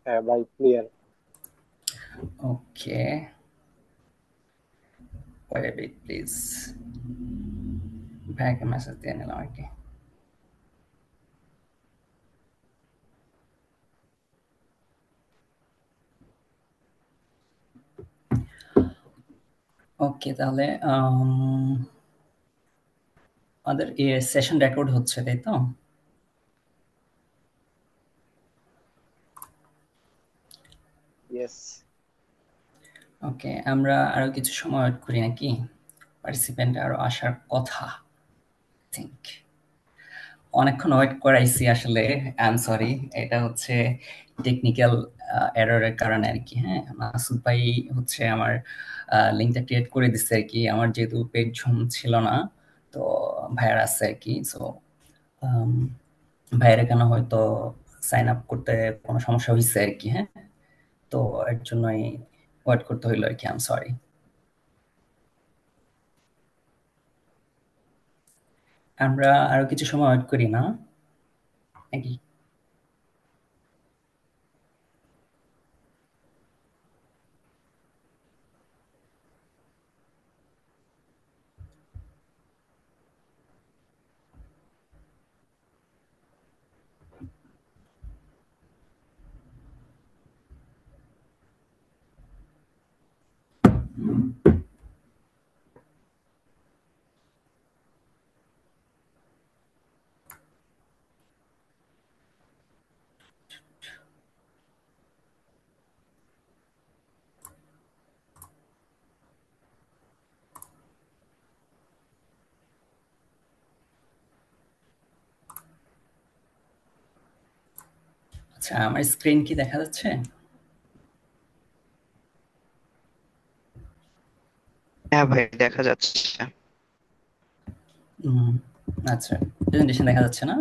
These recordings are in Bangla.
হ্যাঁ ভাই, clear. Okay, wait a bit please. ভাইকে মেসেজ দিয়ে নিলাম আর কি। ওকে, তাহলে আমাদের সেশন রেকর্ড হচ্ছে, তাই তো? ইয়েস। ওকে, আমরা আরো কিছু সময় ওয়েট করি নাকি? পার্টিসিপেন্ট আরো আসার কথা, থিঙ্ক। অনেকক্ষণ ওয়েট করাইছি আসলে, আই এম সরি। এটা হচ্ছে টেকনিক্যাল এররের কারণে আর কি। হ্যাঁ, মাসুদ ভাই হচ্ছে আমার লিঙ্কটা ক্রিয়েট করে দিচ্ছে আর কি। আমার যেহেতু পেজ ছিল না, তো ভাইয়ার আছে আর কি। সো ভাইয়ের কেন হয়তো সাইন আপ করতে কোনো সমস্যা হয়েছে আর কি। হ্যাঁ, তো এর জন্যই ওয়েট করতে হইলো আর কি। I am sorry. আমরা আরো কিছু সময় ওয়েট করি না নাকি? আচ্ছা, আমার স্ক্রিন কি দেখা যাচ্ছে? হ্যাঁ ভাই, দেখা যাচ্ছে। হুম, আচ্ছা। প্রেজেন্টেশন দেখা যাচ্ছে না?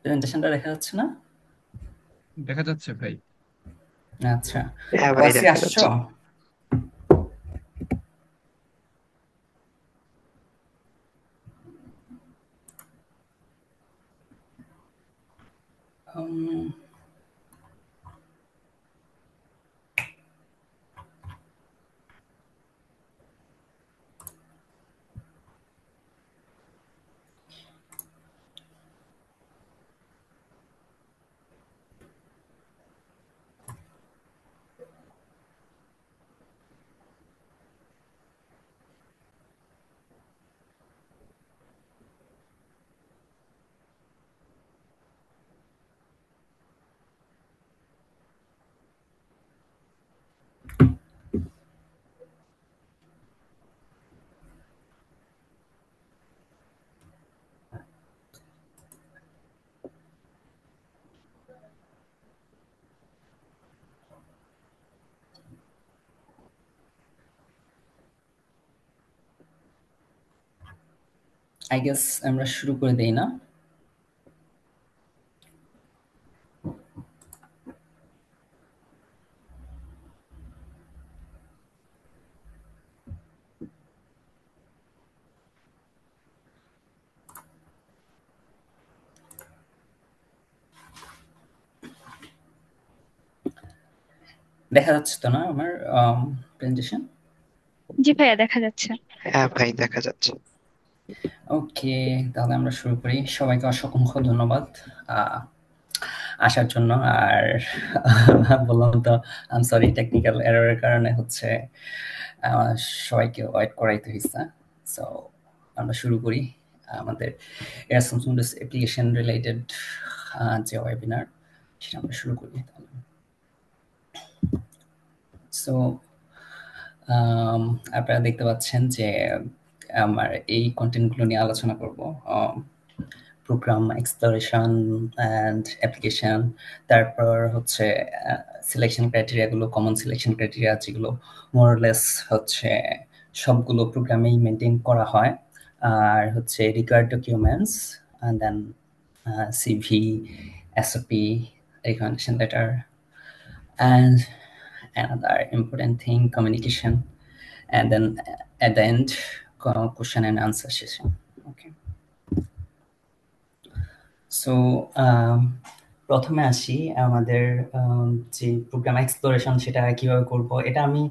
প্রেজেন্টেশনটা দেখা যাচ্ছে না? দেখা যাচ্ছে ভাই। আচ্ছা, হ্যাঁ ভাই, ওয়াসি দেখা আসছো? যাচ্ছে। উম, আই গেস আমরা শুরু করে দেই না? দেখা যাচ্ছে তো না আমার প্রেজেন্টেশন? জি ভাইয়া, দেখা যাচ্ছে। হ্যাঁ ভাই, দেখা যাচ্ছে। ওকে, তাহলে আমরা শুরু করি। সবাইকে অসংখ্য ধন্যবাদ আহ, আসার জন্য। আর বললাম তো, আই সরি, টেকনিক্যাল এররের কারণে হচ্ছে আহ, সবাইকে ওয়েট করাইতে হয়েছে। সো আমরা শুরু করি আমাদের এরাসমাস মুন্ডাস অ্যাপ্লিকেশন রিলেটেড যে ওয়েবিনার, সেটা আমরা শুরু করি তাহলে। সো আপনারা দেখতে পাচ্ছেন যে আমার এই কন্টেন্টগুলো নিয়ে আলোচনা করব। প্রোগ্রাম এক্সপ্লোরেশন অ্যান্ড অ্যাপ্লিকেশন, তারপর হচ্ছে সিলেকশন ক্রাইটেরিয়াগুলো, কমন সিলেকশন ক্রাইটেরিয়া যেগুলো মোরলেস হচ্ছে সবগুলো প্রোগ্রামেই মেনটেন করা হয়। আর হচ্ছে required documents, and then CV, SOP, recommendation letter, and another important thing, communication, and then at the end, question and answer session. Okay. So প্রথমে আসি আমাদের যে প্রোগ্রাম এক্সপ্লোরেশন সেটা কিভাবে করব, এটা আমি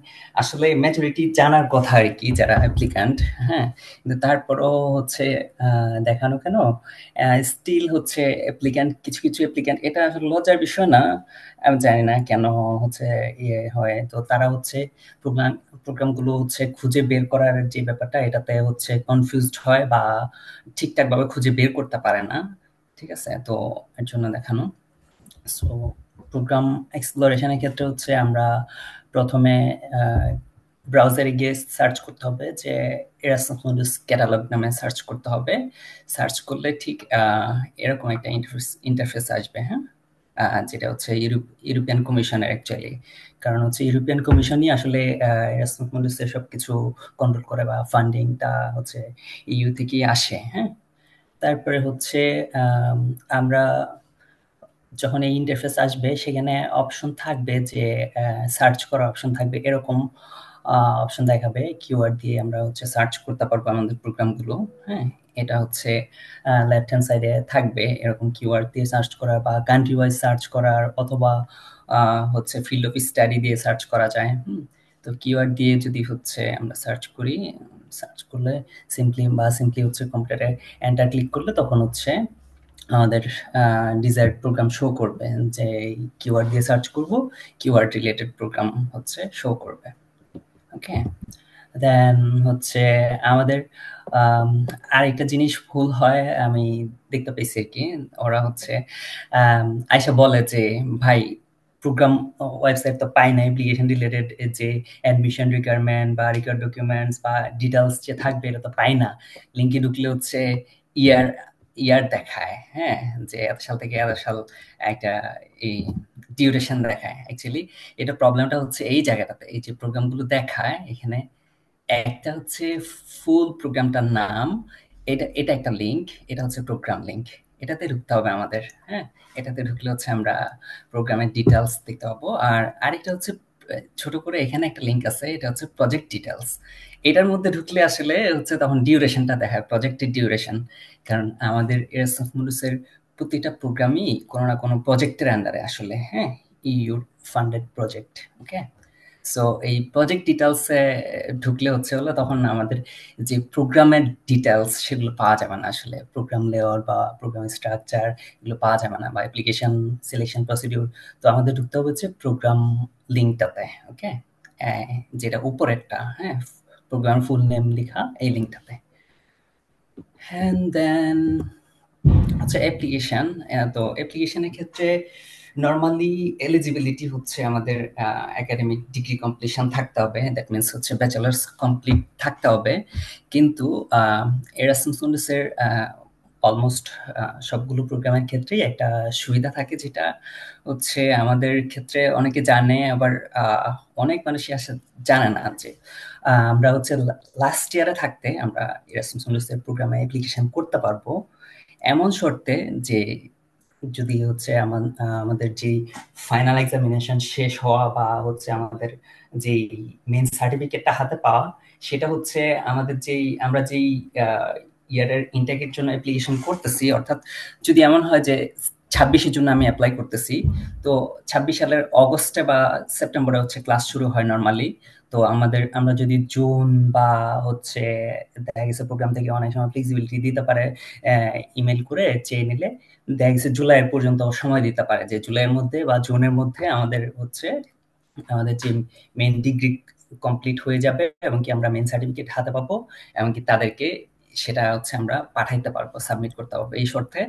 আসলে ম্যাচুরিটি জানার কথা আর কি, যারা অ্যাপ্লিক্যান্ট। হ্যাঁ, কিন্তু তারপরও হচ্ছে দেখানো কেন, স্টিল হচ্ছে অ্যাপ্লিক্যান্ট, কিছু কিছু অ্যাপ্লিক্যান্ট, এটা আসলে লজ্জার বিষয় না, আমি জানি না কেন হচ্ছে ইয়ে হয়, তো তারা হচ্ছে প্রোগ্রাম প্রোগ্রামগুলো হচ্ছে খুঁজে বের করার যে ব্যাপারটা, এটাতে হচ্ছে কনফিউজড হয় বা ঠিকঠাকভাবে খুঁজে বের করতে পারে না। ঠিক আছে, তো এর জন্য দেখানো। সো প্রোগ্রাম এক্সপ্লোরেশনের ক্ষেত্রে হচ্ছে আমরা প্রথমে ব্রাউজারে গিয়ে সার্চ করতে হবে, যে এরাসমাস মডিউলস ক্যাটালগ নামে সার্চ করতে হবে। সার্চ করলে ঠিক এরকম একটা ইন্টারফেস আসবে। হ্যাঁ, যেটা হচ্ছে ইউরোপিয়ান কমিশনের অ্যাকচুয়ালি, কারণ হচ্ছে ইউরোপিয়ান কমিশনই আসলে এরাসমাস মডিউলসের সবকিছু কন্ট্রোল করে, বা ফান্ডিংটা হচ্ছে ইউ থেকেই আসে। হ্যাঁ, তারপরে হচ্ছে আমরা যখন এই ইন্টারফেস আসবে সেখানে অপশন থাকবে, যে সার্চ করার অপশন থাকবে, এরকম অপশন দেখাবে, কিওয়ার্ড দিয়ে আমরা হচ্ছে সার্চ করতে পারবো আমাদের প্রোগ্রামগুলো। হ্যাঁ, এটা হচ্ছে লেফট হ্যান্ড সাইডে থাকবে, এরকম কিওয়ার্ড দিয়ে সার্চ করার বা কান্ট্রি ওয়াইজ সার্চ করার, অথবা হচ্ছে ফিল্ড অফ স্টাডি দিয়ে সার্চ করা যায়। তো কিওয়ার্ড দিয়ে যদি হচ্ছে আমরা সার্চ করি, সার্চ করলে সিম্পলি হচ্ছে কম্পিউটারে এন্টার ক্লিক করলে তখন হচ্ছে আমাদের ডিজায়ার্ড প্রোগ্রাম শো করবে, যে কিওয়ার্ড দিয়ে সার্চ করব, কিওয়ার্ড রিলেটেড প্রোগ্রাম হচ্ছে শো করবে। ওকে, দেন হচ্ছে আমাদের আরেকটা জিনিস ভুল হয় আমি দেখতে পেয়েছি আর কি, ওরা হচ্ছে আয়সা বলে যে ভাই প্রোগ্রাম ওয়েবসাইট তো পাই না, অ্যাপ্লিকেশন রিলেটেড যে অ্যাডমিশন রিকোয়ারমেন্ট বা রিকোয়ার্ড ডকুমেন্টস বা ডিটেলস যে থাকবে এটা তো পাই না, লিঙ্কে ঢুকলে হচ্ছে ইয়ার ইয়ার দেখায়। হ্যাঁ, যে এত সাল থেকে এত সাল একটা এই ডিউরেশন দেখায়। অ্যাকচুয়ালি এটা প্রবলেমটা হচ্ছে এই জায়গাটাতে, এই যে প্রোগ্রামগুলো দেখায় এখানে, একটা হচ্ছে ফুল প্রোগ্রামটার নাম, এটা এটা একটা লিঙ্ক, এটা হচ্ছে প্রোগ্রাম লিঙ্ক, এটাতে ঢুকতে হবে আমাদের। হ্যাঁ, এটাতে ঢুকলে হচ্ছে আমরা প্রোগ্রামের ডিটেলস দেখতে পাবো। আর আরেকটা হচ্ছে ছোট করে এখানে একটা লিঙ্ক আছে, এটা হচ্ছে প্রজেক্ট ডিটেলস, এটার মধ্যে ঢুকলে আসলে হচ্ছে তখন ডিউরেশনটা দেখায়, প্রজেক্টের ডিউরেশন, কারণ আমাদের এরাসমাস মডিউলসের প্রতিটা প্রোগ্রামই কোনো না কোনো প্রজেক্টের আন্ডারে আসলে। হ্যাঁ, EU funded project. Okay, so এই প্রজেক্ট ডিটেলসে ঢুকলে হচ্ছে হলো তখন আমাদের যে প্রোগ্রামের ডিটেলস সেগুলো পাওয়া যাবে না আসলে, প্রোগ্রাম লেয়ার বা প্রোগ্রাম স্ট্রাকচার এগুলো পাওয়া যাবে না, বা অ্যাপ্লিকেশন সিলেকশন প্রসিডিউর। তো আমাদের ঢুকতে হবে হচ্ছে প্রোগ্রাম লিঙ্কটাতে। ওকে, যেটা উপরেরটা, হ্যাঁ, প্রোগ্রাম ফুল নেম লেখা এই লিঙ্কটাতে। অ্যান্ড দেন আচ্ছা অ্যাপ্লিকেশন, তো অ্যাপ্লিকেশনের ক্ষেত্রে নর্মালি এলিজিবিলিটি হচ্ছে আমাদের একাডেমিক ডিগ্রি কমপ্লিশন থাকতে হবে, দ্যাট মিনস হচ্ছে ব্যাচেলার্স কমপ্লিট থাকতে হবে। কিন্তু এরাসমাস মডিউলসের অলমোস্ট সবগুলো প্রোগ্রামের ক্ষেত্রেই একটা সুবিধা থাকে, যেটা হচ্ছে আমাদের ক্ষেত্রে অনেকে জানে, আবার অনেক মানুষই আসে জানে না, যে আমরা হচ্ছে লাস্ট ইয়ারে থাকতে আমরা এরাসমাস মডিউলসের প্রোগ্রামে অ্যাপ্লিকেশন করতে পারবো, এমন শর্তে যে যদি হচ্ছে আমাদের যে ফাইনাল এক্সামিনেশন শেষ হওয়া বা হচ্ছে আমাদের যেই মেন সার্টিফিকেটটা হাতে পাওয়া, সেটা হচ্ছে আমাদের আমরা যেই ইয়ারের ইনটেকের জন্য অ্যাপ্লিকেশন করতেছি, অর্থাৎ যদি এমন হয় যে 26-এর জন্য আমি অ্যাপ্লাই করতেছি, তো 26 সালের অগস্টে বা সেপ্টেম্বরে হচ্ছে ক্লাস শুরু হয় নর্মালি। তো আমরা যদি জুন বা হচ্ছে দেখা গেছে প্রোগ্রাম থেকে অনেক সময় ফ্লেক্সিবিলিটি দিতে পারে, ইমেল করে চেয়ে নিলে দেখা গেছে জুলাইয়ের পর্যন্ত সময় দিতে পারে, যে জুলাইয়ের মধ্যে বা জুনের মধ্যে আমাদের হচ্ছে আমাদের যে মেন ডিগ্রি কমপ্লিট হয়ে যাবে, এবং কি আমরা মেন সার্টিফিকেট হাতে পাবো, এবং কি তাদেরকে সেটা হচ্ছে আমরা পাঠাইতে পারবো, সাবমিট করতে পারবো। এই শর্তে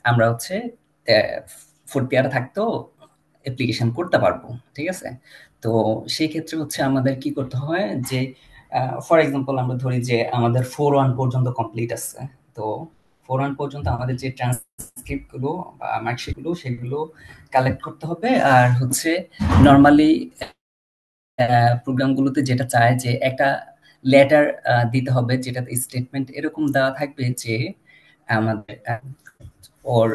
আমরা হচ্ছে ফোর্থ ইয়ারে থাকতেও অ্যাপ্লিকেশন করতে পারবো। ঠিক আছে, তো সেই ক্ষেত্রে হচ্ছে আমাদের কি করতে হয়, যে ফর এক্সাম্পল আমরা ধরি যে আমাদের 4-1 পর্যন্ত কমপ্লিট আছে, তো 4-1 পর্যন্ত আমাদের যে ট্রান্সক্রিপ্ট গুলো বা মার্কশিট গুলো সেগুলো কালেক্ট করতে হবে। আর হচ্ছে নর্মালি প্রোগ্রামগুলোতে যেটা চায় যে একটা লেটার দিতে হবে, যেটাতে স্টেটমেন্ট এরকম দেওয়া থাকবে যে আমাদের ওর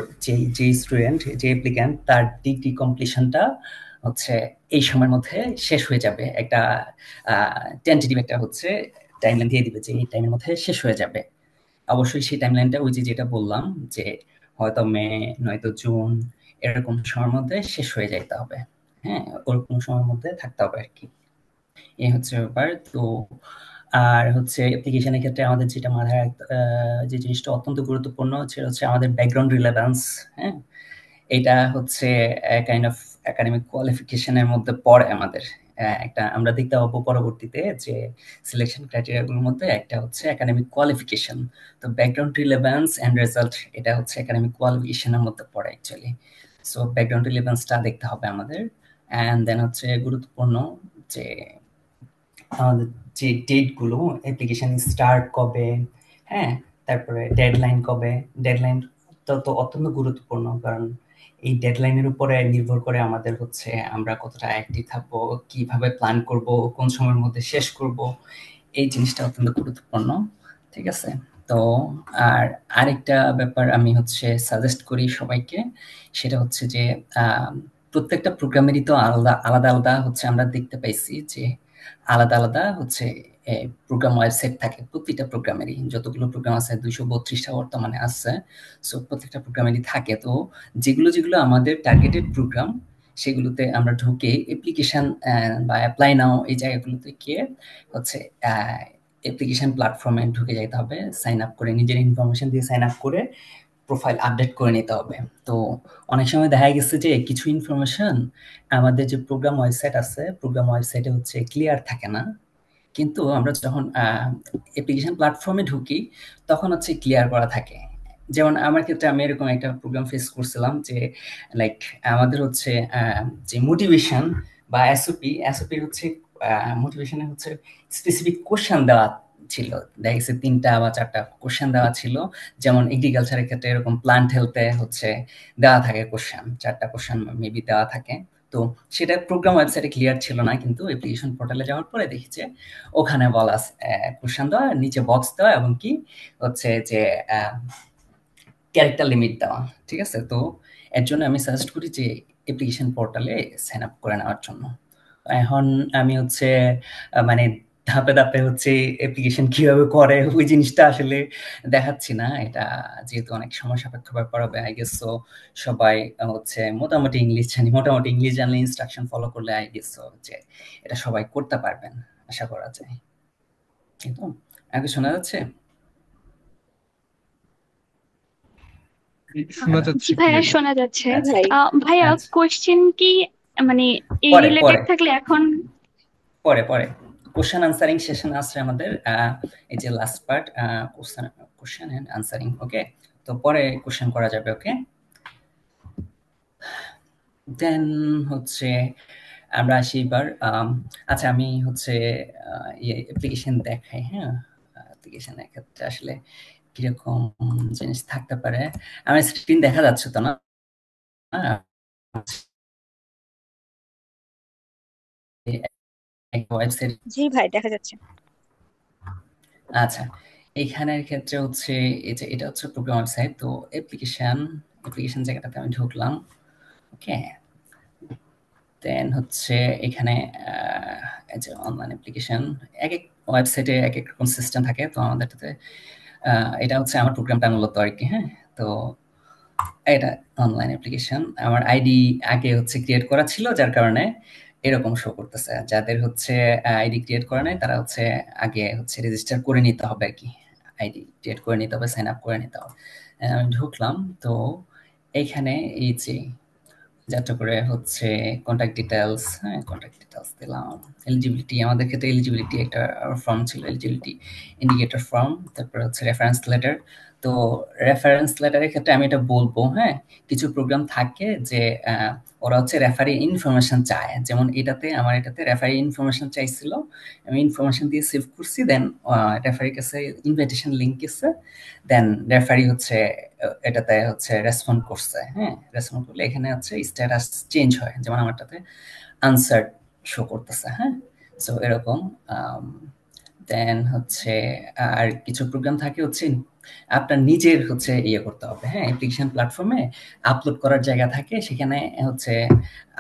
যে স্টুডেন্ট, যে অ্যাপ্লিক্যান্ট, তার ডিগ্রি কমপ্লিশনটা হচ্ছে এই সময়ের মধ্যে শেষ হয়ে যাবে, একটা টেন্টেটিভ একটা হচ্ছে টাইমলাইন দিয়ে দিবে যে এই টাইমের মধ্যে শেষ হয়ে যাবে। অবশ্যই সেই টাইমলাইনটা ওই যেটা বললাম, যে হয়তো মে নয়তো জুন এরকম সময়ের মধ্যে শেষ হয়ে যাইতে হবে। হ্যাঁ, ওরকম সময়ের মধ্যে থাকতে হবে আর কি। এই হচ্ছে ব্যাপার। তো আর হচ্ছে অ্যাপ্লিকেশনের ক্ষেত্রে আমাদের যেটা মাথায় যে জিনিসটা অত্যন্ত গুরুত্বপূর্ণ সেটা হচ্ছে আমাদের ব্যাকগ্রাউন্ড রিলেভেন্স। হ্যাঁ, এটা হচ্ছে কাইন্ড অফ একাডেমিক কোয়ালিফিকেশনের মধ্যে পড়ে আমাদের। একটা আমরা দেখতে পাবো পরবর্তীতে যে সিলেকশন ক্রাইটেরিয়াগুলোর মধ্যে একটা হচ্ছে একাডেমিক কোয়ালিফিকেশন। তো ব্যাকগ্রাউন্ড রিলেভেন্স এন্ড রেজাল্ট এটা হচ্ছে একাডেমিক কোয়ালিফিকেশনের মধ্যে পড়ে অ্যাকচুয়ালি। সো ব্যাকগ্রাউন্ড রিলেভেন্সটা দেখতে হবে আমাদের। অ্যান্ড দেন হচ্ছে গুরুত্বপূর্ণ যে আমাদের যে ডেটগুলো, অ্যাপ্লিকেশন স্টার্ট কবে, হ্যাঁ, তারপরে ডেডলাইন কবে। ডেডলাইন তো অত্যন্ত গুরুত্বপূর্ণ, কারণ এই ডেডলাইনের উপরে নির্ভর করে আমাদের হচ্ছে আমরা কতটা অ্যাক্টিভ থাকবো, কিভাবে প্ল্যান করব, কোন সময়ের মধ্যে শেষ করব, এই জিনিসটা অত্যন্ত গুরুত্বপূর্ণ। ঠিক আছে? তো আর আরেকটা ব্যাপার আমি হচ্ছে সাজেস্ট করি সবাইকে, সেটা হচ্ছে যে প্রত্যেকটা প্রোগ্রামেরই তো আলাদা আলাদা আলাদা হচ্ছে আমরা দেখতে পাইছি যে আলাদা আলাদা হচ্ছে প্রোগ্রাম ওয়েবসাইট থাকে প্রতিটা প্রোগ্রামেরই। যতগুলো প্রোগ্রাম আছে 232টা বর্তমানে আছে। সো প্রত্যেকটা প্রোগ্রামেরই থাকে। তো যেগুলো যেগুলো আমাদের টার্গেটেড প্রোগ্রাম সেগুলোতে আমরা ঢুকে অ্যাপ্লিকেশন বা অ্যাপ্লাই নাও এই জায়গাগুলোতে গিয়ে হচ্ছে অ্যাপ্লিকেশন প্ল্যাটফর্মে ঢুকে যাইতে হবে, সাইন আপ করে নিজের ইনফরমেশন দিয়ে সাইন আপ করে প্রোফাইল আপডেট করে নিতে হবে। তো অনেক সময় দেখা গেছে যে কিছু ইনফরমেশন আমাদের যে প্রোগ্রাম ওয়েবসাইট আছে প্রোগ্রাম ওয়েবসাইটে হচ্ছে ক্লিয়ার থাকে না, কিন্তু আমরা যখন অ্যাপ্লিকেশন প্ল্যাটফর্মে ঢুকি তখন হচ্ছে ক্লিয়ার করা থাকে। যেমন আমার ক্ষেত্রে আমি এরকম একটা প্রোগ্রাম ফেস করছিলাম যে লাইক আমাদের হচ্ছে যে মোটিভেশন বা এসওপি হচ্ছে মোটিভেশনে হচ্ছে স্পেসিফিক কোশ্চেন দেওয়া ছিল। দেখা গেছে 3টা বা 4টা কোশ্চেন দেওয়া ছিল। যেমন এগ্রিকালচারের ক্ষেত্রে এরকম প্লান্ট হেলথে হচ্ছে দেওয়া থাকে কোশ্চেন, 4টা কোশ্চেন মেবি দেওয়া থাকে। তো সেটা প্রোগ্রাম ওয়েবসাইটে ক্লিয়ার ছিল না, কিন্তু অ্যাপ্লিকেশন পোর্টালে যাওয়ার পরে দেখি যে ওখানে বলা কোশ্চেন দেওয়া, নিচে বক্স দেওয়া এবং কি হচ্ছে যে ক্যারেক্টার লিমিট দেওয়া। ঠিক আছে? তো এর জন্য আমি সাজেস্ট করি যে অ্যাপ্লিকেশন পোর্টালে সাইন আপ করে নেওয়ার জন্য। এখন আমি হচ্ছে মানে ধাপে ধাপে হচ্ছে অ্যাপ্লিকেশন কিভাবে করে ওই জিনিসটা আসলে দেখাচ্ছি না, এটা যেহেতু অনেক সময় সাপেক্ষ ব্যাপার হবে। আই গেস সো সবাই হচ্ছে মোটামুটি ইংলিশ জানি, মোটামুটি ইংলিশ জানলে ইনস্ট্রাকশন ফলো করলে আই গেস সো যে এটা সবাই করতে পারবেন আশা করা যায়। কিন্তু আমাকে শোনা যাচ্ছে? শোনা হ্যালো? যাচ্ছে জি ভাইয়া ক্লিয়ারলি। শোনা যাচ্ছে। আচ্ছা ভাইয়া আচ্ছা, কোশ্চেন কি মানে এই পরে রিলেটেড পরে থাকলে এখন? পরে পরে কোশ্চেন আনসারিং সেশন আছে আমাদের। এই যে last part question and answering. Okay, তো পরে কোশ্চেন করা যাবে। ওকে, দেন হচ্ছে আমরা আসি এবার। আচ্ছা আমি হচ্ছে অ্যাপ্লিকেশন দেখাই। হ্যাঁ, অ্যাপ্লিকেশনের ক্ষেত্রে আসলে কিরকম জিনিস থাকতে পারে। আমার স্ক্রিন দেখা যাচ্ছে তো না? ওয়েবসাইট। জি ভাই দেখা যাচ্ছে। আচ্ছা, এইখানের ক্ষেত্রে হচ্ছে এই যে এটা হচ্ছে প্রোগ্রাম ওয়েবসাইট। তো অ্যাপ্লিকেশন জায়গাটাতে আমি ঢুকলাম। ওকে, দেন হচ্ছে এখানে এই যে অনলাইন অ্যাপ্লিকেশন, এক এক ওয়েবসাইটে এক এক রকম সিস্টেম থাকে। তো আমাদেরটাতে এটা হচ্ছে আমার প্রোগ্রামটা মূলত আর কি। হ্যাঁ, তো এটা অনলাইন অ্যাপ্লিকেশন। আমার আইডি আগে হচ্ছে ক্রিয়েট করা ছিল, যার কারণে এরকম শো করতেছে। যাদের হচ্ছে আইডি ক্রিয়েট করা নাই তারা হচ্ছে আগে হচ্ছে রেজিস্টার করে নিতে হবে আর কি, আইডি ক্রিয়েট করে নিতে হবে, সাইন আপ করে নিতে হবে। আমি ঢুকলাম। তো এইখানে এই যে যাতে করে হচ্ছে কন্ট্যাক্ট ডিটেলস, হ্যাঁ কন্ট্যাক্ট ডিটেলস দিলাম। এলিজিবিলিটি, আমাদের ক্ষেত্রে এলিজিবিলিটি একটা ফর্ম ছিল, এলিজিবিলিটি ইন্ডিকেটর ফর্ম। তারপর হচ্ছে রেফারেন্স লেটার। তো রেফারেন্স লেটারের ক্ষেত্রে আমি এটা বলবো, হ্যাঁ কিছু প্রোগ্রাম থাকে যে ওরা হচ্ছে রেফারি ইনফরমেশন চায়। যেমন আমার এটাতে রেফারি ইনফরমেশন চাইছিল, আমি ইনফরমেশন দিয়ে সেভ করছি। দেন রেফারির কাছে ইনভাইটেশন লিঙ্ক গেছে। দেন রেফারি হচ্ছে এটাতে হচ্ছে রেসপন্ড করছে। হ্যাঁ, রেসপন্ড করলে এখানে হচ্ছে স্ট্যাটাস চেঞ্জ হয়, যেমন আমারটাতে আনসার শো করতেছে। হ্যাঁ, সো এরকম। দেন হচ্ছে আর কিছু প্রোগ্রাম থাকে হচ্ছে আপনার নিজের হচ্ছে ইয়ে করতে হবে। হ্যাঁ, অ্যাপ্লিকেশন প্ল্যাটফর্মে আপলোড করার জায়গা থাকে, সেখানে হচ্ছে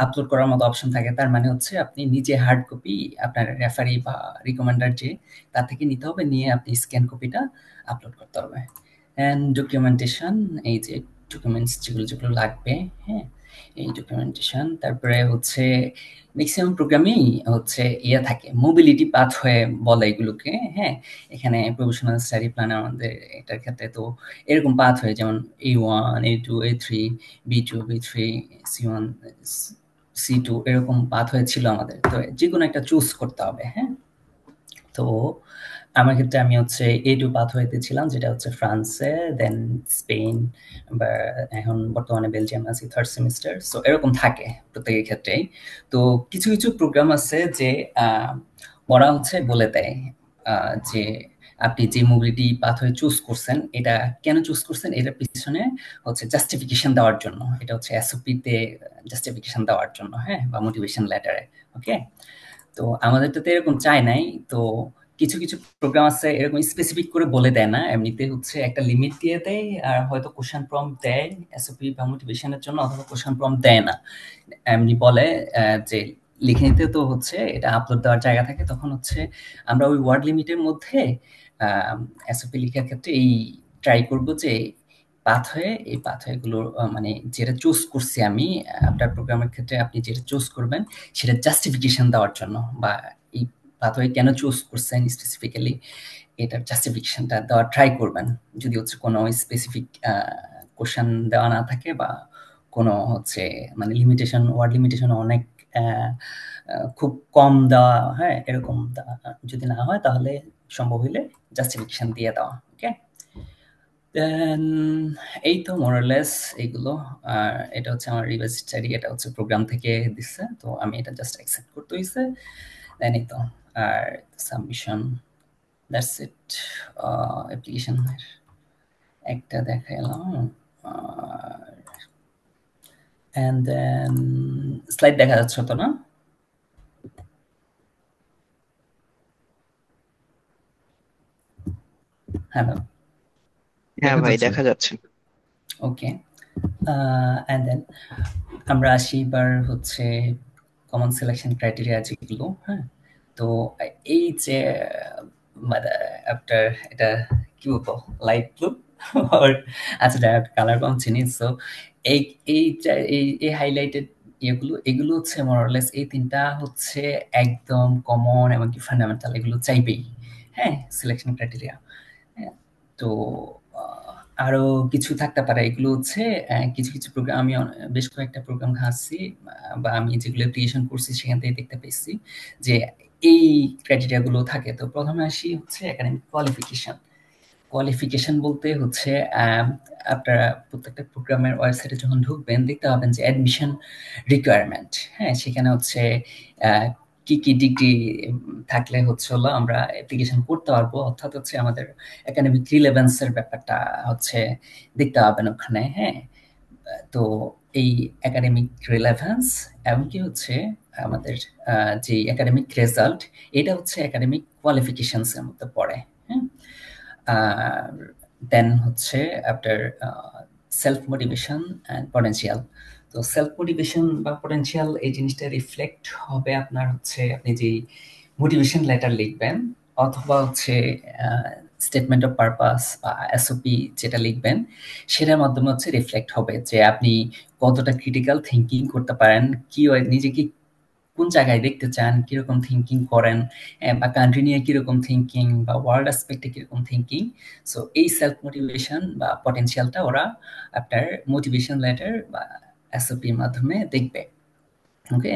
আপলোড করার মতো অপশন থাকে। তার মানে হচ্ছে আপনি নিজে হার্ড কপি আপনার রেফারি বা রিকমেন্ডার যে তার থেকে নিতে হবে, নিয়ে আপনি স্ক্যান কপিটা আপলোড করতে হবে। অ্যান্ড ডকুমেন্টেশন, এই যে ডকুমেন্টস যেগুলো যেগুলো লাগবে, হ্যাঁ, এই ডকুমেন্টেশন। তারপরে হচ্ছে ম্যাক্সিমাম প্রোগ্রামেই হচ্ছে ইয়ে থাকে, মোবিলিটি পাথওয়ে বলে এগুলোকে, হ্যাঁ। এখানে প্রফেশনাল স্টাডি প্ল্যান আমাদের এটার ক্ষেত্রে তো এরকম পাথওয়ে, যেমন A1, A2, A3, B2, B3, C1, C2 এরকম পাথওয়ে ছিল আমাদের। তো যেকোনো একটা চুজ করতে হবে, হ্যাঁ। তো আমার ক্ষেত্রে আমি হচ্ছে A2 পাথওয়েতে ছিলাম, যেটা হচ্ছে ফ্রান্সে, দেন স্পেন, বা এখন বর্তমানে বেলজিয়াম আছি, থার্ড সেমিস্টার। সো এরকম থাকে প্রত্যেকের ক্ষেত্রেই। তো কিছু কিছু প্রোগ্রাম আছে যে ওরা হচ্ছে বলে দেয় যে আপনি যে মোবিলিটি পাথওয়ে চুজ করছেন, এটা কেন চুজ করছেন, এটার পিছনে হচ্ছে জাস্টিফিকেশন দেওয়ার জন্য। এটা হচ্ছে এসওপিতে জাস্টিফিকেশন দেওয়ার জন্য, হ্যাঁ, বা মোটিভেশন লেটারে। ওকে, তো আমাদেরটা তো এরকম চাই নাই। তো কিছু কিছু প্রোগ্রাম আছে এরকম স্পেসিফিক করে বলে দেয় না, এমনিতে হচ্ছে একটা লিমিট দিয়ে দেয়, আর হয়তো কোশ্চেন প্রম্পট দেয় এসওপি বা মোটিভেশনের জন্য, অথবা কোশ্চেন প্রম্পট দেয় না, এমনি বলে যে লিখে নিতে। তো হচ্ছে এটা আপলোড দেওয়ার জায়গা থাকে, তখন হচ্ছে আমরা ওই ওয়ার্ড লিমিটের মধ্যে এসওপি লেখার ক্ষেত্রে এই ট্রাই করব যে পাথওয়ে, এই পাথওয়েগুলো মানে যেটা চুজ করছি আমি, আপনার প্রোগ্রামের ক্ষেত্রে আপনি যেটা চুজ করবেন সেটা জাস্টিফিকেশন দেওয়ার জন্য, বা এই পাথওয়ে কেন চুজ করছেন স্পেসিফিক্যালি এটার জাস্টিফিকেশনটা দেওয়ার ট্রাই করবেন। যদি হচ্ছে কোনো স্পেসিফিক কোশ্চেন দেওয়া না থাকে, বা কোনো হচ্ছে মানে লিমিটেশন, ওয়ার্ড লিমিটেশন অনেক খুব কম দেওয়া, হ্যাঁ, এরকম যদি না হয়, তাহলে সম্ভব হইলে জাস্টিফিকেশন দিয়ে দেওয়া। ওকে, দেন এই তো মোরলেস এইগুলো। আর এটা হচ্ছে আমার রিভার্স স্টাডি, এটা হচ্ছে প্রোগ্রাম থেকে দিচ্ছে, তো আমি এটা জাস্ট অ্যাকসেপ্ট করতে হয়েছে। দেন এই তো, আর সাবমিশন, দ্যাটস ইট। অ্যাপ্লিকেশনের একটা দেখালাম, অ্যান্ড দেন স্লাইড দেখা যাচ্ছে তো না? হ্যালো, হ্যাঁ দেখা ভাই, যাচ্ছে। দেখা যাচ্ছে। ওকে, অ্যান্ড দেন আমরা আসি এবার হচ্ছে কমন সিলেকশন ক্রাইটেরিয়া যেগুলো, হ্যাঁ। তো এই যে মানে আপনার এটা কি বলবো, লাইট ব্লু আর আচ্ছা যাই কালার কম চিনি। সো এই এই এই হাইলাইটেড এগুলো হচ্ছে মোরলেস এই তিনটা হচ্ছে একদম কমন, এমনকি ফান্ডামেন্টাল, এগুলো চাইবেই, হ্যাঁ, সিলেকশন ক্রাইটেরিয়া। হ্যাঁ, তো আরো কিছু থাকতে পারে, এগুলো হচ্ছে কিছু কিছু প্রোগ্রাম আমি বেশ কয়েকটা প্রোগ্রাম ঘাঁটছি, বা আমি যেগুলো অ্যাপ্লিকেশন করছি সেখান থেকে দেখতে পেয়েছি যে এই ক্রাইটেরিয়া গুলো থাকে। তো প্রথমে আসি হচ্ছে একাডেমিক কোয়ালিফিকেশন। কোয়ালিফিকেশন বলতে হচ্ছে আপনারা প্রত্যেকটা প্রোগ্রামের ওয়েবসাইটে যখন ঢুকবেন দেখতে পাবেন যে অ্যাডমিশন রিকোয়ারমেন্ট, হ্যাঁ, সেখানে হচ্ছে কি কি ডিগ্রি থাকলে হচ্ছে হলো আমরা অ্যাপ্লিকেশন করতে পারবো, অর্থাৎ হচ্ছে আমাদের একাডেমিক রিলেভেন্সের ব্যাপারটা হচ্ছে দেখতে পাবেন ওখানে, হ্যাঁ। তো এই একাডেমিক রিলেভেন্স এমনকি হচ্ছে আমাদের যে একাডেমিক রেজাল্ট, এটা হচ্ছে একাডেমিক কোয়ালিফিকেশনস এর মধ্যে পড়ে, হ্যাঁ। আর দেন হচ্ছে আপনার সেলফ মোটিভেশন অ্যান্ড পটেনশিয়াল। তো সেলফ মোটিভেশন বা পটেনশিয়াল এই জিনিসটা রিফ্লেক্ট হবে আপনার হচ্ছে আপনি যেই মোটিভেশন লেটার লিখবেন, অথবা হচ্ছে স্টেটমেন্ট অফ পারপাস বা এসওপি যেটা লিখবেন, সেটার মাধ্যমে হচ্ছে রিফ্লেক্ট হবে যে আপনি কতটা ক্রিটিক্যাল থিঙ্কিং করতে পারেন, কি নিজেকে কোন জায়গায় দেখতে চান, কিরকম থিঙ্কিং করেন, বা কান্ট্রি নিয়ে কিরকম থিঙ্কিং, বা ওয়ার্ল্ড অ্যাসপেক্টে কিরকম থিঙ্কিং। সো এই সেলফ মোটিভেশন বা পটেনশিয়ালটা ওরা আপনার মোটিভেশন লেটার বা এসওপির মাধ্যমে দেখবে। ওকে,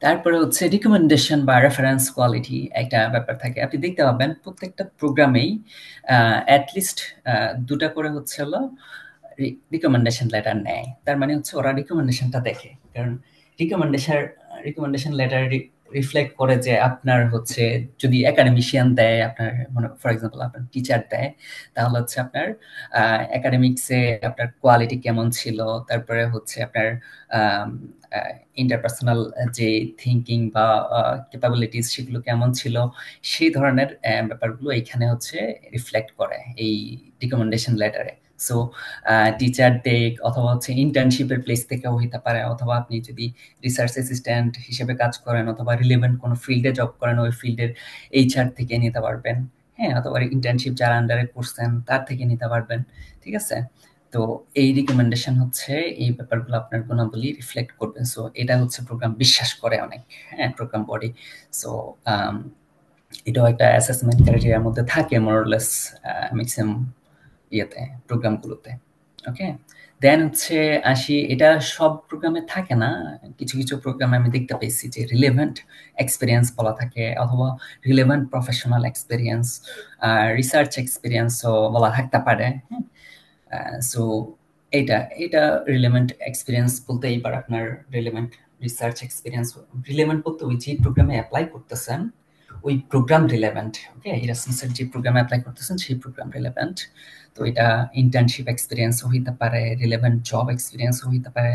তারপরে হচ্ছে রিকমেন্ডেশন বা রেফারেন্স কোয়ালিটি একটা ব্যাপার থাকে। আপনি দেখতে পাবেন প্রত্যেকটা প্রোগ্রামেই অ্যাটলিস্ট দুটা করে হচ্ছে হলো রিকমেন্ডেশন লেটার নেয়। তার মানে হচ্ছে ওরা রিকমেন্ডেশনটা দেখে, কারণ রিকমেন্ডেশন লেটার রিফ্লেক্ট করে যে আপনার হচ্ছে যদি একাডেমিশিয়ান দেয়, আপনার মানে ফর এক্সাম্পল আপনার টিচার দেয়, তাহলে হচ্ছে আপনার একাডেমিক্সে আপনার কোয়ালিটি কেমন ছিল, তারপরে হচ্ছে আপনার ইন্টারপার্সোনাল যে থিঙ্কিং বা ক্যাপাবিলিটিস সেগুলো কেমন ছিল, সেই ধরনের ব্যাপারগুলো এখানে হচ্ছে রিফ্লেক্ট করে এই রিকমেন্ডেশন লেটারে। সো টিচার দেখ, অথবা হচ্ছে ইন্টার্নশিপের প্লেস থেকেও হইতে পারে, অথবা আপনি যদি রিসার্চ অ্যাসিস্ট্যান্ট হিসেবে কাজ করেন, অথবা রিলেভেন্ট কোনো ফিল্ডে জব করেন, ওই ফিল্ডের এইচআর থেকে নিতে পারবেন, হ্যাঁ, অথবা ইন্টার্নশিপ যারা আন্ডারে করছেন তার থেকে নিতে পারবেন, ঠিক আছে। তো এই রিকমেন্ডেশন হচ্ছে এই ব্যাপারগুলো আপনার গুণাবলী রিফ্লেক্ট করবে। সো এটা হচ্ছে প্রোগ্রাম বিশ্বাস করে অনেক, হ্যাঁ, প্রোগ্রাম বডি। সো এটাও একটা অ্যাসেসমেন্ট ক্রাইটেরিয়ার মধ্যে থাকে মোরলেস ম্যাক্সিমাম ইয়েতে, প্রোগ্রামগুলোতে। ওকে, দেন হচ্ছে আসি, এটা সব প্রোগ্রামে থাকে না, কিছু কিছু প্রোগ্রামে আমি দেখতে পেয়েছি যে রিলেভেন্ট এক্সপিরিয়েন্স বলা থাকে, অথবা রিলেভেন্ট প্রফেশনাল এক্সপিরিয়েন্স, রিসার্চ এক্সপিরিয়েন্সও বলা থাকতে পারে। সো এটা এটা রিলেভেন্ট এক্সপিরিয়েন্স বলতে এইবার আপনার রিলেভেন্ট রিসার্চ এক্সপিরিয়েন্স, রিলেভেন্ট বলতে ওই যে প্রোগ্রামে অ্যাপ্লাই করতেছেন ওই প্রোগ্রাম রিলেভেন্ট। ওকে, এরাসমাসের যে প্রোগ্রামে অ্যাপ্লাই করতেছেন সেই প্রোগ্রাম রিলেভেন্ট। তো এটা ইন্টার্নশিপ এক্সপিরিয়েন্সও হইতে পারে, রিলেভেন্ট জব এক্সপিরিয়েন্সও হইতে পারে,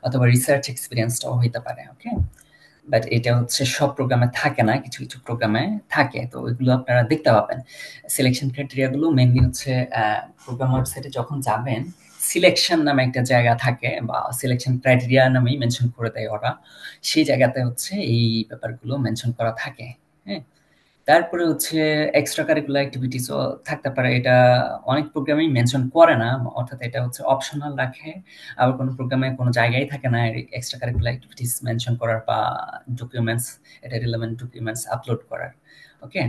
অথবা রিসার্চ এক্সপিরিয়েন্সটাও হইতে পারে। ওকে, বাট এটা হচ্ছে সব প্রোগ্রামে থাকে না, কিছু কিছু প্রোগ্রামে থাকে। তো ওইগুলো আপনারা দেখতে পাবেন। সিলেকশন ক্রাইটেরিয়াগুলো মেনলি হচ্ছে প্রোগ্রাম ওয়েবসাইটে যখন যাবেন, সিলেকশন নামে একটা জায়গা থাকে, বা সিলেকশন ক্রাইটেরিয়া নামেই মেনশন করে দেয় ওরা, সেই জায়গাতে হচ্ছে এই ব্যাপারগুলো মেনশন করা থাকে। হ্যাঁ, তারপরে হচ্ছে এক্সট্রা কারিকুলার অ্যাক্টিভিটিসও থাকতে পারে। এটা অনেক প্রোগ্রামেই মেনশন করে না, অর্থাৎ এটা হচ্ছে অপশনাল রাখে। আবার কোনো প্রোগ্রামে কোনো জায়গায় থাকে না এক্সট্রা কারিকুলার অ্যাক্টিভিটিস মেনশন করার বা ডকুমেন্টস, এটা রিলেভেন্ট ডকুমেন্টস আপলোড করার। ওকে,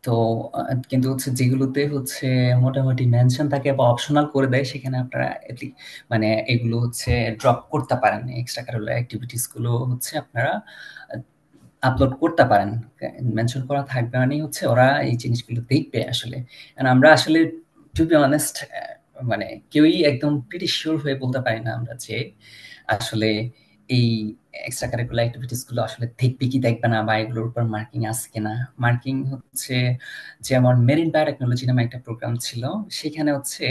তো কিন্তু হচ্ছে যেগুলোতে হচ্ছে মোটামুটি মেনশন থাকে বা অপশনাল করে দেয়, সেখানে আপনারা মানে এগুলো হচ্ছে ড্রপ করতে পারেন। এক্সট্রা কারিকুলার অ্যাক্টিভিটিস গুলো হচ্ছে আপনারা আপলোড করতে পারেন। মেনশন করা থাকবে মানে হচ্ছে ওরা এই জিনিসগুলো দেখবে আসলে। আমরা আসলে টু বি অনেস্ট মানে কেউই একদম প্রিটি শিওর হয়ে বলতে পারি না আমরা যে আসলে এই এক্সট্রা কারিকুলার অ্যাক্টিভিটিস গুলো আসলে দেখবে কি দেখবে না, বা এগুলোর উপর মার্কিং আছে কিনা। মার্কিং হচ্ছে যেমন মেরিন বায়োটেকনোলজি নামে একটা প্রোগ্রাম ছিল, সেখানে হচ্ছে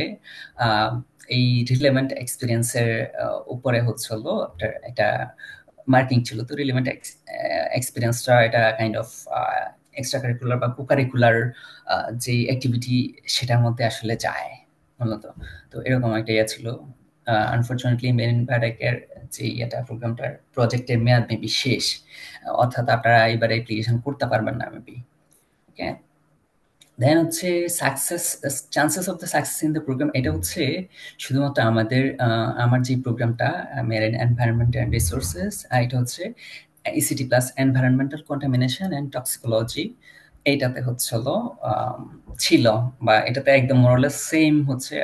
এই রিলেভেন্ট এক্সপিরিয়েন্সের উপরে হচ্ছে হলো একটা মার্কিং ছিল। তো রিলেভেন্ট এক্সপিরিয়েন্সটা এটা কাইন্ড অফ এক্সট্রা কারিকুলার বা কোকারিকুলার যে অ্যাক্টিভিটি সেটার মধ্যে আসলে যায় মূলত। তো এরকম একটা ইয়ে ছিল। আনফরচুনেটলি মেরিন বায়োটেকের যে এটা প্রোগ্রামটার প্রজেক্টের মেয়াদ মেবি শেষ, অর্থাৎ আপনারা এবার অ্যাপ্লিকেশন করতে পারবেন না মেবি। ওকে, দেন হচ্ছে success, chances of the success in the programme. এটা হচ্ছে শুধুমাত্র আমার যে প্রোগ্রামটা মেরিন এনভায়রনমেন্ট অ্যান্ড রিসোর্সেস, আর এটা হচ্ছে ECT plus environmental contamination and toxicology, এইটাতে হচ্ছে হলো ছিল, বা এটাতে একদম মোরলেস সেম হচ্ছে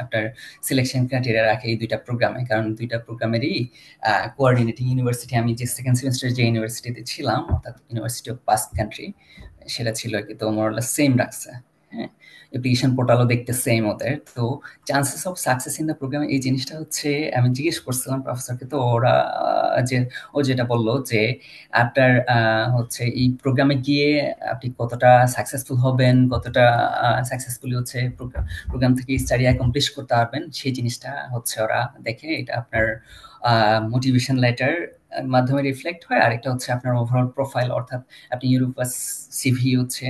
আপনার সিলেকশন ক্রাইটেরিয়া রাখে এই দুইটা প্রোগ্রামে। কারণ দুইটা প্রোগ্রামেরই কোঅর্ডিনেটিং ইউনিভার্সিটি, আমি যে সেকেন্ড সেমিস্টারে যে ইউনিভার্সিটিতে ছিলাম, অর্থাৎ ইউনিভার্সিটি অফ বাস্ক কান্ট্রি, সেটা ছিল আর কি। তো মোরলেস সেম রাখছে। হ্যাঁ, অ্যাপ্লিকেশন পোর্টালও দেখতে সেম ওদের। তো chances of success in the programme, এই জিনিসটা হচ্ছে আমি জিজ্ঞেস করছিলাম প্রফেসরকে, তো ওরা ও যেটা বললো যে আপনার হচ্ছে এই প্রোগ্রামে গিয়ে আপনি কতটা সাকসেসফুল হবেন, কতটা সাকসেসফুলি হচ্ছে প্রোগ্রাম থেকে স্টাডি অ্যাকমপ্লিশ করতে পারবেন, সেই জিনিসটা হচ্ছে ওরা দেখে। এটা আপনার মোটিভেশন লেটার মাধ্যমে রিফ্লেক্ট হয়। আর এটা হচ্ছে আপনার ওভারঅল প্রোফাইল, অর্থাৎ আপনি ইউরোপাস সিভি হচ্ছে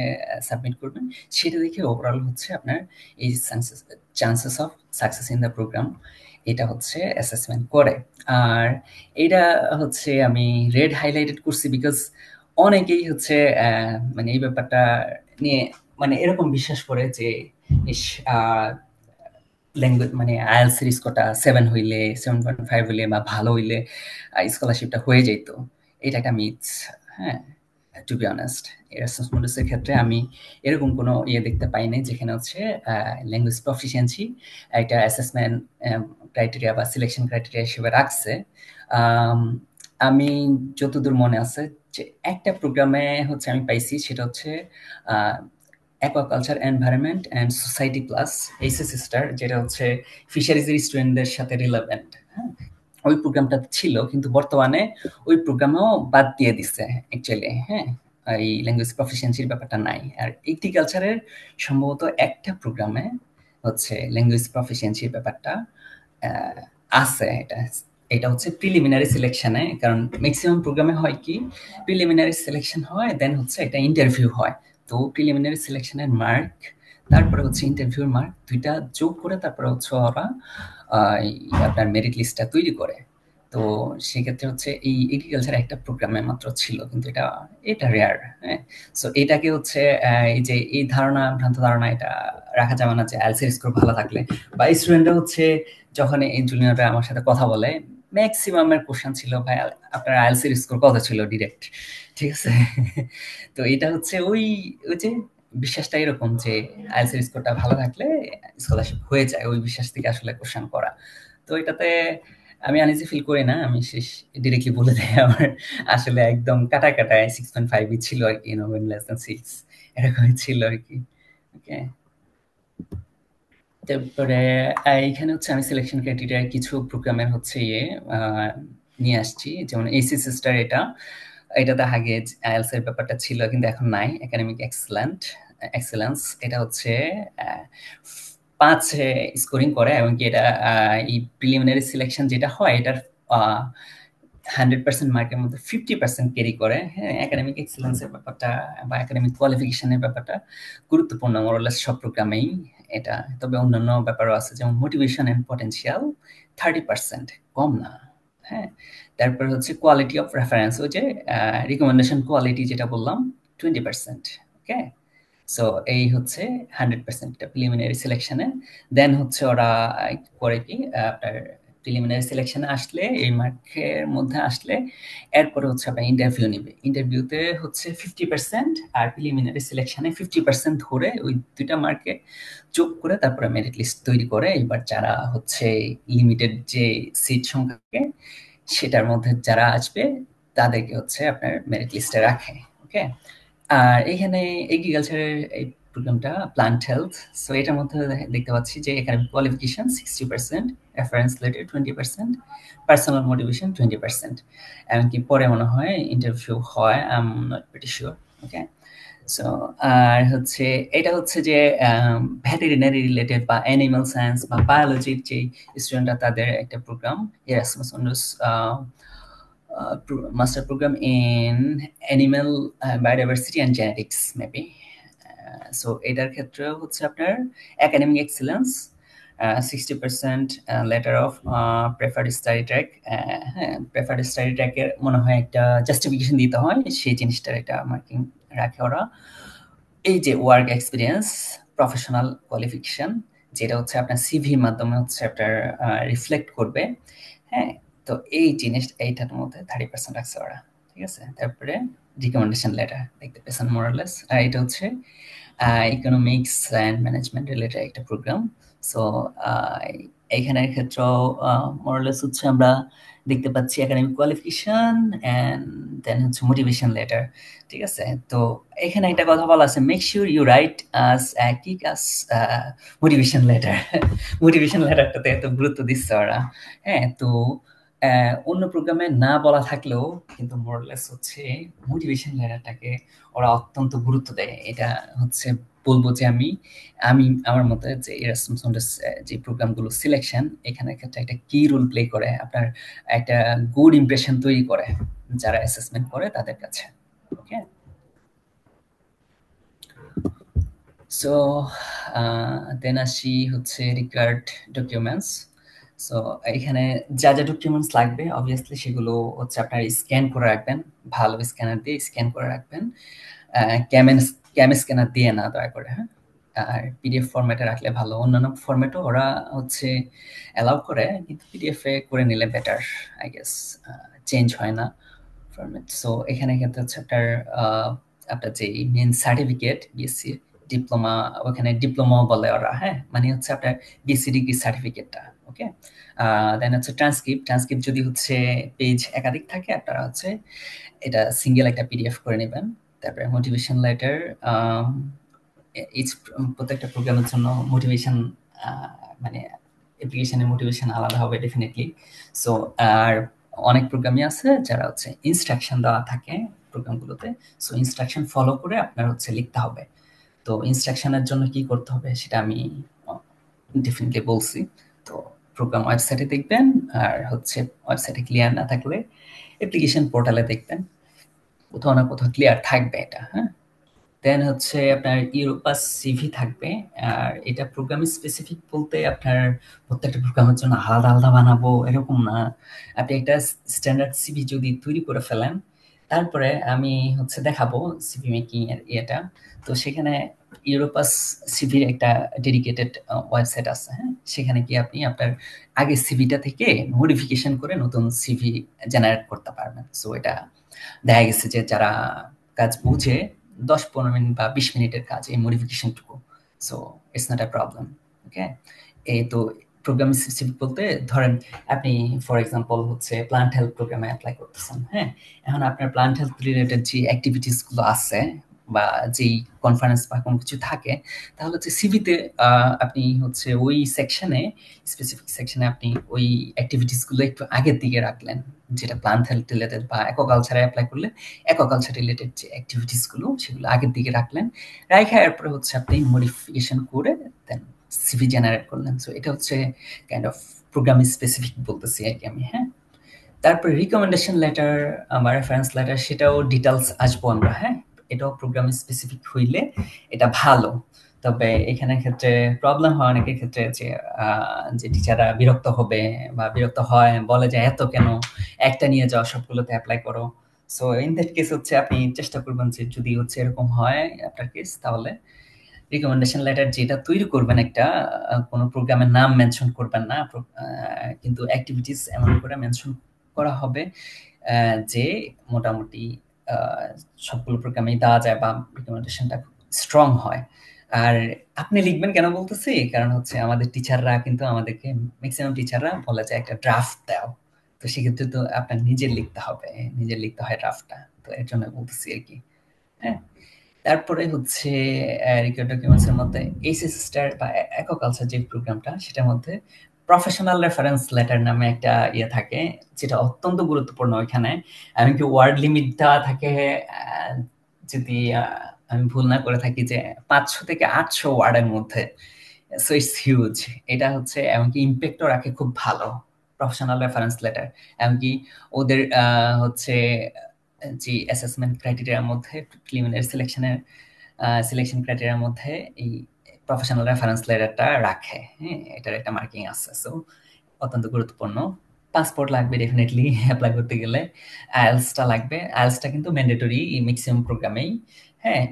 সাবমিট করবেন, সেটা দেখে ওভারঅল হচ্ছে আপনার এই chances of success in the programme এটা হচ্ছে অ্যাসেসমেন্ট করে। আর এটা হচ্ছে আমি রেড হাইলাইটেড করছি বিকজ অনেকেই হচ্ছে মানে এই ব্যাপারটা নিয়ে মানে এরকম বিশ্বাস করে যে ল্যাঙ্গুয়েজ মানে আইএলটিএস এর স্কোরটা 7 হইলে 7.5 হইলে বা ভালো হইলে স্কলারশিপটা হয়ে যেত। এটা একটা মিথ। হ্যাঁ, টু বি অনেস্ট, এরাসমাস মুন্ডাসের ক্ষেত্রে আমি এরকম কোনো ইয়ে দেখতে পাই নাই যেখানে হচ্ছে ল্যাঙ্গুয়েজ প্রফিসিয়েন্সি একটা অ্যাসেসমেন্ট ক্রাইটেরিয়া বা সিলেকশন ক্রাইটেরিয়া হিসেবে রাখছে। আমি যতদূর মনে আছে যে একটা প্রোগ্রামে হচ্ছে আমি পাইছি, সেটা হচ্ছে aquaculture environment and society plus HSC star, যেটা হচ্ছে ফিশারিজের স্টুডেন্টদের সাথে রিলেভেন্ট। হ্যাঁ, ওই প্রোগ্রামটা ছিল, কিন্তু বর্তমানে ওই প্রোগ্রামেও বাদ দিয়ে দিচ্ছে অ্যাকচুয়ালি। হ্যাঁ, এই ল্যাঙ্গুয়েজ প্রফিসিয়েন্সির ব্যাপারটা নাই। আর এগ্রিকালচারের সম্ভবত একটা প্রোগ্রামে হচ্ছে ল্যাঙ্গুয়েজ প্রফিসিয়েন্সির ব্যাপারটা আছে। এটা হচ্ছে প্রিলিমিনারি সিলেকশনে, কারণ ম্যাক্সিমাম প্রোগ্রামে হয় কি প্রিলিমিনারি সিলেকশন হয়, দেন হচ্ছে একটা ইন্টারভিউ হয়। তো প্রিলিমিনারি সিলেকশনের মার্ক তারপরে হচ্ছে ইন্টারভিউর মার্ক দুইটা যোগ করে তারপরে হচ্ছে ওরা আপনার মেরিট লিস্টটা তৈরি করে। তো সেক্ষেত্রে হচ্ছে এই এগ্রিকালচার একটা প্রোগ্রামে মাত্র ছিল, কিন্তু এটা রেয়ার। হ্যাঁ, সো এটাকে হচ্ছে এই যে এই ধারণা, ভ্রান্ত ধারণা, এটা রাখা যাবে না যে আইএলটিএস স্কোর ভালো থাকলে, বা স্টুডেন্টরা হচ্ছে যখন এই জুনিয়ররা আমার সাথে কথা বলে ম্যাক্সিমামের কোশ্চেন ছিল ভাই আপনার আইএলটিএস স্কোর কত ছিল ডিরেক্ট, ঠিক আছে। তো এটা হচ্ছে ওই ওই যে বিশ্বাসটা এরকম যে আইএলটিএস স্কোরটা ভালো থাকলে স্কলারশিপ হয়ে যায়, ওই বিশ্বাস থেকে আসলে কোশ্চেন করা। তো এটাতে আমি আনইজি ফিল করি না, আমি শেষ ডিরেক্টলি বলে দেই আমার আসলে একদম কাটা কাটায় 6.5 ছিল আর কি, নো লেস দ্যান 6 এরকমই ছিল আর কি। ওকে, তারপরে এখানে হচ্ছে আমি সিলেকশন ক্রাইটেরিয়া কিছু প্রোগ্রামের হচ্ছে নিয়ে আসছি, যেমন এসি সিস্টার, এটাতে আগে আইএলটিএস এর ব্যাপারটা ছিল কিন্তু এখন নাই। একাডেমিক এক্সেলেন্স, এটা হচ্ছে 5 স্কোরিং করে, এবং কি এটা এই প্রিলিমিনারি সিলেকশন যেটা হয় এটার 100% মার্কের মধ্যে 50% ক্যারি করে। হ্যাঁ, একাডেমিক এক্সেলেন্সের ব্যাপারটা বা একাডেমিক কোয়ালিফিকেশনের ব্যাপারটা গুরুত্বপূর্ণ মোরালেস সব প্রোগ্রামেই এটা। তবে অন্যান্য ব্যাপারও আছে, যেমন মোটিভেশন এন্ড পটেনশিয়াল 30%, কম না। হ্যাঁ, তারপর হচ্ছে কোয়ালিটি অফ রেফারেন্স, ওই যে রিকমেন্ডেশন কোয়ালিটি যেটা বললাম 20%। ওকে, সো এই হচ্ছে 100% প্রিলিমিনারি সিলেকশনে। দেন হচ্ছে ওরা করে কি আপনার প্রিলিমিনারি সিলেকশনে আসলে, এই মার্কের মধ্যে আসলে এরপরে হচ্ছে আপনার ইন্টারভিউ নিবে। ইন্টারভিউতে হচ্ছে 50% আর প্রিলিমিনারি সিলেকশনে 50% ধরে ওই দুইটা মার্কে যোগ করে তারপরে মেরিট লিস্ট তৈরি করে। এবার যারা হচ্ছে লিমিটেড যে সিট সংখ্যাকে সেটার মধ্যে যারা আসবে তাদেরকে হচ্ছে আপনার মেরিট লিস্টে রাখে। ওকে, আর এখানে এগ্রিকালচারের এই প্রোগ্রামটা প্লান্ট হেলথ, সো এটার মধ্যে দেখতে পাচ্ছি যে academic qualification 60%, reference letter 20%, personal motivation 20%, এমনকি পরে মনে হয় ইন্টারভিউ হয়, I am not pretty sure. Okay, so আর হচ্ছে এটা হচ্ছে যে ভেটেরিনারি রিলেটেড বা অ্যানিমাল সায়েন্স বা বায়োলজির যে স্টুডেন্টরা তাদের একটা program, Erasmus Mundus master program in animal biodiversity and genetics maybe. So এটার ক্ষেত্রে হচ্ছে আপনার academic excellence 60%, letter of preferred study track. হ্যাঁ, প্রেফার্ড স্টাডি ট্র্যাকের মনে হয় একটা জাস্টিফিকেশন দিতে হয়, সেই জিনিসটার একটা মার্কিং রাখে ওরা। এই যে ওয়ার্ক এক্সপিরিয়েন্স, প্রফেশনাল কোয়ালিফিকেশন, যেটা হচ্ছে আপনার সিভির মাধ্যমে হচ্ছে আপনার রিফ্লেক্ট করবে। হ্যাঁ, তো এই জিনিস এইটার মধ্যে 30% রাখছে ওরা, ঠিক আছে। তারপরে রিকমেন্ডেশন লেটার দেখতে পেয়েছেন মোরালেস, আর এটা হচ্ছে ইকোনমিক্স অ্যান্ড ম্যানেজমেন্ট রিলেটেড একটা প্রোগ্রাম। সো এইখানের ক্ষেত্রেও মোরালেস হচ্ছে আমরা দেখতে পাচ্ছি একাডেমিক কোয়ালিফিকেশন অ্যান্ড দেন হচ্ছে মোটিভেশন লেটার, ঠিক আছে। তো এখানে একটা কথা বলা আছে, make sure you write us kick ass motivation letter. Motivation লেটারটাতে এত গুরুত্ব দিচ্ছে ওরা। হ্যাঁ, তো অন্য প্রোগ্রামে না বলা থাকলেও কিন্তু মোরলেস হচ্ছে মোটিভেশন লেটারটাকে ওরা অত্যন্ত গুরুত্ব দেয়। এটা হচ্ছে বলবো যে আমি আমি আমার মতে যে এরাসমাস মুন্ডাস যে প্রোগ্রামগুলো সিলেকশন এখানের ক্ষেত্রে একটা কি রোল প্লে করে, আপনার একটা গুড ইমপ্রেশন তৈরি করে যারা অ্যাসেসমেন্ট করে তাদের কাছে। ওকে, সো দেন আসি হচ্ছে রিকোয়ার্ড ডকুমেন্টস। সো এখানে যা যা ডকুমেন্টস লাগবে অবভিয়াসলি সেগুলো হচ্ছে আপনার স্ক্যান করে রাখবেন, ভালো স্ক্যানার দিয়ে স্ক্যান করে রাখবেন, ক্যাম স্ক্যানার দিয়ে না দয়া করে। হ্যাঁ, আর পিডিএফ ফরম্যাটে রাখলে ভালো। অন্যান্য ফরম্যাটও ওরা হচ্ছে অ্যালাউ করে, কিন্তু পিডিএফ এ করে নিলে বেটার, আই গেস চেঞ্জ হয় না ফরম্যাট। সো এখানে ক্ষেত্রে হচ্ছে আপনার আপনার যে মেন সার্টিফিকেট বিএসসি ডিপ্লোমা, ওখানে ডিপ্লোমা বলে ওরা। হ্যাঁ, মানে হচ্ছে আপনার বিএসসি ডিগ্রি সার্টিফিকেটটা। ওকে, দেন হচ্ছে ট্রান্সক্রিপ্ট যদি হচ্ছে পেজ একাধিক থাকে আপনারা হচ্ছে এটা সিঙ্গেল একটা পিডিএফ করে নেবেন। তারপরে মোটিভেশন লেটার, প্রত্যেকটা প্রোগ্রামের জন্য মোটিভেশন মানে অ্যাপ্লিকেশনের মোটিভেশন আলাদা হবে ডেফিনেটলি। সো আর অনেক প্রোগ্রামই আছে যারা হচ্ছে ইনস্ট্রাকশন দেওয়া থাকে প্রোগ্রামগুলোতে, সো ইনস্ট্রাকশন ফলো করে আপনার হচ্ছে লিখতে হবে। তো ইনস্ট্রাকশনের জন্য কি করতে হবে সেটা আমি ডেফিনেটলি বলছি। তো প্রোগ্রাম ওয়েবসাইটে দেখবেন, আর হচ্ছে ওয়েবসাইটে ক্লিয়ার না থাকলে অ্যাপ্লিকেশন পোর্টালে দেখবেন, কোথাও না কোথাও ক্লিয়ার থাকবে এটা। হ্যাঁ, দেন হচ্ছে আপনার ইউরোপাস সিভি থাকবে। আর এটা প্রোগ্রাম স্পেসিফিক বলতে আপনার প্রত্যেকটা প্রোগ্রামের জন্য আলাদা আলাদা বানাবো এরকম না। আপনি একটা স্ট্যান্ডার্ড সিভি যদি তৈরি করে ফেলেন তারপরে আমি হচ্ছে দেখাবো সিভি মেকিং এর ইয়েটা। তো সেখানে ইউরোপাস সিভির একটা ডেডিকেটেড ওয়েবসাইট আছে, হ্যাঁ, সেখানে কি আপনি আপনার আগের সিভিটা থেকে মডিফিকেশন করে নতুন সিভি জেনারেট করতে পারবেন। সো এটা দেখা গেছে যে যারা কাজ বুঝে 10-15 মিনিট বা 20 মিনিটের কাজ এই মডিফিকেশনটুকু। So it's not a problem. Okay, এই তো প্রোগ্রামিং সিভি বলতে ধরেন আপনি ফর এক্সাম্পল হচ্ছে প্লান্ট হেলথ প্রোগ্রামে অ্যাপ্লাই করতেছেন, হ্যাঁ, এখন আপনার প্লান্ট হেলথ রিলেটেড যে অ্যাক্টিভিটিস গুলো আছে বা যেই কনফারেন্স বা কোনো কিছু থাকে, তাহলে হচ্ছে সিভিতে আপনি হচ্ছে ওই সেকশনে, স্পেসিফিক সেকশনে আপনি ওই অ্যাক্টিভিটিস গুলো একটু আগের দিকে রাখলেন, যেটা প্লান্ট হেলথ রিলেটেড বা অ্যাকোকালচারে অ্যাপ্লাই করলে অ্যাকোকালচার রিলেটেড যে অ্যাক্টিভিটিস গুলো সেগুলো আগের দিকে রাখলেন, রাইখা এরপরে হচ্ছে আপনি মডিফিকেশন করে দেন সিভি জেনারেট করলেন। সো এটা হচ্ছে কাইন্ড অফ প্রোগ্রামিং স্পেসিফিক বলতেছি আর কি আমি, হ্যাঁ। তারপরে রিকমেন্ডেশন লেটার বা রেফারেন্স লেটার, সেটাও ডিটেলস আসবো আমরা, হ্যাঁ। এটাও প্রোগ্রামিং স্পেসিফিক হইলে এটা ভালো। তবে এখানে ক্ষেত্রে প্রবলেম হয় অনেকের ক্ষেত্রে যে টিচাররা বিরক্ত হবে বা বিরক্ত হয়, বলে যে এত কেন, একটা নিয়ে যাও, সবগুলোতে অ্যাপ্লাই করো। সো ইন দ্যাট কেস হচ্ছে আপনি চেষ্টা করবেন যে যদি হচ্ছে এরকম হয় আপনার কেস, তাহলে রিকমেন্ডেশন লেটার যেটা তৈরি করবেন একটা কোনো প্রোগ্রামের নাম মেনশন করবেন না, কিন্তু অ্যাক্টিভিটিস এমন করে মেনশন করা হবে যে মোটামুটি সবগুলো প্রোগ্রামেই দেওয়া যায় বা রিকমেন্ডেশনটা স্ট্রং হয়। আর আপনি লিখবেন কেন বলতেছি, কারণ হচ্ছে আমাদের টিচাররা কিন্তু আমাদেরকে, ম্যাক্সিমাম টিচাররা বলে যে একটা ড্রাফট দাও, তো সেক্ষেত্রে তো আপনার নিজের লিখতে হবে, নিজের লিখতে হয় ড্রাফটটা, তো এর জন্য বলতেছি আর কি, হ্যাঁ। তারপরে হচ্ছে রিকোয়ার্ড ডকুমেন্টস এর মধ্যে এইচএস স্টার বা অ্যাকোকালচার যে প্রোগ্রামটা, সেটার মধ্যে প্রফেশনাল রেফারেন্স লেটার নামে একটা ইয়ে থাকে, যেটা অত্যন্ত গুরুত্বপূর্ণ। ওইখানে এমনকি ওয়ার্ড লিমিট দেওয়া থাকে, যদি আমি ভুল না করে থাকি, যে 500 থেকে 800 ওয়ার্ডের মধ্যে। So it's huge. এটা হচ্ছে এমনকি ইম্প্যাক্টও রাখে খুব ভালো প্রফেশনাল রেফারেন্স লেটার। এমনকি ওদের হচ্ছে যে অ্যাসেসমেন্ট ক্রাইটেরিয়ার মধ্যে, প্রিলিমিনারি সিলেকশন ক্রাইটেরিয়ার মধ্যে এই প্রফেশনাল রেফারেন্স লেটারটা রাখে, হ্যাঁ, এটার একটা মার্কিং আছে। সো অত্যন্ত গুরুত্বপূর্ণ। পাসপোর্ট লাগবে ডেফিনেটলি অ্যাপ্লাই করতে গেলে। আইএলটিএসটা লাগবে। আইএলটিএসটা কিন্তু ম্যান্ডেটরি ম্যাক্সিমাম প্রোগ্রামেই, হ্যাঁ।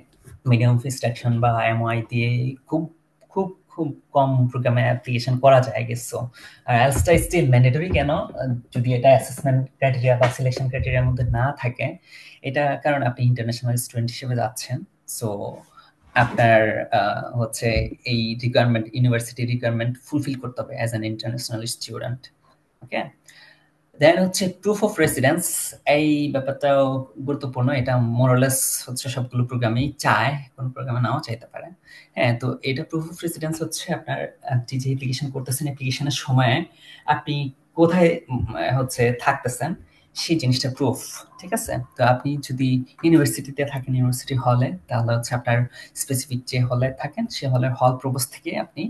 মিডিয়াম ফিস্ট্রাকশন বা এমওআই দিয়ে খুব খুব খুব কম প্রোগ্রামে অ্যাপ্লিকেশন করা যায়, আই গেস। সো আর আইএলটিএসটা স্টিল ম্যান্ডেটরি কেন, যদি এটা অ্যাসেসমেন্ট ক্রাইটেরিয়া বা সিলেকশন ক্রাইটেরিয়ার মধ্যে না থাকে, এটা কারণ আপনি ইন্টারন্যাশনাল স্টুডেন্ট হিসেবে যাচ্ছেন। সো আপনার হচ্ছে এই রিকোয়ারমেন্ট, ইউনিভার্সিটি রিকোয়ারমেন্ট ফুলফিল করতে হবে as an international student. Okay, then হচ্ছে প্রুফ অফ রেসিডেন্স। এই ব্যাপারটাও গুরুত্বপূর্ণ। এটা মোরলেস হচ্ছে সবগুলো প্রোগ্রামেই চায়, কোনো প্রোগ্রামে নাও চাইতে পারে, হ্যাঁ। তো এটা প্রুফ অফ রেসিডেন্স হচ্ছে আপনার, আপনি যে অ্যাপ্লিকেশন করতেছেন, অ্যাপ্লিকেশনের সময় আপনি কোথায় হচ্ছে থাকতেছেন সেই জিনিসটা প্রুফ, ঠিক আছে। তো আপনি যদি ইউনিভার্সিটিতে থাকেন, ইউনিভার্সিটি হলে, তাহলে হচ্ছে আপনার স্পেসিফিক যে হলে থাকেন সে হলের হল প্রবোস্ট থেকে আপনি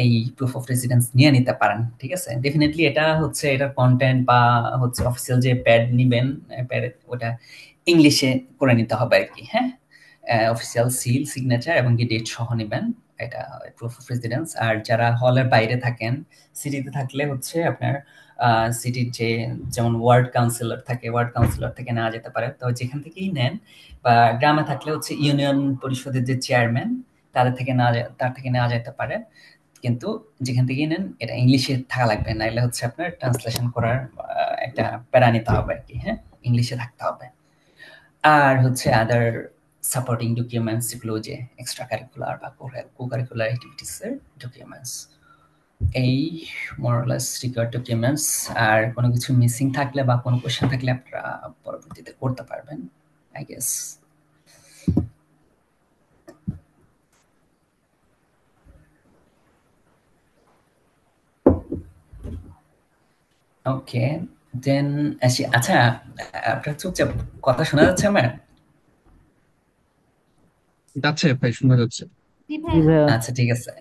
এই প্রুফ অফ রেসিডেন্স নিয়ে নিতে পারেন, ঠিক আছে। ডেফিনেটলি এটা হচ্ছে এটার কন্টেন্ট বা হচ্ছে অফিসিয়াল যে প্যাড নিবেন, প্যাড ওটা ইংলিশে করে নিতে হবে আর কি, হ্যাঁ। অফিসিয়াল সিল, সিগনেচার এবং কি ডেট সহ নেবেন, এটা প্রুফ অফ রেসিডেন্স। আর যারা হলের বাইরে থাকেন, সিটিতে থাকলে হচ্ছে আপনার সিটির যে, যেমন ওয়ার্ড কাউন্সিলর থাকে, ওয়ার্ড কাউন্সিলর থেকে নেওয়া যেতে পারে, তো যেখান থেকেই নেন। বা গ্রামে থাকলে হচ্ছে ইউনিয়ন পরিষদের যে চেয়ারম্যান, তাদের থেকে তার থেকে নেওয়া যেতে পারে। কিন্তু যেখান থেকেই নেন এটা ইংলিশে থাকা লাগবে, নাইলে হচ্ছে আপনার ট্রান্সলেশন করার একটা প্যারা নিতে হবে আর কি, হ্যাঁ, ইংলিশে থাকতে হবে। আর হচ্ছে আদার সাপোর্টিং ডকুমেন্টস, যেগুলো যে এক্সট্রা কারিকুলার বা কো কারিকুলার অ্যাক্টিভিটিস এর ডকুমেন্টস, এই মোরলেস রিকোয়ার্ড ডকুমেন্টস। আর কোনো কিছু মিসিং থাকলে বা কোনো কোশ্চেন থাকলে আপনারা পরবর্তীতে করতে পারবেন, আই গেস। ওকে, দেন আসি। আচ্ছা, আপনার চুপচাপ কথা শোনা যাচ্ছে আমার? যাচ্ছে ভাই, শোনা যাচ্ছে। আচ্ছা, ঠিক আছে।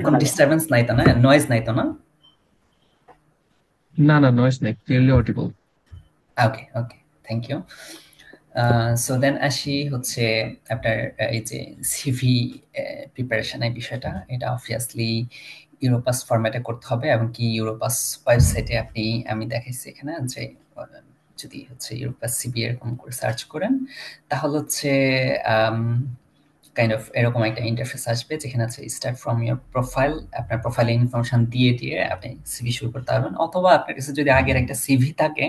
কোনো ডিস্টারবেন্স নাই তো না, নয়েজ নাই তো না? না না, নয়েজ নেই, clearly audible. Okay okay, thank you. So then আসি হচ্ছে আপনার এই যে সিভি প্রিপারেশন, এই বিষয়টা, এটা অবভিয়াসলি ইউরোপাস ফরম্যাটে করতে হবে, এবং কি ইউরোপাস ওয়েবসাইটে আপনি, আমি দেখাইছি এখানে যে যদি হচ্ছে ইউরোপাস সিভি এরকম করে সার্চ করেন, তাহলে হচ্ছে কাইন্ড অফ এরকম একটা ইন্টারফেস আসবে যেখানে আছে স্টার্ট ফ্রম ইউর প্রোফাইল। আপনার প্রোফাইলে ইনফরমেশন দিয়ে দিয়ে আপনি সিভি শুরু করতে পারবেন, অথবা আপনার কাছে যদি আগের একটা সিভি থাকে,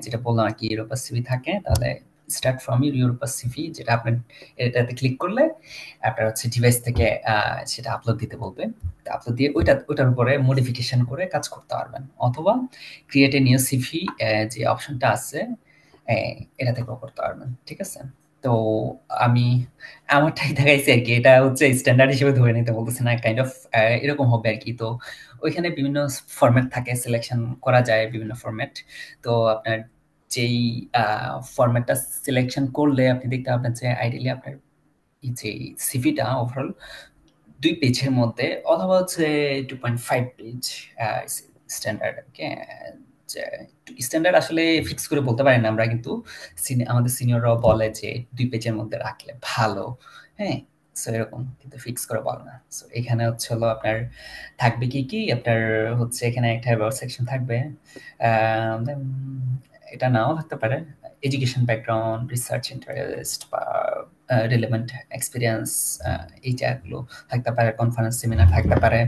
যেটা বললাম আর কি, ইউরোপাস সিভি থাকে, তাহলে স্টার্ট ফ্রম ইউরোপাস সিভি, যেটা আপনার এটাতে ক্লিক করলে আপনার হচ্ছে ডিভাইস থেকে সেটা আপলোড দিতে বলবে। আপলোড দিয়ে ওইটার উপরে মডিফিকেশন করে কাজ করতে পারবেন, অথবা ক্রিয়েট এ নিউ সিভি যে অপশনটা আছে এটা থেকেও করতে পারবেন। ঠিক আছে, তো আমি আমারটাই দেখাইছি আর কি, এটা হচ্ছে স্ট্যান্ডার্ড হিসেবে ধরে নিতে বলতেছে না, কাইন্ড অফ এরকম হবে আর কি। তো ওইখানে বিভিন্ন ফরম্যাট থাকে, সিলেকশন করা যায় বিভিন্ন ফরম্যাট। তো আপনার যেই ফরম্যাটটা সিলেকশন করলে আপনি দেখতে পাবেন যে আইডিয়ালি আপনার এই যে সিভিটা ওভারঅল 2 পেজের মধ্যে, অথবা হচ্ছে 2.5 পেজ স্ট্যান্ডার্ড। ওকে, স্ট্যান্ডার্ড আসলে ফিক্স করে বলতে পারি না আমরা, কিন্তু আমাদের সিনিয়ররাও বলে যে 2 পেজের মধ্যে রাখলে ভালো। হ্যাঁ, সো এরকম, কিন্তু ফিক্স করে বলে না। সো এখানে হচ্ছে হলো আপনার থাকবে কি আপনার হচ্ছে এখানে একটা অ্যাবাউট সেকশন থাকবে, then এটা নাও থাকতে পারে, এডুকেশন ব্যাকগ্রাউন্ড, রিসার্চ ইন্টারেস্ট বা রিলেভেন্ট এক্সপিরিয়েন্স, এই জায়গাগুলো থাকতে পারে, কনফারেন্স সেমিনার থাকতে পারে,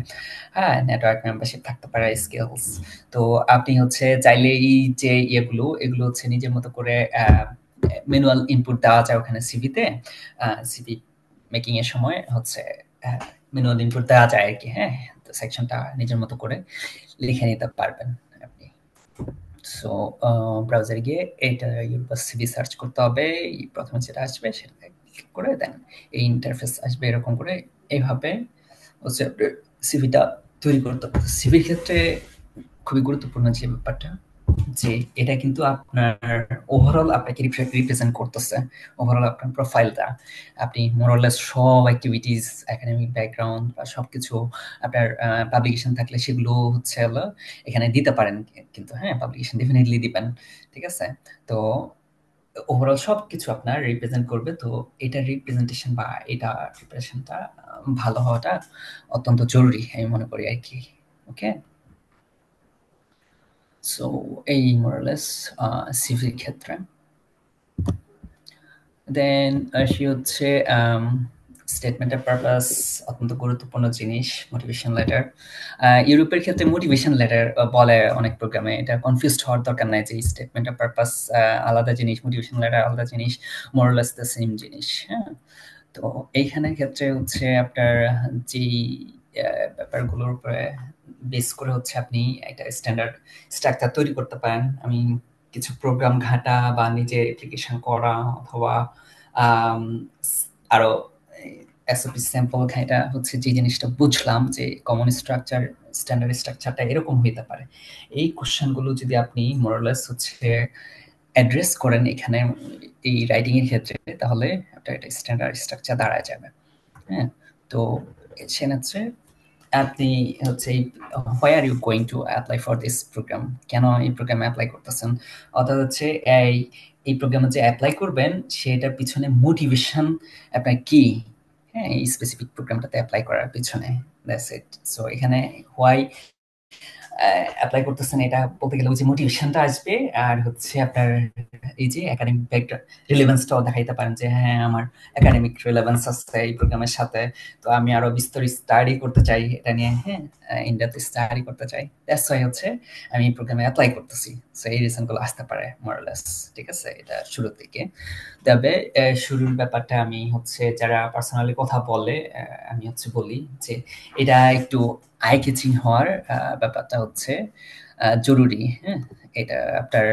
হ্যাঁ, নেটওয়ার্ক মেম্বারশিপ থাকতে পারে, স্কিলস। তো আপনি হচ্ছে চাইলে এই যে এগুলো হচ্ছে নিজের মতো করে ম্যানুয়াল ইনপুট দেওয়া যায় ওখানে সিভিতে। সিভি মেকিং এর সময় হচ্ছে ম্যানুয়াল ইনপুট দেওয়া যায় আর কি। হ্যাঁ, তো সেকশনটা নিজের মতো করে লিখে নিতে পারবেন আপনি। সো ব্রাউজারে গিয়ে এটা ইউরোপাস সিভি সার্চ করতে হবে, প্রথমে যেটা আসবে সেটা ক্লিক করে দেন এই ইন্টারফেস আসবে এরকম করে। এইভাবে হচ্ছে সিভিটা তৈরি করতে হবে। সিভির ক্ষেত্রে খুবই গুরুত্বপূর্ণ যে ব্যাপারটা, যে এটা কিন্তু আপনার ওভারঅল আপনাকে রিপ্রেজেন্ট করতেছে, ওভারঅল আপনার প্রোফাইলটা। আপনি মোরলেস সব অ্যাক্টিভিটিস, একাডেমিক ব্যাকগ্রাউন্ড বা সবকিছু, আপনার পাবলিকেশন থাকলে সেগুলো হচ্ছে হলো এখানে দিতে পারেন, কিন্তু হ্যাঁ, পাবলিকেশন ডেফিনেটলি দিবেন। ঠিক আছে, তো ওভারঅল সবকিছু আপনার রিপ্রেজেন্ট করবে। তো এটা রিপ্রেজেন্টেশন বা এটা প্রিপারেশনটা ভালো হওয়াটা অত্যন্ত জরুরি আমি মনে করি আর কি। ওকে, সো এই মোরালেস সিভির ক্ষেত্রে। দেন আসি হচ্ছে স্টেটমেন্টের পারপাস, অত্যন্ত গুরুত্বপূর্ণ জিনিস। মোটিভেশন লেটার, ইউরোপের ক্ষেত্রে মোটিভেশন লেটার বলে অনেক প্রোগ্রামে, এটা কনফিউজড হওয়ার দরকার নাই যে স্টেটমেন্টের পারপাস আলাদা জিনিস, মোটিভেশন লেটার আলাদা জিনিস, মোরালেস দ্য সেম জিনিস। হ্যাঁ, তো এইখানের ক্ষেত্রে হচ্ছে আপনার যেই ব্যাপারগুলোর উপরে বেস করে হচ্ছে আপনি একটা স্ট্যান্ডার্ড স্ট্রাকচার তৈরি করতে পারেন। আমি কিছু প্রোগ্রাম ঘাটা বা নিজে অ্যাপ্লিকেশন করা, অথবা আরো এসওপি স্যাম্পল ঘাটা হচ্ছে যে জিনিসটা বুঝলাম যে কমন স্ট্রাকচার, স্ট্যান্ডার্ড স্ট্রাকচারটা এরকম হইতে পারে। এই কোশ্চেনগুলো যদি আপনি মোরালেস হচ্ছে অ্যাড্রেস করেন এখানে এই রাইটিং এর ক্ষেত্রে, তাহলে আপনার একটা স্ট্যান্ডার্ড স্ট্রাকচার দাঁড়ায় যাবে। হ্যাঁ, তো সেক্ষেত্রে আপনি হচ্ছে why are you going to apply for this programme, কেন এই প্রোগ্রামে অ্যাপ্লাই করতেছেন, অর্থাৎ হচ্ছে এই প্রোগ্রামে যে অ্যাপ্লাই করবেন সেটার পিছনে মোটিভেশন আপনার কি, হ্যাঁ, এই স্পেসিফিক প্রোগ্রামটাতে অ্যাপ্লাই করার পিছনে। That's it. সো এখানে হোয়াই অ্যাপ্লাই করতেছেন এটা বলতে গেলে ওই যে মোটিভেশনটা আসবে, আর হচ্ছে আপনার এই যে একাডেমিক ব্যাকগ্রাউন্ড রিলেভেন্সটাও দেখাইতে পারেন যে হ্যাঁ, আমার একাডেমিক রিলেভেন্স আছে এই প্রোগ্রামের সাথে, তো আমি আরো বিস্তারিত স্টাডি করতে চাই এটা নিয়ে, হ্যাঁ, ইনডেপথ স্টাডি করতে চাই, দ্যাটস ওয়াই হচ্ছে আমি এই প্রোগ্রামে অ্যাপ্লাই করতেছি। সো এই রিজনগুলো আসতে পারে মোরালেস। ঠিক আছে, এটা শুরুর দিকে। তবে শুরুর ব্যাপারটা আমি হচ্ছে যারা পার্সোনালি কথা বলে আমি হচ্ছে বলি যে এটা একটু আই ক্যাচিং হওয়ার ব্যাপারটা হচ্ছে জরুরি। হ্যাঁ, এটা আপনার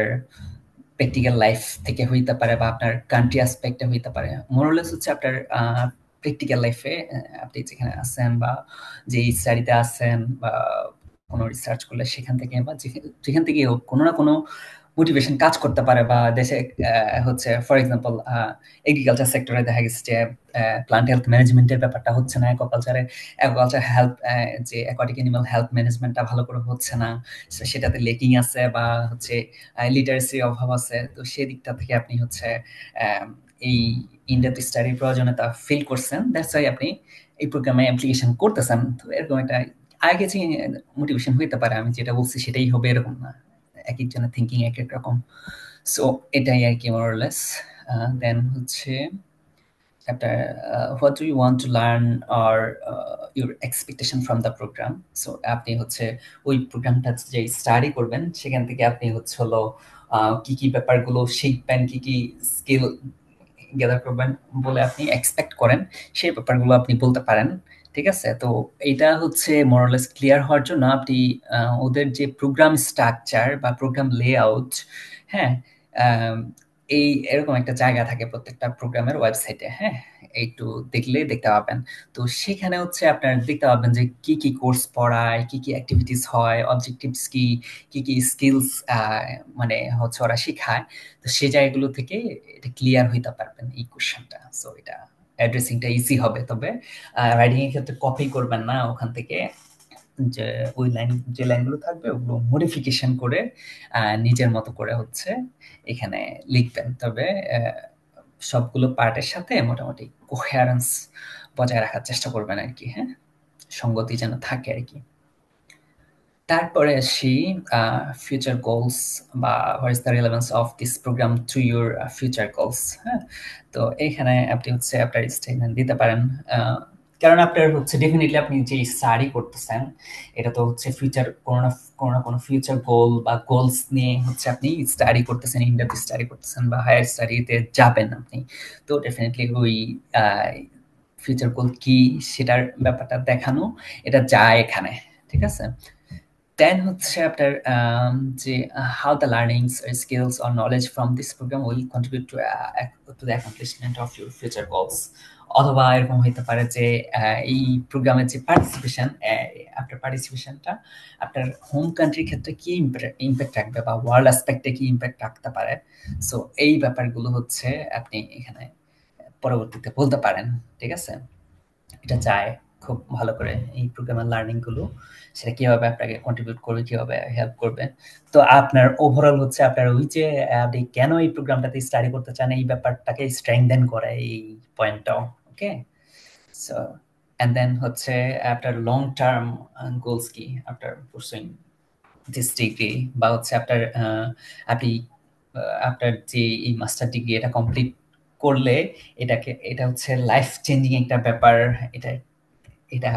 প্র্যাকটিক্যাল লাইফ থেকে হইতে পারে বা আপনার কান্ট্রি অ্যাসপেক্টে হইতে পারে। মোরলেস হচ্ছে আপনার প্র্যাকটিক্যাল লাইফে আপনি যেখানে আছেন বা যে স্টাডিতে আছেন বা কোনো রিসার্চ করলে সেখান থেকে বা যেখান থেকে হোক কোনো না কোনো মোটিভেশন কাজ করতে পারে। বা দেশে হচ্ছে ফর এক্সাম্পল এগ্রিকালচার সেক্টরে দেখা গেছে যে প্লান্ট হেলথ ম্যানেজমেন্টের ব্যাপারটা হচ্ছে না, অ্যাকোয়াকালচার হেলথ, যে অ্যাকোয়াটিক অ্যানিমাল হেলথ ম্যানেজমেন্টটা ভালো করে হচ্ছে না, সেটাতে লেকিং আছে বা হচ্ছে লিটারেসির অভাব আছে। তো সেই দিকটা থেকে আপনি হচ্ছে এই ইনডেপথ স্টাডির প্রয়োজনীয়তা ফিল করছেন, দ্যাটস ওয়াই আপনি এই প্রোগ্রামে অ্যাপ্লিকেশন করতেছেন। তো এরকম একটা আগে যে মোটিভেশন হইতে পারে, আমি যেটা বলছি সেটাই হবে এরকম না, এক একজনের থিঙ্কিং এক এক রকম। সো এটাই আর কি মোরলেস। দেন হচ্ছে after what do you want to learn or your expectation from the program. So আপনি হচ্ছে ওই প্রোগ্রামটা যে স্টাডি করবেন সেখান থেকে আপনি হচ্ছে হলো কি কি ব্যাপারগুলো শিখবেন, কি কি স্কিল গ্যাদার করবেন বলে আপনি এক্সপেক্ট করেন, সেই ব্যাপারগুলো আপনি বলতে পারেন। ঠিক আছে, তো এটা হচ্ছে মোরলেস ক্লিয়ার হওয়ার জন্য আপনি ওদের যে প্রোগ্রাম স্ট্রাকচার বা প্রোগ্রাম লেআউট, হ্যাঁ, এই এরকম একটা জায়গা থাকে প্রত্যেকটা প্রোগ্রামের ওয়েবসাইটে, হ্যাঁ, একটু দেখলে দেখতে পাবেন। তো সেখানে হচ্ছে আপনার দেখতে পাবেন যে কি কি কোর্স পড়ায়, কি কি অ্যাক্টিভিটিস হয়, অবজেক্টিভস কি, কি কি স্কিলস মানে হচ্ছে ওরা শেখায়। তো সেই জায়গাগুলো থেকে এটা ক্লিয়ার হইতে পারবেন এই কোশ্চেনটা। সো এটা অ্যাড্রেসিংটা ইজি হবে। তবে রাইটিং এর ক্ষেত্রে কপি করবেন না ওখান থেকে, যে ওই লাইন যে লাইনগুলো থাকবে ওগুলো মডিফিকেশন করে নিজের মতো করে হচ্ছে এখানে লিখবেন। তবে সবগুলো পার্টের সাথে মোটামুটি কোহেরেন্স বজায় রাখার চেষ্টা করবেন আর কি, হ্যাঁ, সঙ্গতি যেন থাকে আর কি। তারপরে আসি ফিউচার গোলস বা what is the relevance of this programme to your future goals. হ্যাঁ, তো এখানে আপনি হচ্ছে আপনার স্টেটমেন্ট দিতে পারেন, কারণ আপনার হচ্ছে ডেফিনেটলি আপনি যে স্টাডি করতেছেন এটা তো হচ্ছে ফিউচার কোনো ফিউচার গোল বা গোলস নিয়ে হচ্ছে আপনি স্টাডি করতেছেন, ইন্ডাপথ স্টাডি করতেছেন বা হায়ার স্টাডিতে যাবেন আপনি। তো ডেফিনেটলি ওই ফিউচার গোল কি সেটার ব্যাপারটা দেখানো এটা যায় এখানে। ঠিক আছে, দেন হচ্ছে আপনার যে how the learnings or skills or knowledge from this program will contribute to the accomplishment of your future goals. অথবা এরকম হইতে পারে যে এই প্রোগ্রামের যে পার্টিসিপেশন, আপনার পার্টিসিপেশনটা আপনার হোম কান্ট্রির ক্ষেত্রে কি ইম্প্যাক্ট রাখবে বা ওয়ার্ল্ড অ্যাসপেক্টে কি ইম্প্যাক্ট রাখতে পারে। সো এই ব্যাপারগুলো হচ্ছে আপনি এখানে পরবর্তীতে বলতে পারেন। ঠিক আছে, এটা চায় খুব ভালো করে এই প্রোগ্রামের লার্নিং গুলো, সেটা কিভাবে আপনাকে কন্ট্রিবিউট করবে, কিভাবে হেল্প করবে। তো আপনার ওভারঅল হচ্ছে আপনার ওই যে আপনি কেন এই প্রোগ্রামটাতে স্টাডি করতে চান এই ব্যাপারটাকে স্ট্রেংথেন করে এই পয়েন্টটাও। ওকে, সো এন্ড দেন হচ্ছে আপনার লং টার্ম গোলস কি আফটার পারসুইং দিস ডিগ্রি, বা হচ্ছে আপনার আপনি আপনার যে এই মাস্টার ডিগ্রি এটা কমপ্লিট করলে এটা হচ্ছে লাইফ চেঞ্জিং একটা ব্যাপার। এটা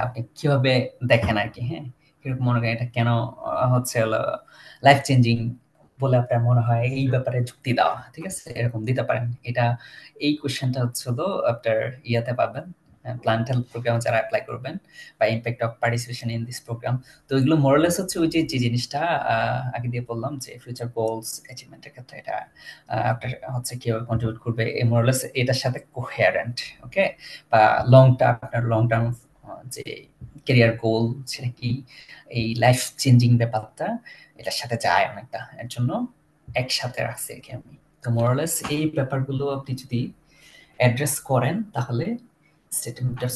আপনি কিভাবে দেখেন আর কি, হ্যাঁ, কিরকম মনে করেন এটা কেন হচ্ছে লাইফ চেঞ্জিং বলে আপনার মনে হয়, এই ব্যাপারে যুক্তি দেওয়া। ঠিক আছে, এরকম দিতে পারেন। এটা এই কোশ্চেনটা হচ্ছে আপনার ইয়াতে পাবেন প্ল্যান্টাল প্রোগ্রামে যারা অ্যাপ্লাই করবেন, বা impact of participation in this programme. তো এগুলো মোরালেস হচ্ছে ওই যে জিনিসটা আগে দিয়ে বললাম যে ফিউচার গোলস অ্যাচিভমেন্টের ক্ষেত্রে এটা আপনার হচ্ছে কিভাবে কন্ট্রিবিউট করবে, এই মোরালেস এটার সাথে কোহেরেন্ট। ওকে, বা আপনার লং টার্ম যে ক্যারিয়ার গোল সেটা কি, এই লাইফ চেঞ্জিং ব্যাপারটা এটার সাথে যায় অনেকটা, এর জন্য একসাথে রাখছি আর কি আমি। তো মোরালেস এই ব্যাপারগুলো আপনি যদি অ্যাড্রেস করেন তাহলে স্টেটমেন্টের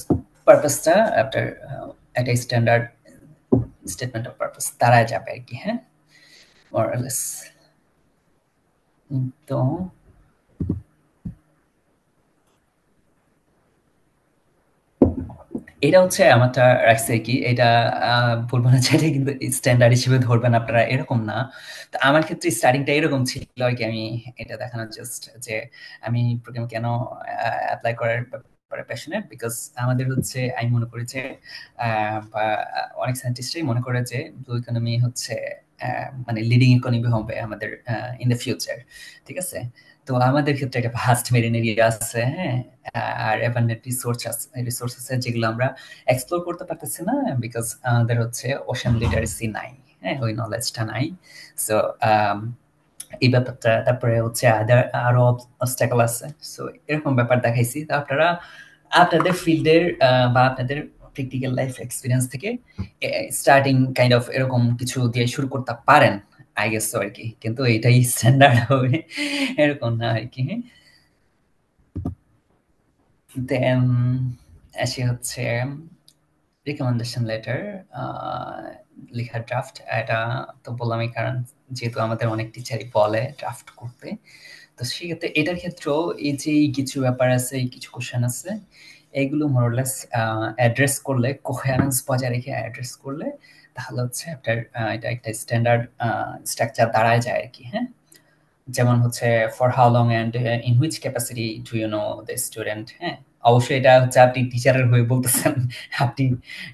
পারপাসটা আপনার একটা স্ট্যান্ডার্ড স্টেটমেন্ট অফ পারপাস তারাই যাবে আর কি, হ্যাঁ, মোরালেস। তো এটা হচ্ছে আমারটা রাখছে আর কি। এটা বলবো না যে এটা কিন্তু স্ট্যান্ডার্ড হিসেবে ধরবেন আপনারা, এরকম না। তো আমার ক্ষেত্রে স্টার্টিংটা এরকম ছিল আর কি। আমি এটা দেখানোর জাস্ট যে আমি প্রোগ্রাম কেন অ্যাপ্লাই করার ব্যাপারে প্যাশনেট, বিকজ আমাদের হচ্ছে আমি মনে করি যে বা অনেক সায়েন্টিস্টরাই মনে করে যে ব্লু ইকোনমি হচ্ছে মানে লিডিং ইকোনমি হবে আমাদের ইন দ্য ফিউচার। ঠিক আছে, তো আমাদের ক্ষেত্রে একটা ভাস্ট মেরিন এরিয়া আছে, হ্যাঁ, আর অ্যাবান্ডেন্ট রিসোর্স আছে যেগুলো আমরা এক্সপ্লোর করতে পারতেছি না, বিকজ আমাদের হচ্ছে ওশান লিটারেসি নাই, হ্যাঁ, ওই নলেজটা নাই। সো এই ব্যাপারটা, তারপরে হচ্ছে আরো অবস্টাকল আছে। সো এরকম ব্যাপার দেখাইছি। তো আপনারা আপনাদের ফিল্ডের বা আপনাদের প্র্যাকটিক্যাল লাইফ এক্সপিরিয়েন্স থেকে স্টার্টিং কাইন্ড অফ এরকম কিছু দিয়ে শুরু করতে পারেন আই গেস আর কি, কিন্তু এটাই স্ট্যান্ডার্ড হবে এরকম না আর কি। দেন আসি হচ্ছে রিকমেন্ডেশন লেটার লেখার ড্রাফট। এটা তো বললামই, কারণ যেহেতু আমাদের অনেক টিচারই বলে ড্রাফট করতে। তো সেক্ষেত্রে এটার ক্ষেত্রেও এই যে কিছু ব্যাপার আছে, এই কিছু কোশ্চেন আছে, এগুলো মোরলেস অ্যাড্রেস করলে, কোহেরেন্স বজায় রেখে অ্যাড্রেস করলে তাহলে হচ্ছে আপনার এটা একটা স্ট্যান্ডার্ড স্ট্রাকচার দাঁড়ায় যায় আর কি। হ্যাঁ, যেমন হচ্ছে for how long and in which capacity do you know the student. হ্যাঁ, অবশ্যই এটা হচ্ছে আপনি টিচারের হয়ে বলতেছেন, আপনি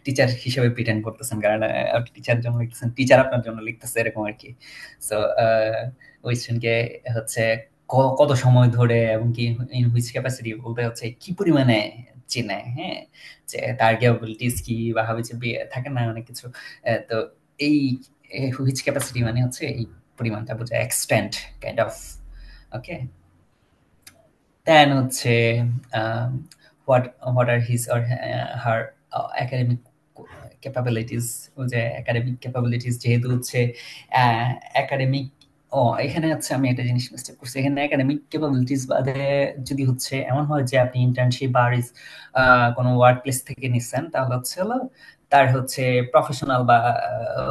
টিচার হিসেবে প্রিটেন্ড করতেছেন, কারণ আপনি টিচারের জন্য লিখতেছেন, টিচার আপনার জন্য লিখতেছে এরকম আর কি। সো ওই স্টুডেন্টকে হচ্ছে কত সময় ধরে এবং কি ইন হুইচ ক্যাপাসিটি বলতে হচ্ছে কি পরিমাণে চেনে, হ্যাঁ, যে তার ক্যাপাবিলিটিস কি বা হচ্ছে থাকে না অনেক কিছু। তো এই হুইচ ক্যাপাসিটি মানে হচ্ছে এই পরিমাণটা বোঝায়, extent kind of. Okay, then হচ্ছে what what are his or her academic capabilities. ও যে একাডেমিক ক্যাপাবিলিটিস যেহেতু হচ্ছে একাডেমিক, এখানে হচ্ছে আমি একটা জিনিস মিস্টেক করছি, এখানে একাডেমিক ক্যাপাবিলিটিস বাদে যদি হচ্ছে এমন হয় যে আপনি ইন্টার্নশিপ বা কোনো ওয়ার্ক প্লেস থেকে নিচ্ছেন, তাহলে হচ্ছে তার হচ্ছে প্রফেশনাল বা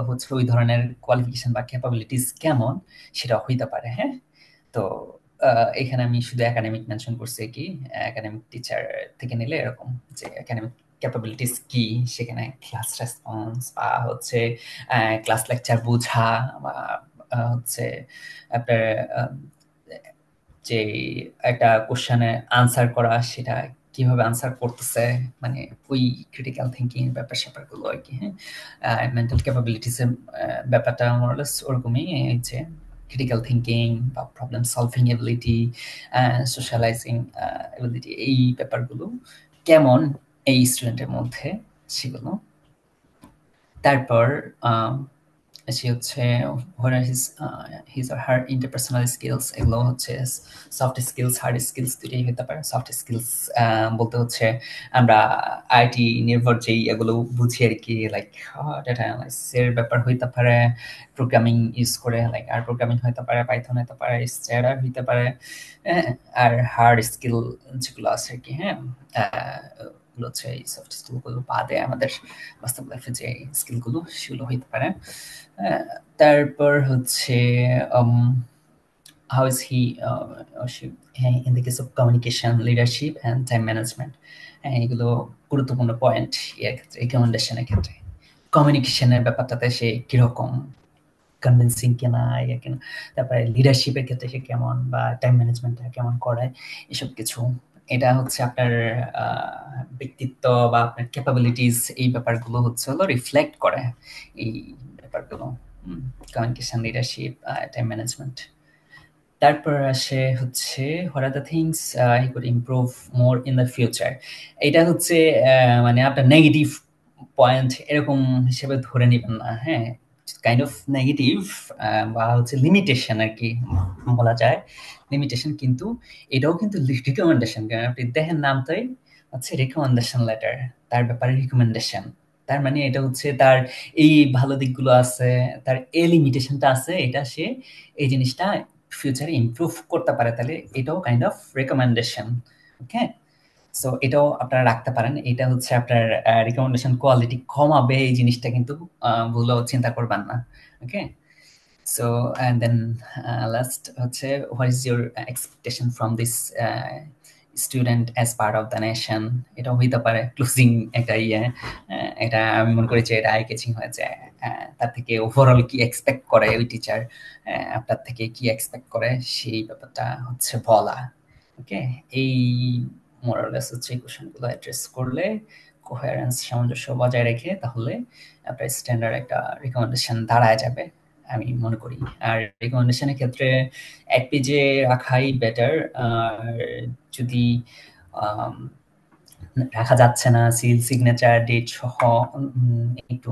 হচ্ছে ওই ধরনের কোয়ালিফিকেশন বা ক্যাপাবিলিটিস কেমন সেটা হইতে পারে। হ্যাঁ, তো এখানে আমি শুধু একাডেমিক মেনশন করছি কি, একাডেমিক টিচার থেকে নিলে এরকম যে একাডেমিক ক্যাপাবিলিটিস কি, সেখানে ক্লাস রেসপন্স বা হচ্ছে ক্লাস লেকচার বোঝা বা হচ্ছে আপনার যে একটা কোশ্চেনে আনসার করা, সেটা কিভাবে আনসার করতেছে, মানে ওই ক্রিটিক্যাল থিঙ্কিং ব্যাপার স্যাপারগুলো আর কি। হ্যাঁ, মেন্টাল ক্যাপাবিলিটিসের ব্যাপারটা মোরালেস ওরকমই, এই যে ক্রিটিক্যাল থিঙ্কিং বা problem solving ability, socialising ability, এই ব্যাপারগুলো কেমন এই স্টুডেন্টের মধ্যে সেগুলো। তারপর সে হচ্ছে what are his or her interpersonal skills, এগুলো হচ্ছে সফট স্কিলস, হার্ড স্কিলস দুটোই হতে পারে। সফট স্কিলস বলতে হচ্ছে আমরা আইটি নির্ভর যেই এগুলো বুঝি আর কি, লাইক ডাটা অ্যানালাইসিসের ব্যাপার হইতে পারে, প্রোগ্রামিং ইউজ করে, লাইক আর প্রোগ্রামিং হইতে পারে, পাইথন হইতে পারে, স্ট্যাডা হইতে পারে। আর হার্ড স্কিল যেগুলো আছে আর কি, হ্যাঁ, হচ্ছে এই সফট স্কিলগুলো বাদে আমাদের বাস্তব লাইফে যে স্কিলগুলো সেগুলো হইতে পারে। তারপর হচ্ছে how is he or she in the case of communication, leadership and time management, এগুলো গুরুত্বপূর্ণ পয়েন্ট এর ক্ষেত্রে, রিকমেন্ডেশনের ক্ষেত্রে। কমিউনিকেশনের ব্যাপারটাতে সে কিরকম, কনভিন্সিং কিনা, কিনা, তারপরে লিডারশিপের ক্ষেত্রে সে কেমন, বা টাইম ম্যানেজমেন্টটা কেমন করে, এসব কিছু। এটা হচ্ছে আপনার ব্যক্তিত্ব বা আপনার ক্যাপাবিলিটিস, এই ব্যাপারগুলো হচ্ছে রিফ্লেক্ট করে এই ব্যাপারগুলো, কমিউনিকেশন, লিডারশিপ, টাইম ম্যানেজমেন্ট। তারপর আসে হচ্ছে what are the things he could improve more in the future। এটা হচ্ছে মানে আপনার নেগেটিভ পয়েন্ট এরকম হিসেবে ধরে নেবেন না। হ্যাঁ, কাইন্ড অফ নেগেটিভ বা হচ্ছে লিমিটেশন আর কি বলা যায়, লিমিটেশন, কিন্তু এটাও কিন্তু রিকমেন্ডেশন। কারণ আপনি দেখেন নামটাই হচ্ছে রিকমেন্ডেশন লেটার, তার ব্যাপারে রিকমেন্ডেশন, তার মানে এটা হচ্ছে তার এই ভালো দিকগুলো আছে, তার এই লিমিটেশনটা আছে, এটা সে এই জিনিসটা ফিউচারে ইমপ্রুভ করতে পারে, তাহলে এটাও kind of recommendation. Okay, so এটাও আপনারা রাখতে পারেন। এটা হচ্ছে আপনার রিকমেন্ডেশন কোয়ালিটি কমাবে, এই জিনিসটা কিন্তু ভুলেও চিন্তা করবেন না। ওকে, সো অ্যান্ড দেন লাস্ট হচ্ছে what is your expectation from this student as part of the nation. এটাও হইতে পারে ক্লোজিং একটা এটা আমি মনে করি যে এটা আই ক্যাচিং হয়েছে। তার থেকে ওভারঅল কি এক্সপেক্ট করে ওই টিচার, আপনার থেকে কি এক্সপেক্ট করে, সেই ব্যাপারটা হচ্ছে বলা। ওকে, এই মোরালেস হচ্ছে এই কোশ্চেনগুলো অ্যাড্রেস করলে, কোহেরেন্স, সামঞ্জস্য বজায় রেখে, তাহলে আপনার স্ট্যান্ডার্ড একটা রিকমেন্ডেশন দাঁড়ায় যাবে আমি মনে করি। আর রিকমেন্ডেশনের ক্ষেত্রে এক পেজে রাখাই বেটার। আর যদি রাখা যাচ্ছে না, সিল, সিগনেচার, ডেট সহ একটু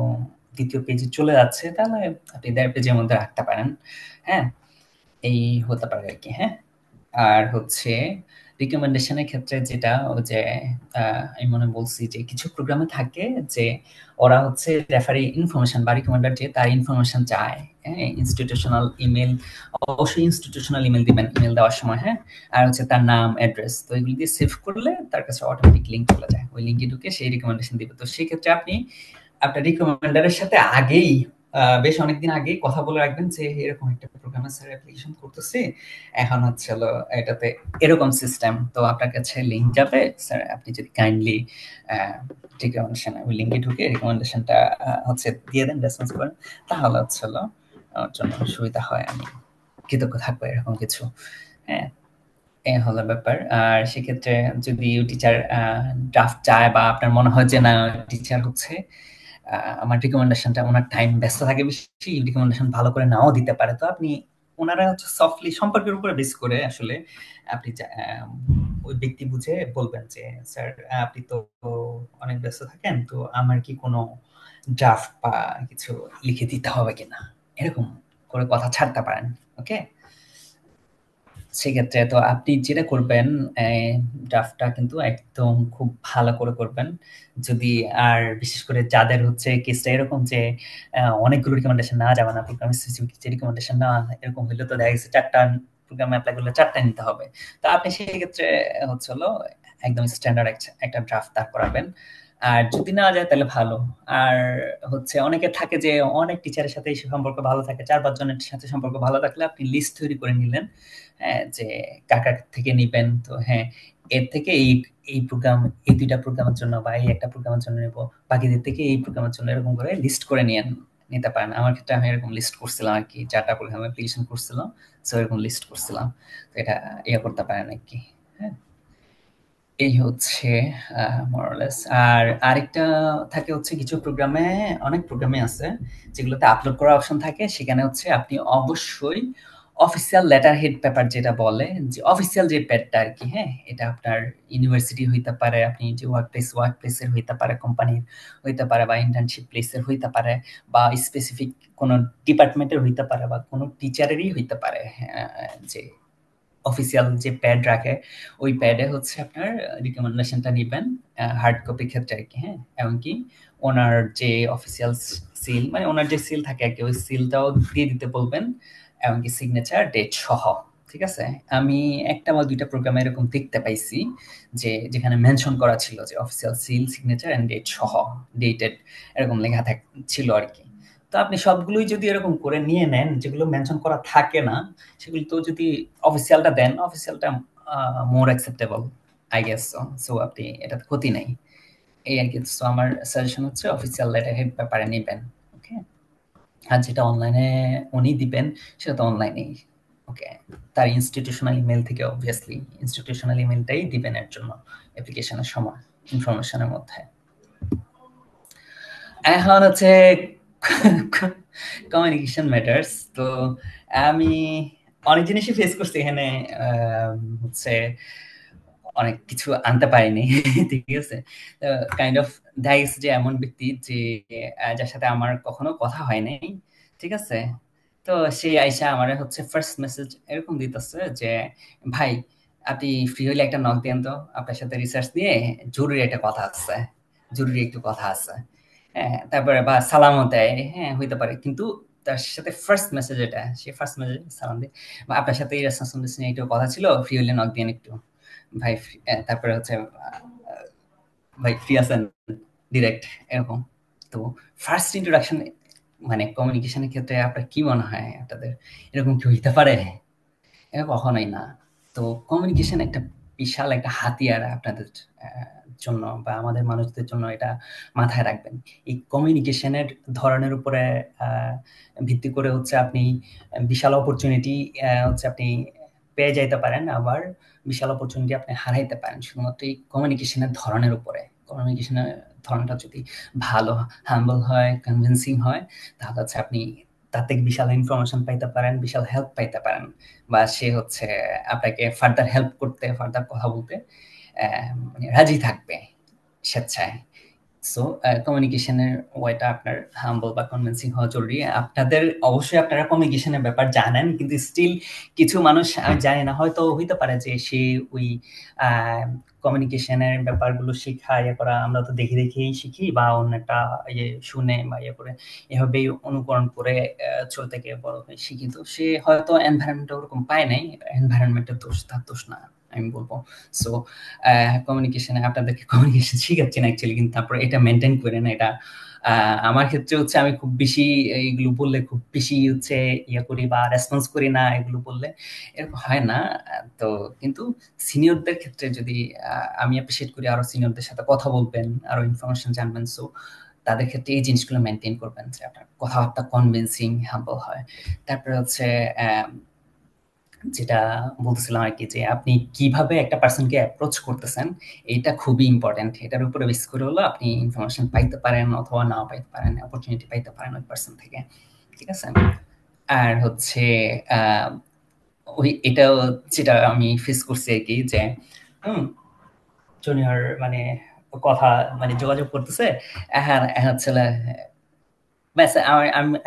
দ্বিতীয় পেজে চলে যাচ্ছে, তাহলে আপনি 1.5 পেজের মধ্যে রাখতে পারেন। হ্যাঁ, এই হতে পারে আর কি। হ্যাঁ, আর হচ্ছে রিকমেন্ডেশনের ক্ষেত্রে যেটা, যে আমি মনে বলছি যে কিছু প্রোগ্রামে থাকে যে ওরা হচ্ছে রেফারি ইনফরমেশন বা রিকমেন্ডার যে তার ইনফরমেশন চায়। হ্যাঁ, ইনস্টিটিউশনাল ইমেল, অবশ্যই ইনস্টিটিউশনাল ইমেল দিবেন ইমেল দেওয়ার সময়। হ্যাঁ, আর হচ্ছে তার নাম, অ্যাড্রেস, তো এগুলো দিয়ে সেভ করলে তার কাছে অটোমেটিক লিঙ্ক চলে যায়, ওই লিঙ্কে ঢুকে সেই রিকমেন্ডেশন দিবে। তো সেই ক্ষেত্রে আপনি আপনার রিকমেন্ডারের সাথে আগেই বেশ অনেকদিন আগে কথা বলে রাখবেন যে এরকম একটা প্রোগ্রামে স্যার অ্যাপ্লিকেশন করতেছি, এখন হচ্ছে হলো এটাতে এরকম সিস্টেম, তো আপনার কাছে লিঙ্ক যাবে স্যার, আপনি যদি কাইন্ডলি রিকমেন্ডেশন ওই লিঙ্কে ঢুকে রিকমেন্ডেশনটা হচ্ছে দিয়ে দেন, রেসপন্স করেন, তাহলে হচ্ছে হলো আমার জন্য সুবিধা হয়, আমি কৃতজ্ঞ থাকবো এরকম কিছু। হ্যাঁ, এই হলো ব্যাপার। আর সেক্ষেত্রে যদি টিচার ড্রাফট চায় বা আপনার মনে হয় যে না টিচার হচ্ছে আমার রিকমেন্ডেশনটা, ওনার টাইম ব্যস্ত থাকে বেশি, রিকমেন্ডেশন ভালো করে নাও দিতে পারে, তো আপনি ওনারা হচ্ছে সফটলি সম্পর্কের উপরে বেস করে আসলে আপনি ওই ব্যক্তি বুঝে বলবেন যে স্যার আপনি তো অনেক ব্যস্ত থাকেন, তো আমার কি কোনো ড্রাফট বা কিছু লিখে দিতে হবে কিনা, এরকম করে কথা ছাড়তে পারেন। ওকে, সেক্ষেত্রে তো আপনি যেটা করবেন ড্রাফটটা কিন্তু একদম খুব ভালো করে করবেন। যদি আর বিশেষ করে যাদের হচ্ছে কেসটা এরকম যে অনেকগুলো রিকমেন্ডেশন না যাবে না, প্রোগ্রামের স্পেসিফিক যে রিকমেন্ডেশন না, এরকম হলে তো দেখা গেছে 4টা প্রোগ্রামে অ্যাপ্লাই করলে 4টা নিতে হবে। তো আপনি সেই ক্ষেত্রে হচ্ছে হলো একদম স্ট্যান্ডার্ড একটা ড্রাফট দাঁড় করাবেন। আর যদি না যায় তাহলে ভালো। আর হচ্ছে অনেকে থাকে যে অনেক টিচারের সাথে সম্পর্ক ভালো থাকে, 4-5 জনের সাথে সম্পর্ক ভালো থাকলে আপনি লিস্ট তৈরি করে নিলেন, হ্যাঁ, যে কার থেকে নিবেন। তো হ্যাঁ, এর থেকে এই প্রোগ্রাম, এই 2টা প্রোগ্রামের জন্য বা এই একটা প্রোগ্রামের জন্য নেব, বাকিদের থেকে এই প্রোগ্রামের জন্য, এরকম করে লিস্ট করে নিতে পারেন। আমার ক্ষেত্রে আমি এরকম লিস্ট করছিলাম আর কি, 4টা প্রোগ্রাম অ্যাপ্লিকেশন করছিলাম, সো এরকম লিস্ট করছিলাম। তো এটা করতে পারেন আর কি। হ্যাঁ, এই হচ্ছে মোরালেস। আর আরেকটা থাকে হচ্ছে কিছু প্রোগ্রামে, অনেক প্রোগ্রামে আছে যেগুলোতে আপলোড করার অপশন থাকে, সেখানে হচ্ছে আপনি অবশ্যই অফিসিয়াল লেটার হেড পেপার যেটা বলে, যে অফিসিয়াল যে প্যাডটা আর কি, হ্যাঁ, এটা আপনার ইউনিভার্সিটি হইতে পারে, আপনি যে ওয়ার্ক প্লেসের হইতে পারে, কোম্পানির হইতে পারে, বা ইন্টার্নশিপ প্লেসের হইতে পারে, বা স্পেসিফিক কোনো ডিপার্টমেন্টের হইতে পারে, বা কোনো টিচারেরই হইতে পারে, যে অফিসিয়াল যে প্যাড রাখে, ওই প্যাডে হচ্ছে আপনার রিকমেন্ডেশনটা নিবেন, হার্ড কপির ক্ষেত্রে আর কি। হ্যাঁ, এমনকি ওনার যে অফিসিয়াল সিল, মানে ওনার যে সিল থাকে আর কি, ওই সিলটাও দিয়ে দিতে বলবেন, এমনকি সিগনেচার ডেট সহ। ঠিক আছে, আমি 1টা বা 2টা প্রোগ্রামে এরকম দেখতে পাইছি যে যেখানে মেনশন করা ছিল যে official seal, signature and date সহ, ডেটেড এরকম লেখা ছিল আর কি। তো আপনি সবগুলোই যদি এরকম করে নিয়ে নেন, যেগুলো মেনশন করা থাকে না সেগুলো তো যদি অফিসিয়ালটা দেন, অফিসিয়ালটা মোর অ্যাকসেপ্টেবল আই গেস। সো আপনি এটাতে ক্ষতি নাই, এই আর কি। সো আমার সাজেশন হচ্ছে অফিসিয়াল লেটার হেড ব্যাপারে নেবেন। ওকে, আর যেটা অনলাইনে উনি দিবেন সেটা তো অনলাইনেই। ওকে, তার ইনস্টিটিউশনাল ইমেল থেকে অবভিয়াসলি ইনস্টিটিউশনাল ইমেলটাই দিবেন এর জন্য অ্যাপ্লিকেশনের সময় ইনফরমেশনের মধ্যে। এখন হচ্ছে কমিউনিকেশন ম্যাটার্স। তো আমি অনেক জিনিসই ফেস করছি এখানে, হচ্ছে অনেক কিছু আনতে পারিনি। ঠিক আছে, কাইন্ড অফ দেখা গেছে যে এমন ব্যক্তি যে যার সাথে আমার কখনো কথা হয় নাই, ঠিক আছে, তো সে আইসা আমার হচ্ছে ফার্স্ট মেসেজ এরকম দিতেছে যে ভাই আপনি ফ্রি হইলে একটা নক দেন তো, আপনার সাথে রিসার্চ নিয়ে জরুরি একটা কথা আছে, জরুরি একটু কথা আছে। হ্যাঁ, তারপরে বা সালামও দেয়, হ্যাঁ হইতে পারে, কিন্তু তার সাথে ফার্স্ট মেসেজ এটা, সে ফার্স্ট মেসেজ সালাম দিয়ে বা আপনার সাথে এই রেসপন্স নিয়ে একটু কথা ছিল, ফ্রি হইলে নক দেন একটু ভাই। তারপরে হচ্ছে ভাই ফ্রি আছেন, ডিরেক্ট এরকম। তো ফার্স্ট ইন্ট্রোডাকশন মানে কমিউনিকেশনের ক্ষেত্রে আপনার কি মনে হয়, আপনাদের এরকম কি হইতে পারে? এটা কখনোই না। তো কমিউনিকেশন একটা বিশাল একটা হাতিয়ার আপনাদের জন্য বা আমাদের মানুষদের জন্য, এটা মাথায় রাখবেন। এই কমিউনিকেশনের ধরনের উপরে ভিত্তি করে হচ্ছে আপনি বিশাল অপরচুনিটি হচ্ছে আপনি পেয়ে যাইতে পারেন, আবার বিশাল অপরচুনিটি আপনি হারাইতে পারেন শুধুমাত্র এই কমিউনিকেশনের ধরনের উপরে। কমিউনিকেশনের ধরনটা যদি ভালো, হাম্বল হয়, কনভিন্সিং হয়, তাহলে হচ্ছে আপনি তার থেকে বিশাল ইনফরমেশন পাইতে পারেন, বিশাল হেল্প পাইতে পারেন, বা সে হচ্ছে আপনাকে ফার্দার হেল্প করতে, ফার্দার কথা বলতে মানে রাজি থাকবে স্বেচ্ছায়। সো কমিউনিকেশনের ওয়েটা আপনার হাম্বল বা কনভিন্সিং হওয়া জরুরি। আপনাদের অবশ্যই আপনারা কমিউনিকেশনের ব্যাপার জানেন, কিন্তু স্টিল কিছু মানুষ আমি জানি না, হয়তো হইতে পারে যে সে ওই কমিউনিকেশনের ব্যাপারগুলো শেখা ইয়ে করা, আমরা তো দেখে দেখেই শিখি বা অন্য একটা ইয়ে শুনে বা ইয়ে করে এভাবেই অনুকরণ করে ছোট থেকে বড় হয়ে শিখি। তো সে হয়তো এনভায়রনমেন্টটা ওরকম পায় নাই, এনভায়রনমেন্টের দোষ, তার দোষ না আমি বলবো। সো কমিউনিকেশনে আপনাদেরকে কমিউনিকেশন শিখাচ্ছেন অ্যাকচুয়ালি, কিন্তু তারপরে এটা মেনটেন করে না, এটা আমার ক্ষেত্রে হচ্ছে আমি খুব বেশি এইগুলো বললে খুব বেশি হচ্ছে ইয়ে করি বা রেসপন্স করি না, এগুলো বললে এরকম হয় না। তো কিন্তু সিনিয়রদের ক্ষেত্রে যদি আমি অ্যাপ্রিসিয়েট করি আরো সিনিয়রদের সাথে কথা বলবেন, আরো ইনফরমেশন জানবেন, সো তাদের ক্ষেত্রে এই জিনিসগুলো মেনটেন করবেন যে আপনার কথাবার্তা কনভিন্সিং হাম্বল হয়। তারপরে হচ্ছে যেটা বলতেছিলাম আর কি, যে আপনি কিভাবে একটা পার্সনকে অ্যাপ্রোচ করতেছেন এটা খুবই ইম্পর্টেন্ট। এটার উপরে বেস করে হলো আপনি ইনফরমেশন পাইতে পারেন অথবা নাও পাইতে পারেন, অপরচুনিটি পাইতে পারেন ওই পার্সন থেকে, ঠিক আছে? আর হচ্ছে ওই এটাও যেটা আমি ফেস করছি আর কি, যে জুনিয়র মানে কথা মানে যোগাযোগ করতেছে, হ্যাঁ হ্যাঁ ছেলে ব্যাস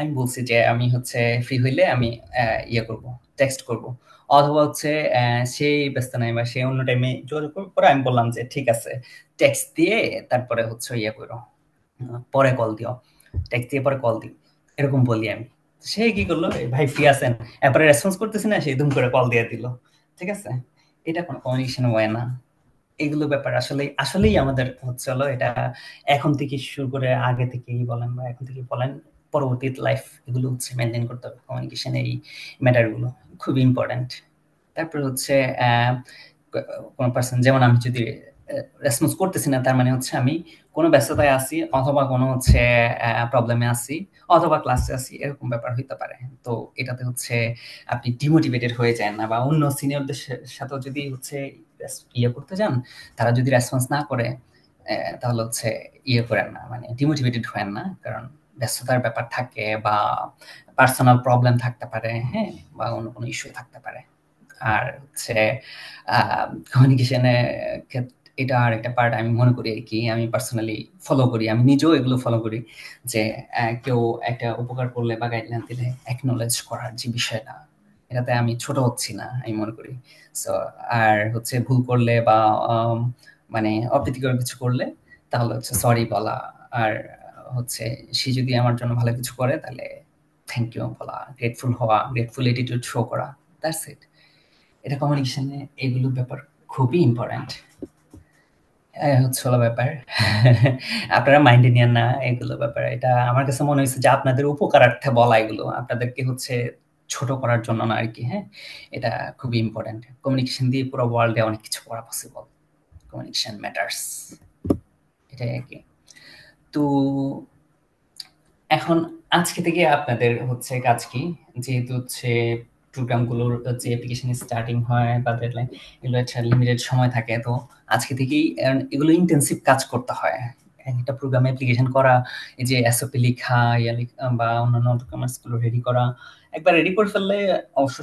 আমি বলছি যে আমি হচ্ছে ফ্রি হইলে আমি ইয়ে করব, টেক্সট করব, অথবা হচ্ছে সেই ব্যস্ত নাই বা সে অন্য টাইমে যোগাযোগ করবে, পরে আমি বললাম যে ঠিক আছে টেক্সট দিয়ে তারপরে হচ্ছে ইয়ে করো, পরে কল দিও, টেক্সট দিয়ে পরে কল দিও, এরকম বলি আমি। সে কি করলো, ভাই ফ্রি আছেন, এরপরে রেসপন্স করতেছি না, সে ধুম করে কল দিয়ে দিল, ঠিক আছে? এটা কোনো কমিউনিকেশন হয় না। এগুলো ব্যাপার আসলেই আমাদের হচ্ছে হলো এটা এখন থেকে শুরু করে আগে থেকেই বলেন বা এখন থেকে বলেন পরবর্তী লাইফ, এগুলো হচ্ছে মেনটেন করতে হবে। কমিউনিকেশন এই ম্যাটারগুলো খুবই ইম্পর্ট্যান্ট। তারপরে হচ্ছে কোনো পার্সন, যেমন আমি যদি রেসপন্স করতেছি না, তার মানে হচ্ছে আমি কোনো ব্যস্ততায় আছি অথবা কোনো হচ্ছে প্রবলেমে আছি অথবা ক্লাসে আছি, এরকম ব্যাপার হইতে পারে। তো এটাতে হচ্ছে আপনি ডিমোটিভেটেড হয়ে যান না, বা অন্য সিনিয়রদের সাথেও যদি হচ্ছে ইয়ে করতে যান, তারা যদি রেসপন্স না করে তাহলে হচ্ছে ইয়ে করেন না, মানে ডিমোটিভেটেড হয়েন না, কারণ ব্যস্ততার ব্যাপার থাকে বা পার্সোনাল প্রবলেম থাকতে পারে, হ্যাঁ, বা অন্য কোনো ইস্যু থাকতে পারে। আর হচ্ছে কমিউনিকেশনে এটা আর একটা পার্ট আমি মনে করি আর কি, আমি পার্সোনালি ফলো করি, আমি নিজেও এগুলো ফলো করি, যে কেউ একটা উপকার করলে বা গাইডলাইন দিলে অ্যাকনোলেজ করার যে বিষয়টা, এটাতে আমি ছোট হচ্ছি না আমি মনে করি। সো আর হচ্ছে ভুল করলে বা মানে অপ্রীতিকর কিছু করলে তাহলে হচ্ছে সরি বলা, আর হচ্ছে সে যদি আমার জন্য ভালো কিছু করে তাহলে থ্যাংক ইউ বলা, গ্রেটফুল হওয়া, গ্রেটফুল অ্যাটিটিউড শো করা, দ্যাটস ইট। এটা কমিউনিকেশনে এগুলো ব্যাপার খুবই ইম্পর্ট্যান্ট। হচ্ছে হলো ব্যাপার। আপনারা মাইন্ডে নিয়েন না এগুলো ব্যাপার। এটা আমার কাছে মনে হয়েছে যে আপনাদের উপকারার্থে বলা, এগুলো আপনাদেরকে হচ্ছে ছোট করার জন্য না আর কি। হ্যাঁ, এটা খুবই ইম্পর্ট্যান্ট। কমিউনিকেশন দিয়ে পুরো ওয়ার্ল্ডে অনেক কিছু করা পসিবল। কমিউনিকেশন ম্যাটার্স, এটাই আর কি। তো এখন আজকে থেকে আপনাদের হচ্ছে কাজ কি, যেহেতু হচ্ছে প্রোগ্রামগুলোর যে অ্যাপ্লিকেশন স্টার্টিং হয় বা ডেডলাইন, এগুলো একটা লিমিটেড সময় থাকে, তো আজকে থেকেই এগুলো ইন্টেন্সিভ কাজ করতে হয়। একটা প্রোগ্রাম অ্যাপ্লিকেশন করা, এই যে এসওপি লেখা বা অন্যান্য ডকুমেন্টসগুলো রেডি করা, একবার রেডি করে ফেললে অবশ্য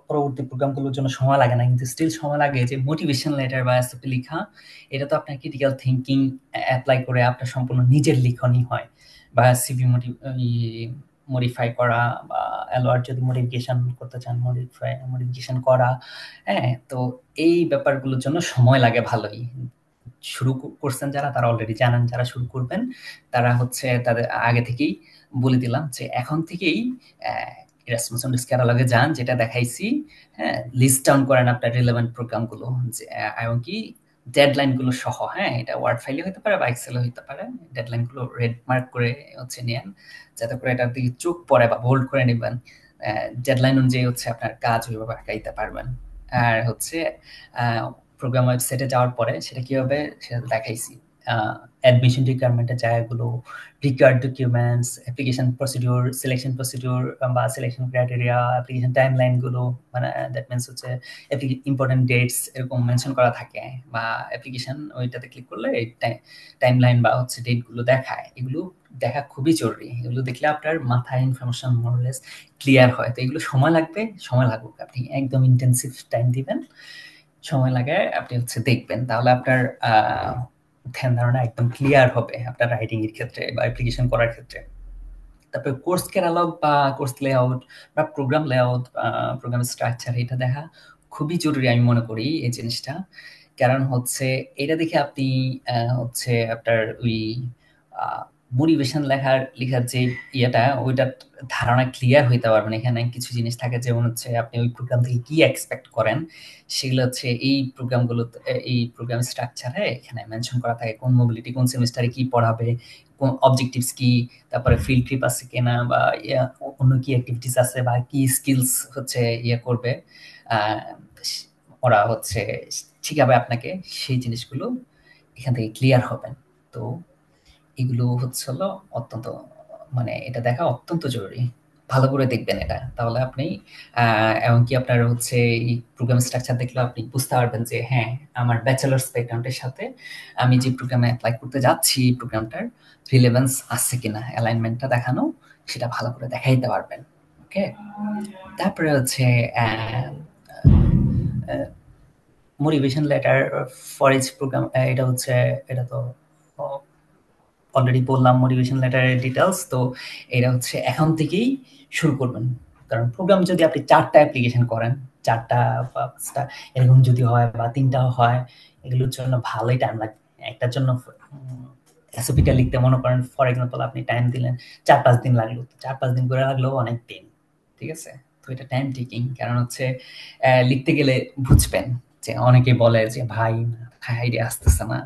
পরবর্তী প্রোগ্রামগুলোর জন্য সময় লাগে না, কিন্তু স্টিল সময় লাগে যে মোটিভেশন লেটার বা এসওপি লেখা। এটা তো আপনার ক্রিটিক্যাল থিঙ্কিং অ্যাপ্লাই করে আপনার সম্পূর্ণ নিজের লিখনই হয়, বা সিভি মডিফাই করা, বা এলওআর যদি মডিফিকেশন করতে চান মডিফিকেশন করা। হ্যাঁ, তো এই ব্যাপারগুলোর জন্য সময় লাগে ভালোই। শুরু করছেন যারা, তারা অলরেডি জানেন, যারা শুরু করবেন তারা হচ্ছে তাদের আগে থেকেই বলে দিলাম যে এখন থেকেই রেসপন্সিবিলিটিস ক্যাটালগে যান, যেটা দেখাইছি, হ্যাঁ, লিস্ট ডাউন করেন আপনার রিলেভেন্ট প্রোগ্রামগুলো, এবং কি ডেডলাইন গুলো সহ। হ্যাঁ, এটা ওয়ার্ড ফাইলে হতে পারে বা এক্সেলে হতে পারে। ডেডলাইন গুলো রেড মার্ক করে হচ্ছে নেন, যাতে করে এটার দিকে চোখ পড়ে বা বোল্ড করে নেবেন। ডেডলাইন অনুযায়ী হচ্ছে আপনার কাজ ওইভাবে আগাইতে পারবেন। আর হচ্ছে প্রোগ্রাম ওয়েবসাইটে যাওয়ার পরে সেটা কি হবে সেটা দেখাইছি। অ্যাডমিশন রিকোয়ারমেন্টের জায়গাগুলো, required documents, application procedure, selection procedure বা সিলেকশন ক্রাইটেরিয়া, অ্যাপ্লিকেশন টাইমলাইন গুলো, মানে দ্যাট মিনস হচ্ছে ইম্পর্টেন্ট ডেটস এরকম মেনশন করা থাকে, বা অ্যাপ্লিকেশন ওইটাতে ক্লিক করলে এই টাইমলাইন বা হচ্ছে ডেট গুলো দেখায়। এগুলো দেখা খুবই জরুরি। এগুলো দেখলে আপনার মাথায় ইনফরমেশন মোরলেস ক্লিয়ার হয়। তো এগুলো সময় লাগবে, সময় লাগুক, আপনি একদম ইন্টেন্সিভ টাইম দিবেন, সময় লাগায় আপনি হচ্ছে দেখবেন, তাহলে আপনার ধ্যান ধারণা একদম ক্লিয়ার হবে আপনার রাইটিং এর ক্ষেত্রে বা অ্যাপ্লিকেশন করার ক্ষেত্রে। তারপরে কোর্স ক্যাটালগ বা কোর্স লেআউট বা প্রোগ্রাম লেআউট, প্রোগ্রাম স্ট্রাকচার, এটা দেখা খুবই জরুরি আমি মনে করি এই জিনিসটা। কারণ হচ্ছে এটা দেখে আপনি হচ্ছে আপনার ওই মোটিভেশন লেখার যে ইয়েটা, ওইটার ধারণা ক্লিয়ার হইতে পারবেন। এখানে কিছু জিনিস থাকে, যেমন হচ্ছে আপনি ওই প্রোগ্রাম থেকে কি এক্সপেক্ট করেন, সেগুলো হচ্ছে এই প্রোগ্রাম স্ট্রাকচারে এখানে মেনশন করা থাকে। কোন মোবিলিটি কোন সেমিস্টারে কি পড়াবে, অবজেক্টিভস কি, তারপরে ফিল্ড ট্রিপ আছে কিনা, বা অন্য কি অ্যাক্টিভিটিস আছে, বা কি স্কিলস হচ্ছে করবে, আহ, ওরা হচ্ছে শিখাবে আপনাকে, সেই জিনিসগুলো এখান থেকে ক্লিয়ার হবেন। তো এগুলো হচ্ছে হলো অত্যন্ত, মানে এটা দেখা অত্যন্ত জরুরি। ভালো করে দেখবেন এটা, তাহলে আপনি এমনকি আপনার হচ্ছে এই প্রোগ্রাম স্ট্রাকচার দেখলে আপনি বুঝতে পারবেন যে হ্যাঁ, আমার ব্যাচেলার্স ব্যাকগ্রাউন্ডের সাথে আমি যে প্রোগ্রামে অ্যাপ্লাই করতে যাচ্ছি প্রোগ্রামটার রিলেভেন্স আছে কিনা, অ্যালাইনমেন্টটা দেখানো, সেটা ভালো করে দেখাইতে পারবেন। ওকে, তারপরে হচ্ছে motivation letter for each programme, এটা হচ্ছে, এটা তো অলরেডি বললাম মোটিভেশন লেটারের ডিটেলস। তো এটা হচ্ছে এখন থেকেই শুরু করবেন, কারণ প্রোগ্রাম যদি আপনি 4টা অ্যাপ্লিকেশন করেন, 4টা বা 5টা এরকম যদি হয়, বা 3টাও হয়, এগুলোর জন্য ভালোই টাইম লাগবে। একটার জন্য এসওপিটা লিখতে মনে করেন ফর এক্সাম্পল আপনি টাইম দিলেন 4-5 দিন লাগলো, 4-5 দিন করে লাগলেও অনেক দিন, ঠিক আছে? তো এটা টাইম টেকিং, কারণ হচ্ছে লিখতে গেলে বুঝবেন যে অনেকে বলে যে ভাই আইডিয়া আসতেছে না,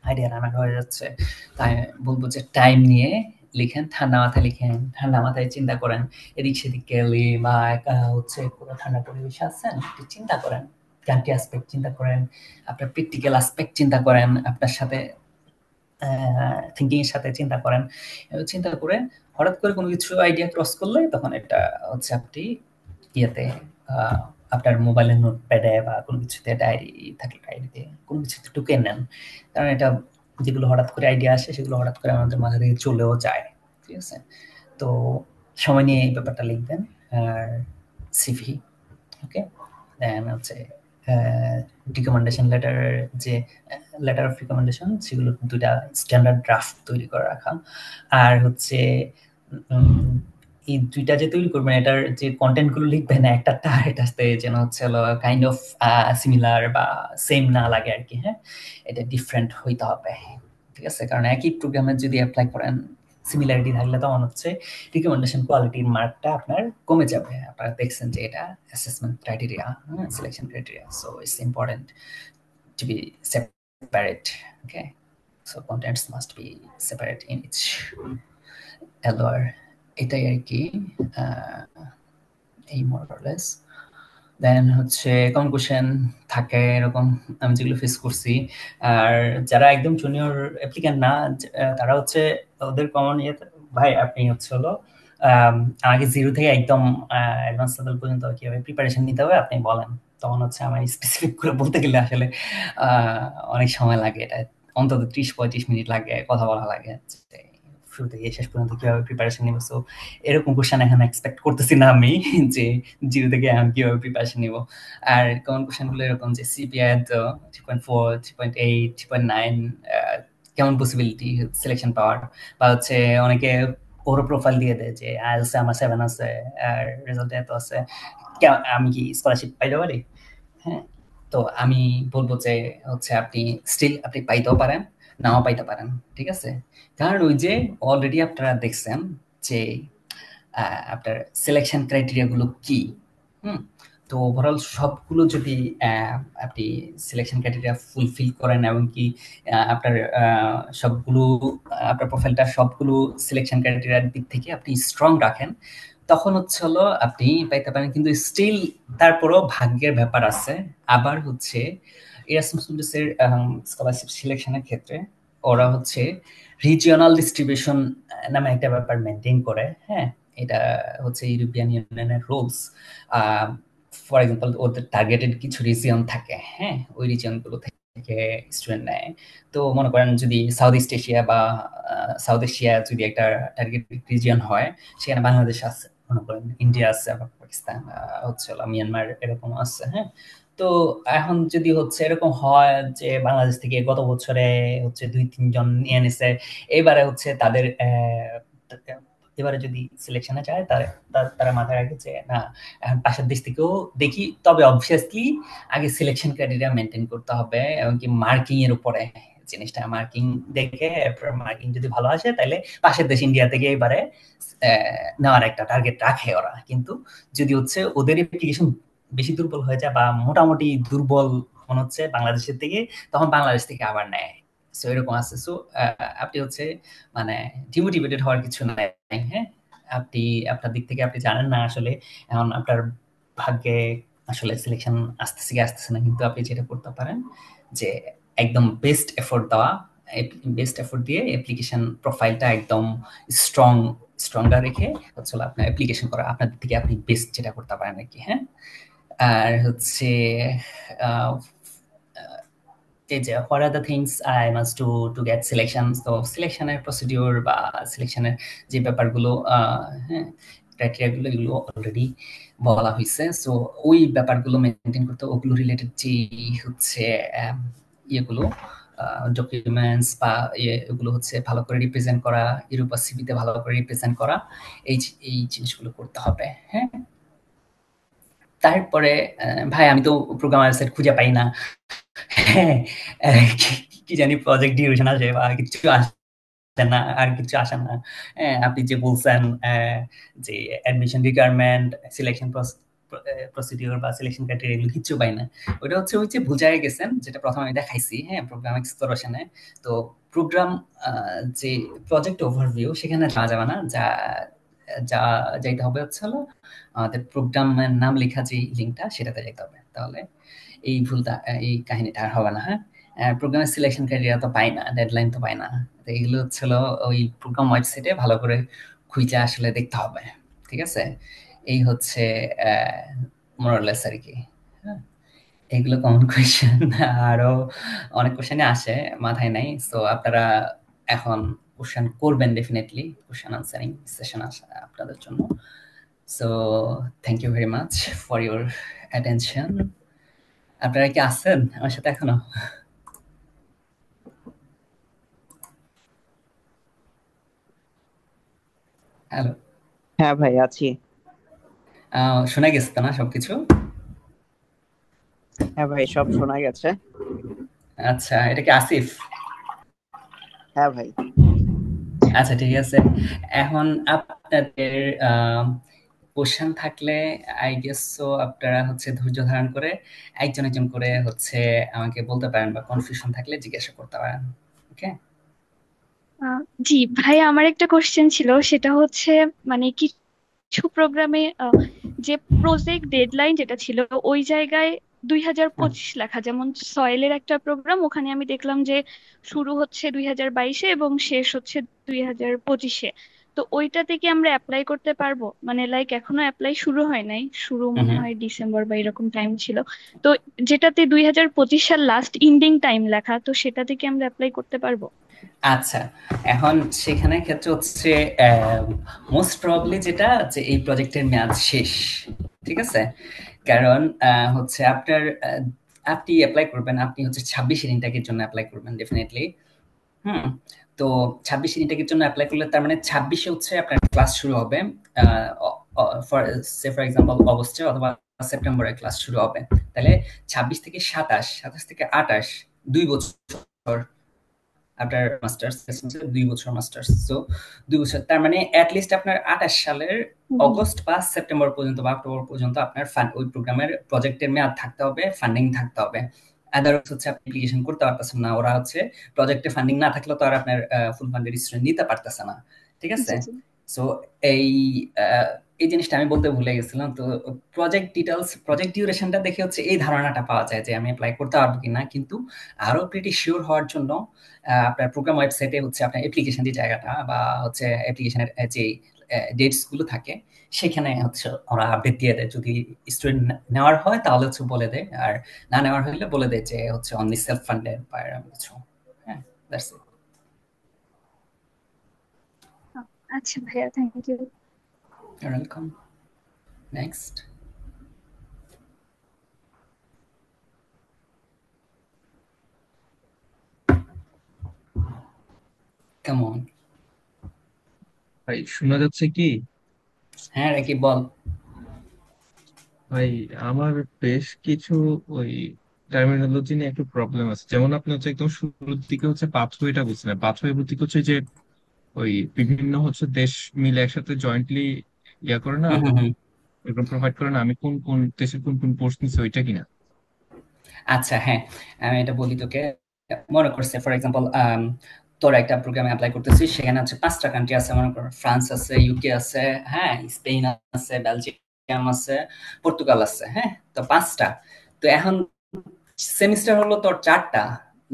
আইডিয়া রান্না হয়ে যাচ্ছে, তাই বলবো যে টাইম নিয়ে লিখেন, ঠান্ডা মাথায় লিখেন, ঠান্ডা মাথায় চিন্তা করেন, এদিক সেদিক গেলে বা একা হচ্ছে পুরো ঠান্ডা পরিবেশে আছেন, একটু চিন্তা করেন, গানটি অ্যাসপেক্ট চিন্তা করেন, আপনার প্র্যাকটিক্যাল অ্যাসপেক্ট চিন্তা করেন, আপনার সাথে থিঙ্কিং এর সাথে চিন্তা করেন। চিন্তা করে হঠাৎ করে কোনো কিছু আইডিয়া ক্রস করলে তখন এটা হচ্ছে আপনি ইয়েতে আপনার মোবাইলের নোটপ্যাডে বা কোনো কিছুতে, ডায়েরি থাকলে ডায়েরিতে কোনো কিছুতে টুকে নেন, কারণ এটা যেগুলো হঠাৎ করে আইডিয়া আসে সেগুলো হঠাৎ করে আমাদের মাথা থেকে চলেও যায়, ঠিক আছে? তো সময় নিয়ে এই ব্যাপারটা লিখবেন। আর সিভি, ওকে, দেন হচ্ছে রিকমেন্ডেশন লেটার, যে লেটার অফ রিকমেন্ডেশন, সেগুলো 2টা স্ট্যান্ডার্ড ড্রাফট তৈরি করে রাখা। আর হচ্ছে এই 2টা যে তৈরি করবেন, এটার যে কন্টেন্টগুলো লিখবেন একটা এটাতে যেন হচ্ছে হলো কাইন্ড অফ সিমিলার বা সেম না লাগে আর কি। হ্যাঁ, এটা ডিফারেন্ট হইতে হবে, ঠিক আছে? কারণ একই প্রোগ্রামে যদি অ্যাপ্লাই করেন, সিমিলারিটি থাকলে তখন হচ্ছে রিকমেন্ডেশন কোয়ালিটির মার্কটা আপনার কমে যাবে। আপনারা দেখছেন যে এটা assessment criteria, selection criteria, so it's important to be separate. Okay, so contents must be separate in each LOR. এটাই আর কি, এই মোরলেস। দেন হচ্ছে কনক্লুশন থাকে এরকম, আমি যেগুলো ফেস করছি। আর যারা একদম জুনিয়র অ্যাপ্লিক্যান্ট না, তারা হচ্ছে ওদের কমন ইয়েতে, ভাই আপনি হচ্ছে হলো আগে 0 থেকে একদম অ্যাডভান্স লেভেল পর্যন্ত কিভাবে প্রিপারেশন নিতে হবে আপনি বলেন। তখন হচ্ছে আমার স্পেসিফিক করে বলতে গেলে আসলে অনেক সময় লাগে, এটা অন্তত 30-35 মিনিট লাগে, কথা বলা লাগে শুরু থেকে শেষ পর্যন্ত কিভাবে প্রিপারেশন নিব। সো এরকম কোশ্চেন এখানে এক্সপেক্ট করতেছি না আমি, যে 0 থেকে আমি কিভাবে প্রিপারেশন নিব। আর কমন কোশ্চেনগুলো এরকম যে সিপিআই 3.4, 3.8, 3.9, কেমন পসিবিলিটি সিলেকশন পাওয়ার, বা হচ্ছে অনেকে ওরও প্রোফাইল দিয়ে দেয় যে আইএলস আমার 7 আছে আর রেজাল্ট এত আছে, আমি কি স্কলারশিপ পাইতে পারি? হ্যাঁ, তো আমি বলবো যে হচ্ছে আপনি স্টিল আপনি পাইতেও পারেন, নাও পাইতে পারেন, ঠিক আছে? কারণ ওই যে অলরেডি আপনারা দেখছেন যে আপনার সিলেকশন ক্রাইটেরিয়া গুলো কি। তো ওভারঅল সবগুলো যদি আপনি সিলেকশন ক্রাইটেরিয়া ফুলফিল করেন, এবং কি আপনার সবগুলো আপনার প্রোফাইলটা সবগুলো সিলেকশন ক্রাইটেরিয়ার দিক থেকে আপনি স্ট্রং রাখেন, তখন হচ্ছে হলো আপনি পাইতে পারেন। কিন্তু স্টিল তারপরও ভাগ্যের ব্যাপার আছে। আবার হচ্ছে এরাসমাস মুন্ডাসের স্কলারশিপ সিলেকশনের ক্ষেত্রে ওরা হচ্ছে রিজিওনাল ডিস্ট্রিবিউশন নামে একটা ব্যাপার মেনটেন করে। হ্যাঁ, এটা হচ্ছে ইউরোপিয়ান ইউনিয়নের রুলস। ফর এক্সাম্পল ওদের টার্গেটেড কিছু রিজিয়ন থাকে, হ্যাঁ, ওই রিজিয়নগুলো থেকে স্টুডেন্ট নেয়। তো মনে করেন যদি সাউথ ইস্ট এশিয়া বা সাউথ এশিয়া যদি একটা টার্গেট রিজিয়ন হয়, সেখানে বাংলাদেশ আছে, মনে করেন ইন্ডিয়া আছে, আবার পাকিস্তান হচ্ছে মিয়ানমার এরকম আছে। হ্যাঁ, তো এখন যদি হচ্ছে এরকম হয় যে বাংলাদেশ থেকে গত বছরে হচ্ছে 2-3 জন নিয়ে নিছে, এবারে হচ্ছে তাদের এবারে যদি সিলেকশনে যায়, তারা মাথায় রাখে যে না, এখন পাশের দেশ থেকেও দেখি, তবে অবভিয়াসলি আগে সিলেকশন ক্রাইটেরিয়া মেনটেন করতে হবে, এবং কি মার্কিং এর উপরে জিনিসটা, মার্কিং দেখে মার্কিং যদি ভালো আসে তাহলে পাশের দেশ ইন্ডিয়া থেকে এবারে নেওয়ার একটা টার্গেট রাখে ওরা। কিন্তু যদি হচ্ছে ওদের অ্যাপ্লিকেশন বেশি দুর্বল হয়ে যায় বা মোটামুটি দুর্বল মনে হচ্ছে বাংলাদেশের থেকে, তখন বাংলাদেশ থেকে আবার নেয় সো এরকম আছে। সো আপনি হচ্ছে মানে ডিমোটিভেটেড হওয়ার কিছু নাই। হ্যাঁ, আপনি আপনার দিক থেকে আপনি জানেন না আসলে এখন আপনার ভাগ্যে আসলে সিলেকশন আসতেছে কি আসতেছে না, কিন্তু আপনি যেটা করতে পারেন যে একদম বেস্ট এফোর্ট দেওয়া, বেস্ট এফোর্ট দিয়ে অ্যাপ্লিকেশন প্রোফাইলটা একদম স্ট্রং স্ট্রঙ্গার রেখে হচ্ছে হলো আপনার অ্যাপ্লিকেশন করা, আপনার দিক থেকে আপনি বেস্ট যেটা করতে পারেন আর কি। হ্যাঁ, আর হচ্ছে আহ, এই যে what are the things I must do to get selection, তো সিলেকশনের প্রসিডিওর বা সিলেকশনের যে ব্যাপারগুলো হ্যাঁ ক্রাইটেরিয়াগুলো এগুলো অলরেডি বলা হয়েছে। সো ওই ব্যাপারগুলো মেনটেন করতে ওগুলো রিলেটেড যে হচ্ছে ইয়েগুলো ডকুমেন্টস বা এগুলো হচ্ছে ভালো করে রিপ্রেজেন্ট করা, ইউরোপা সিভিতে ভালো করে রিপ্রেজেন্ট করা, এই জিনিসগুলো করতে হবে। হ্যাঁ, তারপরে ভাই আমি তো প্রোগ্রামার সেট খুঁজে পাই না। হ্যাঁ, কি জানি প্রজেক্ট ডিউরেশন আসে বা কিছু আসে না, আর কিছু আসে না। হ্যাঁ, আপনি যে বলছেন যে অ্যাডমিশন রিকোয়ারমেন্ট, সিলেকশন প্রসিডিওর বা সিলেকশন ক্রাইটেরিয়া এগুলো কিচ্ছু পাই না। ওইটা হচ্ছে ওই যে বুঝাই গেছেন যেটা প্রথমে আমি দেখাইছি। হ্যাঁ, প্রোগ্রাম এক্সপ্লোরেশনে তো প্রোগ্রাম যে প্রজেক্ট ওভারভিউ সেখানে যাওয়া যাবে না, যা যা যাইতে হবে হচ্ছে হলো আমাদের প্রোগ্রামের নাম লেখা যে লিঙ্কটা সেটাতে যেতে হবে। তাহলে এই ভুলটা এই কাহিনীটা আর হবে না। হ্যাঁ, প্রোগ্রামের সিলেকশন ক্রাইটেরিয়া তো পাই না, ডেডলাইন তো পাই না। তো এগুলো হচ্ছিল ওই প্রোগ্রাম ওয়েবসাইটে ভালো করে খুঁজে আসলে দেখতে হবে। ঠিক আছে, এই হচ্ছে মোরালেস আর কি। হ্যাঁ, এগুলো কমন কোয়েশ্চেন, আরো অনেক কোয়েশ্চেনই আসে, মাথায় নাই। সো আপনারা এখন কোয়েশ্চেন করবেন, ডেফিনেটলি কোয়েশ্চেন আনসারিং সেশন আসে আপনাদের জন্য। So thank you very much for your attention. আপনারা কি আছেন আমার সাথে এখনো? হ্যালো, হ্যাঁ ভাই আছি। শোনা গেছে তো না সবকিছু? হ্যাঁ ভাই সব শোনা গেছে। আচ্ছা, এটা কি আসিফ? হ্যাঁ ভাই। আচ্ছা, ঠিক আছে। এখন আপনাদের কোশ্চেন থাকলে আই গেস সো আপনারা হচ্ছে ধৈর্য ধারণ করে একজন একজন করে হচ্ছে আমাকে বলতে পারেন, বা কনফিউশন থাকলে জিজ্ঞাসা করতে পারেন। ওকে? জি ভাইয়া, আমার একটা কোশ্চেন ছিল, সেটা হচ্ছে মানে কিছু প্রোগ্রামে যে প্রজেক্ট ডেডলাইন যেটা ছিল ওই জায়গায় 2025 লেখা, যেমন সয়েলের একটা প্রোগ্রাম, ওখানে আমি দেখলাম যে শুরু হচ্ছে 2022-এ এবং শেষ হচ্ছে 2025-এ। তো ওইটাতে কি আমরা অ্যাপ্লাই করতে পারবো? মানে লাইক এখনো অ্যাপ্লাই শুরু হয় নাই, শুরু হুম মনে হুম। হয় ডিসেম্বর বা এরকম টাইম ছিল। তো যেটাতে 2025 সাল লাস্ট ইন্ডিং টাইম লেখা, তো সেটাতে কি আমরা অ্যাপ্লাই করতে পারবো? আচ্ছা, এখন সেখানে ক্ষেত্রে হচ্ছে মোস্ট প্রবাবলি যেটা যে এই প্রজেক্টের মেয়াদ শেষ। ঠিক আছে, কারণ হচ্ছে আপনার আপনি অ্যাপ্লাই করবেন, আপনি হচ্ছে 26 ইনটেকের জন্য অ্যাপ্লাই করবেন ডেফিনেটলি। হুম, তো 26 ইনটেকের জন্য অ্যাপ্লাই করলে তার মানে 26-এ হচ্ছে আপনার ক্লাস শুরু হবে। ফর এক্সাম্পল অগস্টে অথবা সেপ্টেম্বরে ক্লাস শুরু হবে। তাহলে 26 থেকে 27, 27 থেকে 28, 2 বছর আপনার মাস্টার্স, 2 বছর মাস্টার্স। সো 2 বছর, তার মানে অ্যাটলিস্ট আপনার 28 সালের জি। অগস্ট বা সেপ্টেম্বর পর্যন্ত বা অক্টোবর পর্যন্ত আপনার ওই প্রোগ্রামের প্রজেক্টের মেয়াদ থাকতে হবে, ফান্ডিং থাকতে হবে। আদারওয়াইজ হচ্ছে আপনি অ্যাপ্লিকেশন করতে পারতেছেন না। ওরা হচ্ছে প্রজেক্টে ফান্ডিং না থাকলে তো আর আপনার ফুল ফান্ডের স্টুডেন্ট নিতে পারতেছে না। ঠিক আছে, জি জি। সো এই এই জিনিসটা আমি বলতে ভুলে গেছিলাম। তো প্রজেক্ট ডিটেলস, প্রজেক্ট ডিউরেশনটা দেখে হচ্ছে এই ধারণাটা পাওয়া যায় যে আমি অ্যাপ্লাই করতে পারবো কিনা। কিন্তু আরো প্রিটি শিওর হওয়ার জন্য আপনার প্রোগ্রাম ওয়েবসাইটে হচ্ছে আপনার অ্যাপ্লিকেশন যে জায়গাটা বা হচ্ছে অ্যাপ্লিকেশনের যে ডেটস গুলো থাকে সেখানে হচ্ছে ওরা আপডেট দিয়ে দেয়। যদি স্টুডেন্ট নেওয়ার হয় তাহলে হচ্ছে বলে দেয়, আর না নেওয়ার হলে বলে দেয় যে হচ্ছে অনলি সেলফ ফান্ডেড বা এরকম কিছু। হ্যাঁ, দ্যাটস ইট। আচ্ছা ভাইয়া, thank you. Welcome. Next. Come on. ভাই শোনা যাচ্ছে কি? হ্যাঁ রাকি, বল। ভাই আমার বেশ কিছু ওই টার্মিনোলজি নিয়ে একটু প্রবলেম আছে। যেমন আপনি হচ্ছে একদম শুরুর দিকে হচ্ছে পাথওয়েটা বুঝলেন, পাথওয়ে বলতে হচ্ছে যে ওই বিভিন্ন হচ্ছে দেশ মিলে একসাথে জয়েন্টলি ইয়া করে না, হুম হুম হুম। এরকম প্রোভাইড করে না, আমি কোন কোন দেশের কোন কোন কোর্স নিচ্ছি ওইটা কিনা। আচ্ছা, হ্যাঁ, আমি এটা বলি তোকে। মনে করছে ফর এক্সাম্পল তোর একটা প্রোগ্রামে অ্যাপ্লাই করতেছিস, সেখানে হচ্ছে 5টা কান্ট্রি আছে, মনে কর ফ্রান্স আছে, ইউকে আছে, হ্যাঁ, স্পেন আছে, বেলজিয়াম আছে, পর্তুগাল আছে, হ্যাঁ, তো 5টা। তো এখন সেমিস্টার হলো তোর 4টা,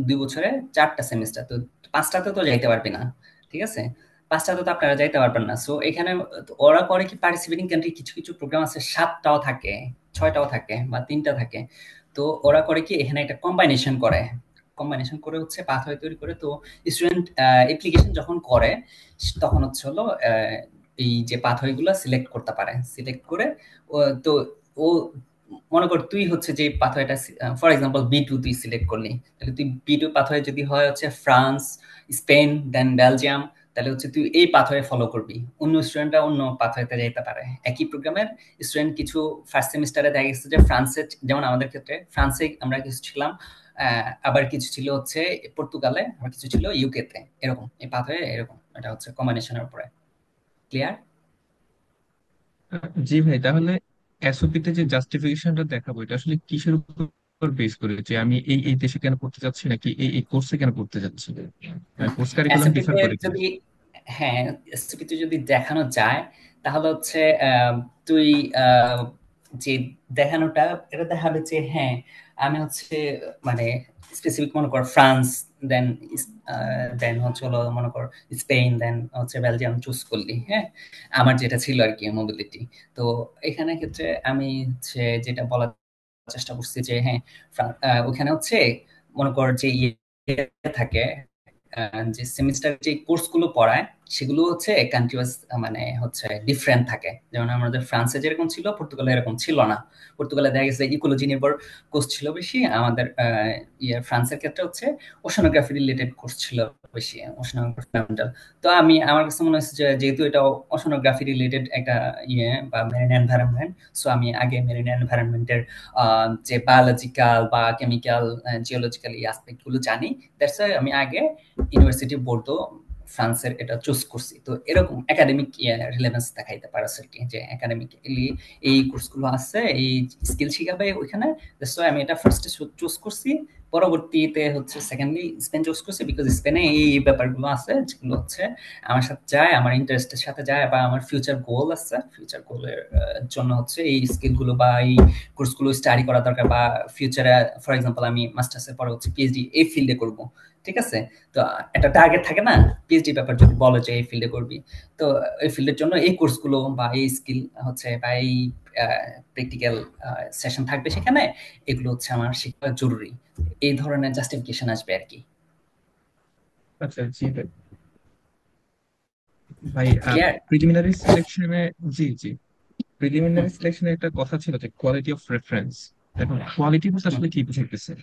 2 বছরে 4টা সেমিস্টার, তো 5টাতে তো যাইতে পারবি না, ঠিক আছে? 5টাতে তো আপনারা যাইতে পারবেন না। সো এখানে ওরা করে কি, পার্টিসিপেটিং কান্ট্রি কিছু কিছু প্রোগ্রাম আছে 7টাও থাকে, 6টাও থাকে বা 3টা থাকে। তো ওরা করে কি, এখানে একটা কম্বাইনেশন করে, কম্বাইনেশন করে হচ্ছে পাথওয়ে তৈরি করে। তো স্টুডেন্ট অ্যাপ্লিকেশন যখন করে, তখন হচ্ছে হলো এই যে পাথওয়ে গুলো সিলেক্ট করতে পারে, সিলেক্ট করে তো ও মনে কর তুই হচ্ছে যে পাথওয়েটা, ফর এক্সাম্পল B2 তুই সিলেক্ট করলি, তাহলে তুই B2 পাথওয়ে যদি হয় হচ্ছে ফ্রান্স, স্পেন, দেন বেলজিয়াম, তাহলে হচ্ছে তুই এই পাথওয়ে ফলো করবি। অন্য স্টুডেন্টরা অন্য পাথওয়েতে যেতে পারে। একই প্রোগ্রামের স্টুডেন্ট কিছু ফার্স্ট সেমিস্টারে দেখা গেছে যে ফ্রান্সে, যেমন আমাদের ক্ষেত্রে ফ্রান্সে আমরা কিছু ছিলাম, আবার কিছু ছিল হচ্ছে পর্তুগালে, আবার কিছু ছিল ইউকেতে, এরকম এই পাথওয়ে এরকম। এটা হচ্ছে কম্বিনেশনের উপরে। ক্লিয়ার? জি ভাই, তাহলে এসওপি তে যে জাস্টিফিকেশনটা দেখাবো, এটা আসলে কিসের উপর বেস করে, যে আমি এই এই দেশে কেন পড়তে যাচ্ছি, নাকি এই এই কোর্সে কেন পড়তে যাচ্ছি? কোর্স কারিকুলাম ডিফার এসএপিতে করে কিনা? যদি, হ্যাঁ, এসএপিতে যদি দেখানো যায়, তাহলে হচ্ছে তুই আহ, যে দেখানোটা, এটা দেখাবে যে হ্যাঁ আমি হচ্ছে মানে স্পেসিফিক, মনে কর ফ্রান্স, দেন দেন হচ্ছে হলো মনে কর স্পেন, দেন হচ্ছে বেলজিয়াম চুজ করলি, হ্যাঁ, আমার যেটা ছিল আর কি মোবিলিটি। তো এখানে ক্ষেত্রে আমি হচ্ছে যেটা বলার চেষ্টা করছি যে হ্যাঁ, ওখানে হচ্ছে মনে কর যে ইয়ে থাকে, যে সেমিস্টার যে কোর্সগুলো পড়ায়, সেগুলো হচ্ছে কান্ট্রি ওয়াইজ মানে হচ্ছে ডিফারেন্ট থাকে। যেমন আমাদের ফ্রান্সে যেরকম ছিল, পর্তুগালে এরকম ছিল না। পর্তুগালে দেখা গেছে ইকোলজি নির্ভর কোর্স ছিল বেশি, আমাদের ফ্রান্সের ক্ষেত্রে হচ্ছে ওশানোগ্রাফি রিলেটেড কোর্স ছিল বেশি, ওশানোগ্রাফি। তো আমার কাছে মনে হচ্ছে যে যেহেতু এটা ওশানোগ্রাফি রিলেটেড একটা ইয়ে বা মেরিন এনভায়রনমেন্ট, সো আমি আগে মেরিন এনভায়রনমেন্টের যে বায়োলজিক্যাল বা কেমিক্যাল, জিওলজিক্যাল এই অ্যাসপেক্ট গুলো জানি। দ্যাটস ওয়াই আমি আগে ইউনিভার্সিটি বোর্ডও ফ্রান্সের এটা চুজ করছি। তো এরকম একাডেমিক রিলেভেন্স দেখাইতে পারছে আর কি, যে একাডেমিক্যালি এই কোর্সগুলো আছে, এই স্কিল শিখাবে ওইখানে। দ্যাটস ওয়াই আমি এটা ফার্স্টে চুজ করছি। পরবর্তীতে হচ্ছে সেকেন্ডলি স্পেন চুজ করছি, বিকজ স্পেনে এই ব্যাপারগুলো আছে যেগুলো হচ্ছে আমার সাথে যায়, আমার ইন্টারেস্টের সাথে যায়, বা আমার ফিউচার গোল আছে, ফিউচার গোলের জন্য হচ্ছে এই স্কিলগুলো বা এই কোর্সগুলো স্টাডি করা দরকার। বা ফিউচারে ফর এক্সাম্পল আমি মাস্টার্সের পরে হচ্ছে পিএইচডি এই ফিল্ডে করব, ঠিক আছে? তো একটা টার্গেট থাকে না, পিএইচডি পেপার যদি বলো যে এই ফিল্ডে করবি, তো এই ফিল্ডের জন্য এই কোর্সগুলো বা এই স্কিল হচ্ছে বা এই প্র্যাকটিক্যাল সেশন থাকবে সেখানে, এগুলো হচ্ছে আমার শেখা জরুরি। এই ধরনের জাস্টিফিকেশন আসবে আর কি। আচ্ছা জি ভাই। ভাই ক্লিয়ার? প্রিলিমিনারি সিলেকশনে, জি জি, প্রিলিমিনারি সিলেকশনে একটা কথা ছিল যে কোয়ালিটি অফ রেফারেন্স। এখন কোয়ালিটি বলতে আসলে কি বুঝাইতেছে?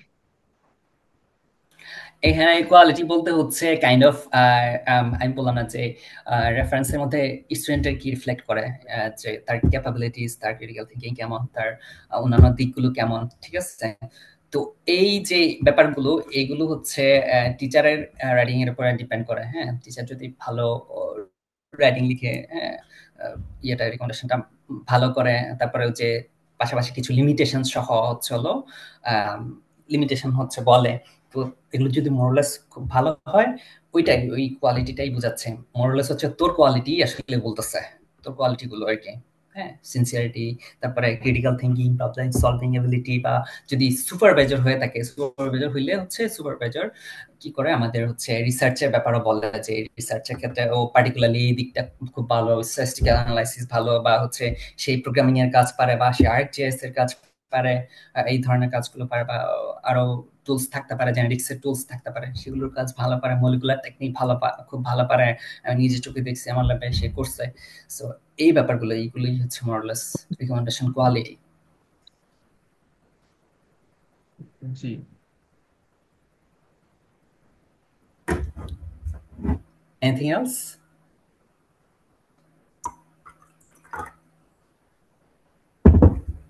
এখানে কোয়ালিটি বলতে হচ্ছে কাইন্ড অফ, আমি বললাম না যে রেফারেন্সের মধ্যে স্টুডেন্টের কি রিফ্লেক্ট করে, যে তার ক্যাপাবিলিটিস, তার ক্রিটিক্যাল থিঙ্কিং কেমন, তার অন্যান্য দিকগুলো কেমন, ঠিক আছে? তো এই যে ব্যাপারগুলো, এগুলো হচ্ছে টিচারের রাইটিং এর উপরে ডিপেন্ড করে। হ্যাঁ, টিচার যদি ভালো রাইটিং লিখে, হ্যাঁ, ইয়েটা রিকমেন্ডেশনটা ভালো করে, তারপরে যে পাশাপাশি কিছু লিমিটেশন সহ হচ্ছে হলো লিমিটেশন হচ্ছে বলে, তো এগুলো যদি মোরলেস খুব ভালো হয়, ওইটাই ওই কোয়ালিটিটাই বোঝাচ্ছে। মোরলেস হচ্ছে তোর কোয়ালিটি আসলে বলতেছে, তোর কোয়ালিটি গুলো আর কি। হ্যাঁ, সিনসিয়ারিটি, তারপরে critical thinking, problem solving ability, বা যদি সুপারভাইজার হয়ে থাকে, সুপারভাইজার হইলে হচ্ছে সুপারভাইজার কি করে আমাদের হচ্ছে রিসার্চের ব্যাপারও বলে, যে রিসার্চের ক্ষেত্রে ও পার্টিকুলারলি এই দিকটা খুব ভালো, স্ট্যাটিস্টিক্যাল অ্যানালাইসিস ভালো, বা হচ্ছে সেই প্রোগ্রামিং এর কাজ পারে, বা সে আর্কজিএস এর কাজ পারে, এই ধরনের কাজগুলো পারে, বা আরো টুলস থাকতে পারে, জেনেটিক্স এর টুলস থাকতে পারে, সেগুলোর কাজ ভালো পারে, মলিকুলার টেকনিক ভালো খুব ভালো পারে। আমি নিজে চোখে দেখছি, আমার ল্যাবে সে করছে। সো এই ব্যাপারগুলো, এইগুলোই হচ্ছে মোরলেস রিকমেন্ডেশন কোয়ালিটি। জি। Anything else?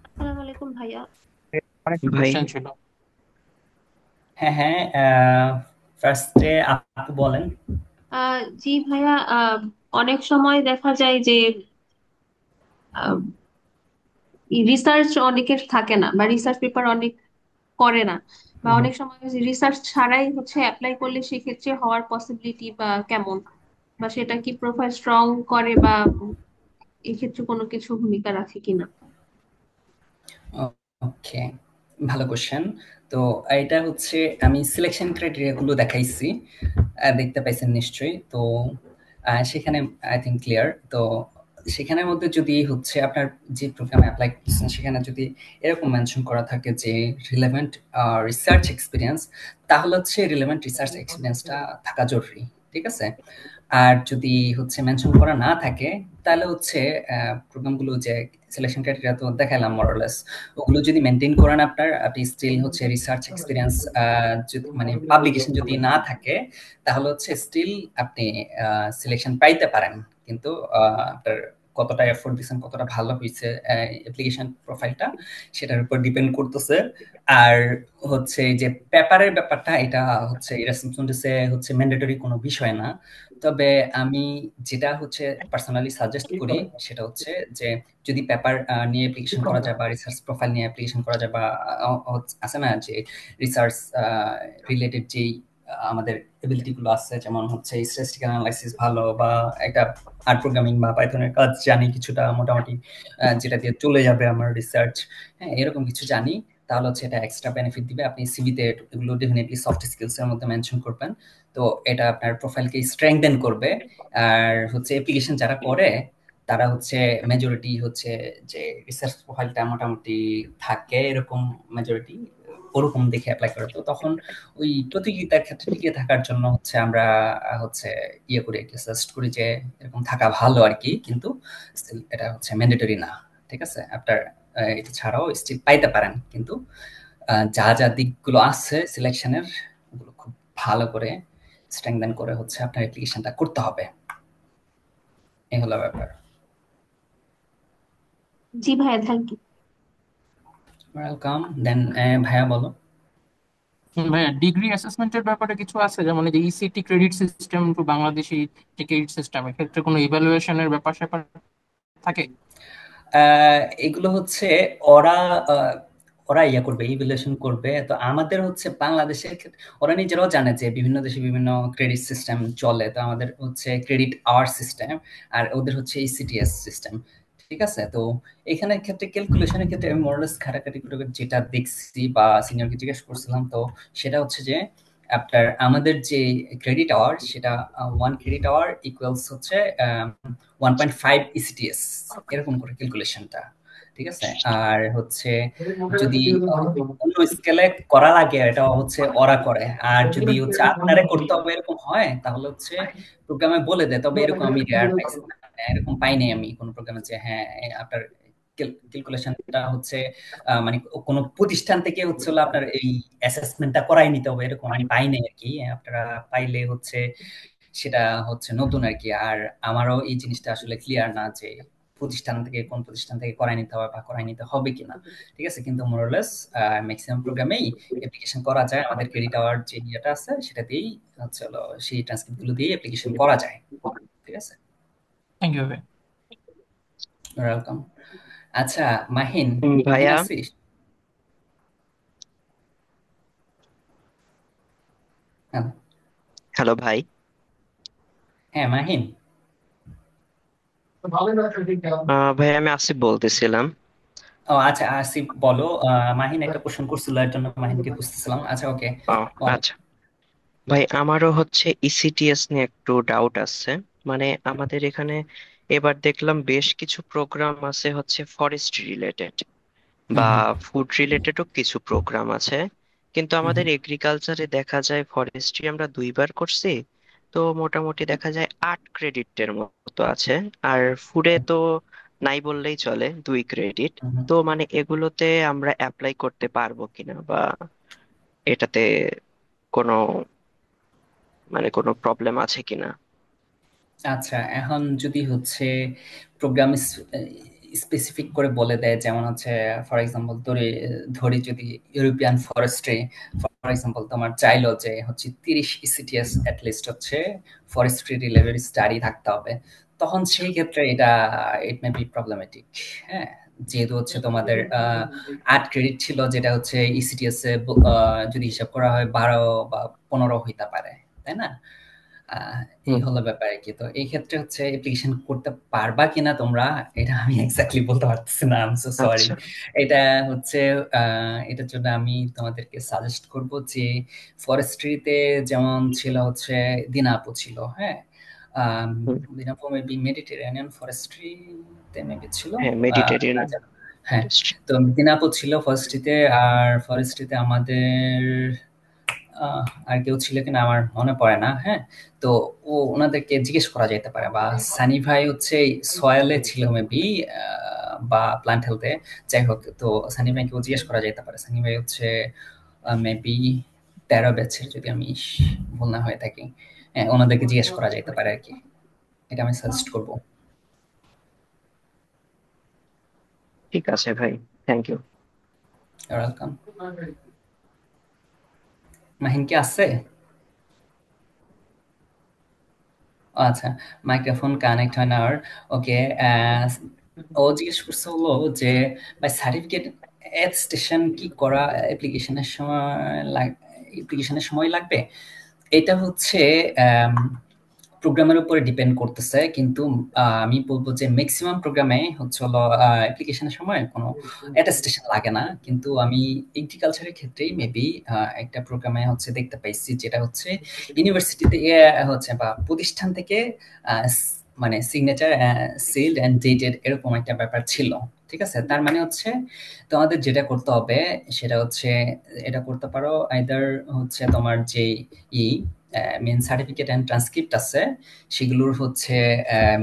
আসসালামু আলাইকুম ভাইয়া। অনেক ভাই। কোশ্চেন ছিল। হ্যাঁ হ্যাঁ, ফার্স্টে আপু বলেন। জি ভাইয়া, অনেক সময় দেখা যায় যে রিসার্চ অনেকের থাকে না বা রিসার্চ পেপার অনেক করে না, বা অনেক সময় রিসার্চ ছাড়াই হচ্ছে অ্যাপ্লাই করলে সেক্ষেত্রে হওয়ার পসিবিলিটি বা কেমন, বা সেটা কি প্রোফাইল স্ট্রং করে, বা এক্ষেত্রে কোনো কিছু ভূমিকা রাখে কিনা? ওকে, ভালো কোশ্চেন। তো এটা হচ্ছে আমি সিলেকশন ক্রাইটেরিয়া গুলো দেখাইছি, দেখতে পাইছেন নিশ্চয়ই। তো সেখানে আই থিঙ্ক ক্লিয়ার। তো সেখানের মধ্যে যদি হচ্ছে আপনার যে প্রোগ্রামে অ্যাপ্লাই করছেন সেখানে যদি এরকম মেনশন করা থাকে যে রিলেভেন্ট রিসার্চ এক্সপিরিয়েন্স, তাহলে হচ্ছে রিলেভেন্ট রিসার্চ এক্সপিরিয়েন্সটা থাকা জরুরি, ঠিক আছে। আর যদি হচ্ছে মেনশন করা না থাকে তাহলে হচ্ছে প্রোগ্রামগুলো যে সিলেকশন ক্রাইটেরিয়া তো দেখালাম মোরলেস, ওগুলো যদি মেনটেন করেন আপনি স্টিল হচ্ছে রিসার্চ এক্সপিরিয়েন্স মানে পাবলিকেশন যদি না থাকে তাহলে হচ্ছে স্টিল আপনি সিলেকশন পাইতে পারেন। কিন্তু আপনার কতটা এফোর্ট দিচ্ছেন, কতটা ভালো হয়েছে অ্যাপ্লিকেশন প্রোফাইলটা, সেটার উপর ডিপেন্ড করতেছে। আর হচ্ছে যে পেপারের ব্যাপারটা, এটা হচ্ছে রেসপন্সিবিলিটি হচ্ছে ম্যান্ডেটরি কোনো বিষয় না। তবে আমি যেটা হচ্ছে পার্সোনালি সাজেস্ট করি সেটা হচ্ছে যে যদি পেপার নিয়ে অ্যাপ্লিকেশন করা যায় বা রিসার্চ প্রোফাইল নিয়ে অ্যাপ্লিকেশন করা যায়, বা আছে না যে রিসার্চ রিলেটেড যেই আমাদের এবিলিটি গুলো আছে, যেমন হচ্ছে স্ট্যাটিস্টিক্যাল অ্যানালাইসিস ভালো, বা একটা আর প্রোগ্রামিং বা পাইথনের কাজ জানি কিছুটা মোটামুটি, যেটা দিয়ে চলে যাবে আমার রিসার্চ, হ্যাঁ এরকম কিছু জানি, তাহলে হচ্ছে এটা এক্সট্রা বেনিফিট দিবে। আপনি সিভিতে এগুলো ডেফিনেটলি সফট স্কিলস এর মধ্যে মেনশন করবেন, তো এটা আপনার প্রোফাইলকে স্ট্রেংথেন করবে। আর হচ্ছে অ্যাপ্লিকেশন যারা করে তারা হচ্ছে মেজরিটি হচ্ছে যে রিসার্চ প্রোফাইলটা মোটামুটি থাকে এরকম মেজরিটি ওরকম দেখে অ্যাপ্লাই করে। তো তখন ওই প্রতিযোগিতার ক্ষেত্রে টিকে থাকার জন্য হচ্ছে আমরা হচ্ছে ইয়ে করি, সাজেস্ট করি যে এরকম থাকা ভালো আর কি, কিন্তু still এটা হচ্ছে ম্যান্ডেটরি না, ঠিক আছে। আপনার এটা ছাড়াও স্টিল পাইতে পারেন, কিন্তু যা যা দিকগুলো আছে সিলেকশনের, ওগুলো খুব ভালো করে স্ট্রেংথেন করে হচ্ছে আপনার অ্যাপ্লিকেশনটা করতে হবে। এই হলো ব্যাপার। জি ভাইয়া, থ্যাংক ইউ। ওয়েলকাম। দেন ভাইয়া বলো। ভাইয়া, ডিগ্রি অ্যাসেসমেন্টের ব্যাপারে কিছু আছে, যেমন এই যে ECT credit system to Bangladeshi credit system, এক্ষেত্রে কোনো ইভ্যালুয়েশনের ব্যাপার স্যাপার থাকে? এগুলো হচ্ছে ওরা আহ, ওরা ইয়া করবে, ইভ্যালুয়েশন করবে। তো আমাদের হচ্ছে বাংলাদেশের ক্ষেত্রে ওরা নিজেরাও জানে যে বিভিন্ন দেশে বিভিন্ন ক্রেডিট সিস্টেম চলে, তো আমাদের হচ্ছে ক্রেডিট আওয়ার সিস্টেম, আর ওদের হচ্ছে ইসিটিএস সিস্টেম, ঠিক আছে। তো এখানে ক্ষেত্রে ক্যালকুলেশনের ক্ষেত্রে আমি মোরলেস ঘাটাঘাটি করে যেটা দেখছি বা সিনিয়রকে জিজ্ঞেস করছিলাম, তো সেটা হচ্ছে যে আপনার আমাদের যে ক্রেডিট আওয়ার, সেটা 1 ক্রেডিট আওয়ার ইকুয়ালস হচ্ছে 1.5 ইসিটিএস, এরকম করে ক্যালকুলেশনটা, ঠিক আছে। আর হচ্ছে যদি অন্য স্কেলে করা লাগে এটা হচ্ছে ওরা করে, আর যদি হচ্ছে আপনারে করতে হবে এরকম হয় তাহলে হচ্ছে প্রোগ্রামে বলে দেয়। তবে এরকম আমি রেয়ার পাইছি, এরকম পাইনি আমি কোনো প্রোগ্রামে যে হ্যাঁ আপনার ক্যালকুলেশনটা হচ্ছে মানে কোনো প্রতিষ্ঠান থেকে হচ্ছে হলো আপনার এই অ্যাসেসমেন্টটা করাই নিতে হবে, এরকম আমি পাইনি আর কি। আপনারা পাইলে হচ্ছে সেটা হচ্ছে নতুন আর কি। আর আমারও এই জিনিসটা আসলে ক্লিয়ার না যে কোন প্রতিষ্ঠান থেকে করাই নিতে হবে বা করাই নিতে হবে কিনা, ঠিক আছে। কিন্তু মোরলেস ম্যাক্সিমাম প্রোগ্রামেই অ্যাপ্লিকেশন করা যায়, আমাদের ক্রেডিট আওয়ার যে ইয়েটা আছে সেটাতেই হচ্ছে হলো সেই ট্রান্সক্রিপ্ট গুলো দিয়ে অ্যাপ্লিকেশন করা যায়, ঠিক আছে। থ্যাংক ইউ ভাই। ওয়েলকাম। আচ্ছা মাহিন, মাহিন ভাইয়া, আছিস? হ্যাঁ হ্যালো ভাই। হ্যাঁ মাহিন। ভাই আমি আসিফ বলতেছিলাম। ও আচ্ছা আসিফ বলো। মাহিন একটা কোশ্চেন করছিল, এর জন্য মাহিনকে খুঁজতেছিলাম। আচ্ছা ওকে ও বলো। আচ্ছা ভাই, আমারও হচ্ছে ইসিটিএস নিয়ে একটু ডাউট আছে। মানে আমাদের এখানে এবার দেখলাম বেশ কিছু প্রোগ্রাম আছে হচ্ছে ফরেস্ট্রি রিলেটেড, হুম বা হুম ফুড রিলেটেডও কিছু প্রোগ্রাম আছে। কিন্তু হুম আমাদের হুম। এগ্রিকালচারে দেখা যায় ফরেস্ট্রি আমরা 2বার করছি, তো মোটামুটি দেখা যায় 8 ক্রেডিটের মতো আছে। আর ফুডে তো নাই বললেই চলে, 2 ক্রেডিট। হুম হুম। তো মানে এগুলোতে আমরা অ্যাপ্লাই করতে পারবো কিনা, বা এটাতে কোনো কোনো প্রবলেম আছে কিনা? আচ্ছা এখন যদি হচ্ছে প্রোগ্রাম স্পেসিফিক করে বলে দেয়, যেমন হচ্ছে ফর এক্সাম্পল ধরি যদি ইউরোপিয়ান ফরেস্ট্রি ফর এক্সাম্পল তোমার চাইলো যে হচ্ছে 30 ইসিটিএস লিস্ট হচ্ছে ফরেস্ট্রি রিলেটেড স্টাডি থাকতে হবে, তখন সেই ক্ষেত্রে এটা ইট মে বি প্রবলেমেটিক। হ্যাঁ, যেহেতু হচ্ছে তোমাদের 8 ক্রেডিট ছিল, যেটা হচ্ছে ইসিটিএস এ যদি হিসাব করা হয় 12 বা 15 হইতে পারে, তাই না? এই হলো ব্যাপার আর কি। তো এই ক্ষেত্রে হচ্ছে অ্যাপ্লিকেশন করতে পারবা কিনা তোমরা, এটা আমি এক্স্যাক্টলি বলতে পারতেছি না, আই এম সো সরি। আচ্ছা। এটা হচ্ছে এটার জন্য আমি তোমাদেরকে সাজেস্ট করব যে ফরেস্ট্রিতে যেমন ছিল হচ্ছে দিনাপু ছিল, হ্যাঁ, দিনাপু মেবি মেডিটেরেনিয়ান ফরেস্ট্রিতে মেবি ছিল, হ্যাঁ, মেডিটেরিয়ান। না জানো। হ্যাঁ, তো দিনাপু ছিল ফরেস্ট্রিতে, আর ফরেস্ট্রিতে আমাদের আর কেউ ছিল কিনা আমার মনে পড়ে না। হ্যাঁ, তো ওনাদেরকে জিজ্ঞেস করা যেতে পারে, বা সানি ভাই হচ্ছে সয়েলে ছিল মেবি, বা প্লান্ট হেলথে, যাই হোক। তো সানি ভাইকেও জিজ্ঞেস করা যেতে পারে। সানি ভাই হচ্ছে মেবি 13 ব্যাচের, যদি আমি ভুল না হয়ে থাকি। হ্যাঁ, ওনাদেরকে জিজ্ঞেস করা যেতে পারে আর কি, এটা আমি সাজেস্ট করবো। ঠিক আছে ভাই, থ্যাংক ইউ। ওয়েলকাম। মাহিন কি আছে? আচ্ছা, মাইক্রোফোন কানেক্ট হয় না আর। ওকে, ও জিজ্ঞেস করছে হলো যে ভাই সার্টিফিকেট অ্যাটেস্টেশন কি করা অ্যাপ্লিকেশনের সময় লাগবে? এটা হচ্ছে প্রোগ্রামের উপরে ডিপেন্ড করতেছে, কিন্তু আমি বলবো যে ম্যাক্সিমাম প্রোগ্রামে হচ্ছে হলো অ্যাপ্লিকেশনের সময় কোনো অ্যাটেস্টেশন লাগে না। কিন্তু আমি এগ্রিকালচারের ক্ষেত্রেই মেবি একটা প্রোগ্রামে হচ্ছে দেখতে পাইছি, যেটা হচ্ছে ইউনিভার্সিটিতে হচ্ছে বা প্রতিষ্ঠান থেকে মানে সিগনেচার সিলড অ্যান্ড ডেটেড এরকম একটা ব্যাপার ছিল। ঠিক আছে, তার মানে হচ্ছে তোমাদের যেটা করতে হবে সেটা হচ্ছে এটা করতে পারো, আইদার হচ্ছে তোমার যে মেন সার্টিফিকেট অ্যান্ড ট্রান্সক্রিপ্ট আছে সেগুলোর হচ্ছে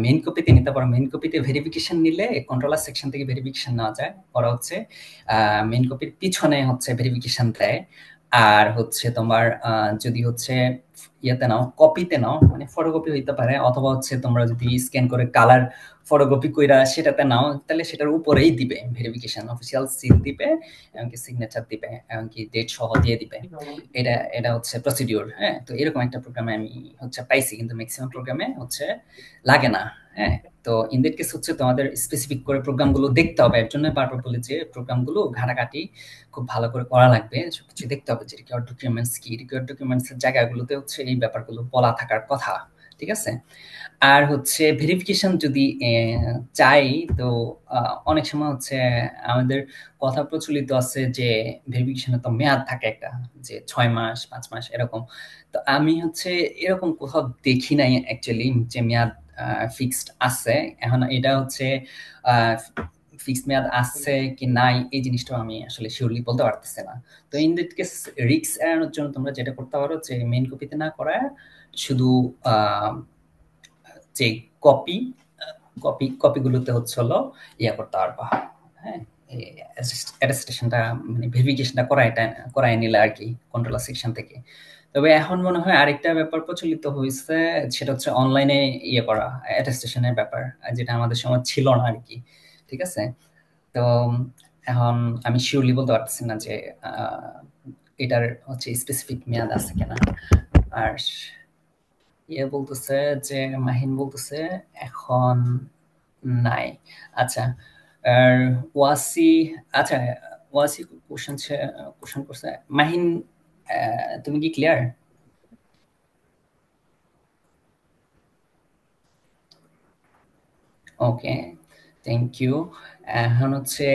মেইন কপিতে নিতে পারো। মেইন কপিতে ভেরিফিকেশন নিলে কন্ট্রোলার সেকশন থেকে ভেরিফিকেশন নেওয়া যায়, ওরা হচ্ছে মেইন কপির পিছনে হচ্ছে ভেরিফিকেশন দেয়। আর হচ্ছে তোমার যদি হচ্ছে ইয়েতে নাও, কপিতে নাও, মানে ফটোকপি হইতে পারে, অথবা হচ্ছে তোমরা যদি স্ক্যান করে কালার ফটোকপি কইরা সেটাতে নাও, তাহলে সেটার উপরেই দিবে ভেরিফিকেশন, অফিসিয়াল সিল দিবে, এমনকি সিগনেচার দিবে, এমনকি ডেট সহ দিয়ে দিবে। এটা হচ্ছে প্রসিডিওর। হ্যাঁ, তো এরকম একটা প্রোগ্রামে আমি হচ্ছে পাইছি, কিন্তু ম্যাক্সিমাম প্রোগ্রামে হচ্ছে লাগে না। হ্যাঁ, তো ইন দ্যাট কেস হচ্ছে তোমাদের স্পেসিফিক করে প্রোগ্রামগুলো দেখতে হবে। এর জন্য বারবার বলি যে প্রোগ্রামগুলো ঘাটাঘাটি খুব ভালো করে করা লাগবে, সবকিছু দেখতে হবে যে রিকোয়ার্ড ডকুমেন্টস কি, রিকোয়ার্ড ডকুমেন্টস এর জায়গাগুলোতে হচ্ছে এই ব্যাপারগুলো বলা থাকার কথা। ঠিক আছে, আর হচ্ছে ভেরিফিকেশন যদি চাই, তো অনেক সময় হচ্ছে আমাদের কথা প্রচলিত আছে যে ভেরিফিকেশনের তো মেয়াদ থাকে একটা, যে 6 মাস 5 মাস এরকম। তো আমি হচ্ছে এরকম কোথাও দেখি নাই অ্যাকচুয়ালি যে মেয়াদ ফিক্সড আছে। এখন এটা হচ্ছে ফিক্সড মেয়াদ আছে কি নাই, এই জিনিসটা আমি আসলে শিওরলি বলতে পারতেছি না। তো ইন দ্যাট কেস রিস্ক এড়ানোর জন্য তোমরা যেটা করতে পারো যে মেইন কপিতে না করায় শুধু যে কপিগুলোতে হচ্ছে হলো ইয়া করতে পারবা। হ্যাঁ, অ্যাটেস্টেশনটা মানে ভেরিফিকেশনটা করায় নিলে আর কি কন্ট্রোলার সেকশন থেকে। তবে এখন মনে হয় আরেকটা ব্যাপার প্রচলিত হয়েছে, সেটা হচ্ছে অনলাইনে ইয়ে করা অ্যাটেস্টেশনের ব্যাপার, যেটা আমাদের সময় ছিল না আর কি। ঠিক আছে, তো এখন আমি শিওরলি বলতে পারতেছি না যে এটার হচ্ছে স্পেসিফিক মেয়াদ আছে কিনা। আর ইয়ে বলতেছে যে মাহিন বলতেছে এখন নাই। আচ্ছা, আর ওয়াসি, আচ্ছা ওয়াসি কোশ্চেন করছে। মাহিন, তুমি কি ক্লিয়ার? Okay, thank you. এখন হচ্ছে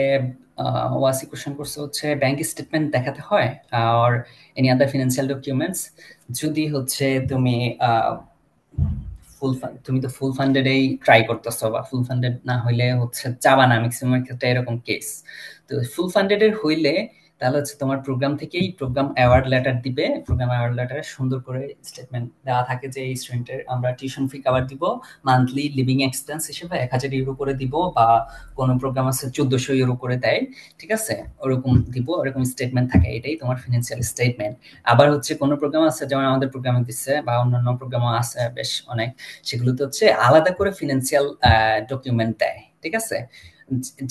ওয়াসি কোশ্চেন করছে হচ্ছে ব্যাংক স্টেটমেন্ট দেখাতে হয় আর এনি আদার ফিনান্সিয়াল ডকুমেন্টস যদি হচ্ছে তুমি তুমি তো ফুল ফান্ডেডেই ট্রাই করতেছো, বা ফুল ফান্ডেড না হইলে হচ্ছে যাবা না, ম্যাক্সিমাম ক্ষেত্রে এরকম কেস। তো ফুল ফান্ডেডের হইলে তাহলে হচ্ছে তোমার প্রোগ্রাম থেকেই প্রোগ্রাম অ্যাওয়ার্ড লেটার দিবে। প্রোগ্রাম অ্যাওয়ার্ড লেটারে সুন্দর করে স্টেটমেন্ট দেওয়া থাকে যে এই স্টুডেন্টের আমরা টিউশন ফি কভার দিব, মান্থলি লিভিং এক্সপেন্স হিসেবে 1000 ইউরো করে দিব, বা কোনো প্রোগ্রাম আছে 1400 ইউরো করে দেয়। ঠিক আছে, ওরকম দিব, ওরকম স্টেটমেন্ট থাকে, এটাই তোমার ফিনান্সিয়াল স্টেটমেন্ট। আবার হচ্ছে কোনো প্রোগ্রাম আছে, যেমন আমাদের প্রোগ্রামে দিচ্ছে বা অন্যান্য প্রোগ্রামও আছে বেশ অনেক, সেগুলোতে হচ্ছে আলাদা করে ফিনান্সিয়াল ডকুমেন্ট দেয়। ঠিক আছে,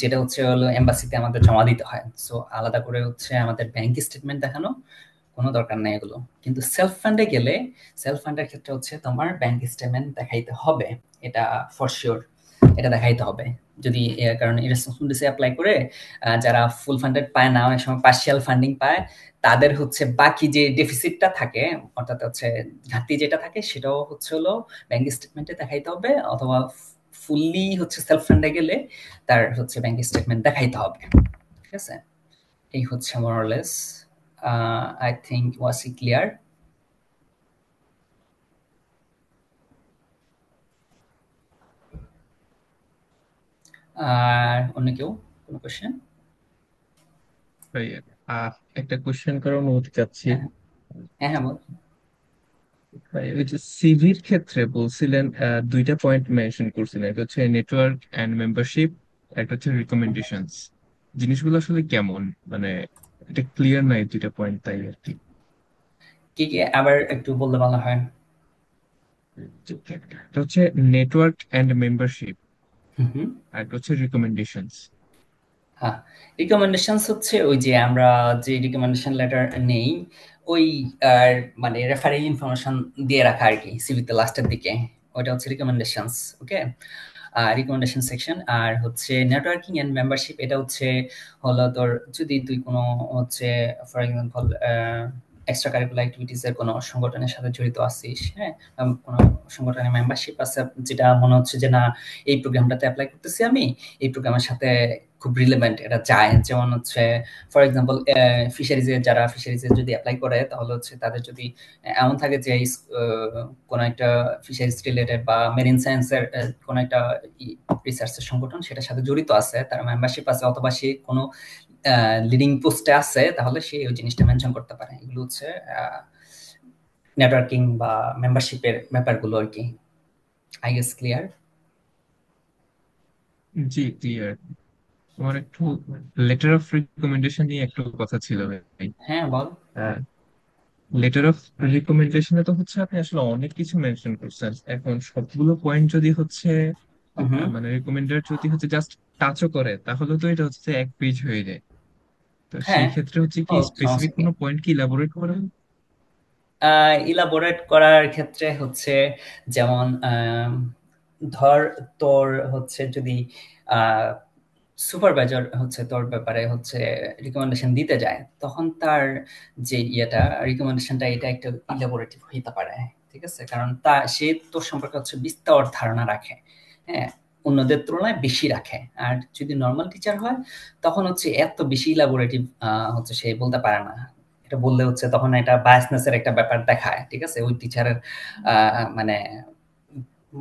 যেটা হচ্ছে হলো এমবাসিতে আমাদের জমা দিতে হয়। সো আলাদা করে হচ্ছে আমাদের ব্যাংক স্টেটমেন্ট দেখানো কোনো দরকার নেই এগুলো। কিন্তু সেলফ ফান্ডে গেলে, সেলফ ফান্ডের ক্ষেত্রে হচ্ছে তোমার ব্যাংক স্টেটমেন্ট দেখাইতে হবে, এটা ফর শিওর। এটা দেখাইতে হবে। যদি কারণ ইরেসপন্সিবিলিটি অ্যাপ্লাই করে যারা ফুল ফান্ডেড পায় না, অনেক সময় পার্শিয়াল ফান্ডিং পায়, তাদের হচ্ছে বাকি যে ডেফিসিটটা থাকে, অর্থাৎ হচ্ছে ঘাটতি যেটা থাকে, সেটাও হচ্ছে হলো ব্যাংক স্টেটমেন্টে দেখাইতে হবে, অথবা ফুললি হচ্ছে সেলফ ফান্ডে গেলে তার হচ্ছে ব্যাংক স্টেটমেন্ট দেখাইতে হবে। ঠিক আছে, এই হচ্ছে more or less. I think was it clear? আর অন্য কেউ কোনো কোশ্চেন? ভাই একটা কোশ্চেন করার অনুমতি চাচ্ছি। হ্যাঁ হ্যাঁ বল। ভাই ওই যে সিভির ক্ষেত্রে বলছিলেন দুইটা পয়েন্ট মেনশন করছিলেন, একটা হচ্ছে নেটওয়ার্ক এন্ড মেম্বারশিপ, একটা হচ্ছে রিকমেন্ডেশনস। জিনিসগুলো আসলে কেমন, মানে এটা ক্লিয়ার নাই দুইটা পয়েন্ট, তাই আর কি। কি কি আবার একটু বললে ভালো হয়। এটা হচ্ছে নেটওয়ার্ক এন্ড মেম্বারশিপ, হুম। আর একটা হচ্ছে রিকমেন্ডেশনস। হ্যাঁ, রিকমেন্ডেশনস হচ্ছে ওই যে আমরা যে রিকমেন্ডেশন লেটার নেই, ওই আর মানে রেফারেল ইনফরমেশন দিয়ে রাখা আর কি সিভিতে লাস্টের দিকে, ওইটা হচ্ছে রিকমেন্ডেশনস। ওকে, রিকমেন্ডেশন সেকশন। আর হচ্ছে নেটওয়ার্কিং এন্ড মেম্বারশিপ, এটা হচ্ছে হলো তোর যদি তুই কোনো হচ্ছে for example extra curricular activities এর কোনো সংগঠনের সাথে জড়িত আছিস, হ্যাঁ, কোনো সংগঠনের মেম্বারশিপ আছে, যেটা মনে হচ্ছে যে না এই প্রোগ্রামটাতে অ্যাপ্লাই করতেছি আমি, এই প্রোগ্রামের সাথে খুব রিলেভেন্ট এটা যায়। যেমন হচ্ছে ফর এক্সাম্পল ফিশারিজের, যারা ফিশারিজে যদি অ্যাপ্লাই করে, তাহলে হচ্ছে তাদের যদি এমন থাকে যে কোনো একটা ফিশারিজ রিলেটেড বা মেরিন সায়েন্সের কোনো একটা রিসার্চের সংগঠন সেটার সাথে জড়িত আছে, তার মেম্বারশিপ আছে, অথবা সে কোনো লিডিং পোস্টে আছে, তাহলে সে ওই জিনিসটা মেনশন করতে পারে। এগুলো হচ্ছে নেটওয়ার্কিং বা মেম্বারশিপের ব্যাপারগুলো আর কি। I guess clear? G clear. আমার একটু লেটার অফ রিকমেন্ডেশন নিয়ে একটু কথা ছিল ভাই। হ্যাঁ বল। লেটার অফ রিকমেন্ডেশনে তো হচ্ছে আপনি আসলে অনেক কিছু মেনশন করছেন, এখন সবগুলো পয়েন্ট যদি হচ্ছে মানে রিকমেন্ডার যদি হচ্ছে জাস্ট টাচও করে, তাহলে তো এটা হচ্ছে এক পেজ হয়ে যায়। তো হ্যাঁ, সেই ক্ষেত্রে হচ্ছে কি ও স্পেসিফিক সমস্যা কি? কোনো পয়েন্ট কি ইলাবোরেট করেন? ইলাবোরেট করার ক্ষেত্রে হচ্ছে যেমন ধর তোর হচ্ছে যদি সুপারভাইজার হচ্ছে তোর ব্যাপারে হচ্ছে রিকমেন্ডেশন দিতে যায়, তখন তার যে ইয়েটা রিকমেন্ডেশনটা এটা একটা ইলাবোরেটিভ হইতে পারে। ঠিক আছে, কারণ সে তোর সম্পর্কে হচ্ছে বিস্তর ধারণা রাখে, হ্যাঁ, অন্যদের তুলনায় বেশি রাখে। আর যদি নর্মাল টিচার হয়, তখন হচ্ছে এত বেশি ইলাবোরেটিভ হচ্ছে সে বলতে পারে না। এটা বললে হচ্ছে তখন এটা বায়াসনেসের একটা ব্যাপার দেখায়। ঠিক আছে, ওই টিচারের মানে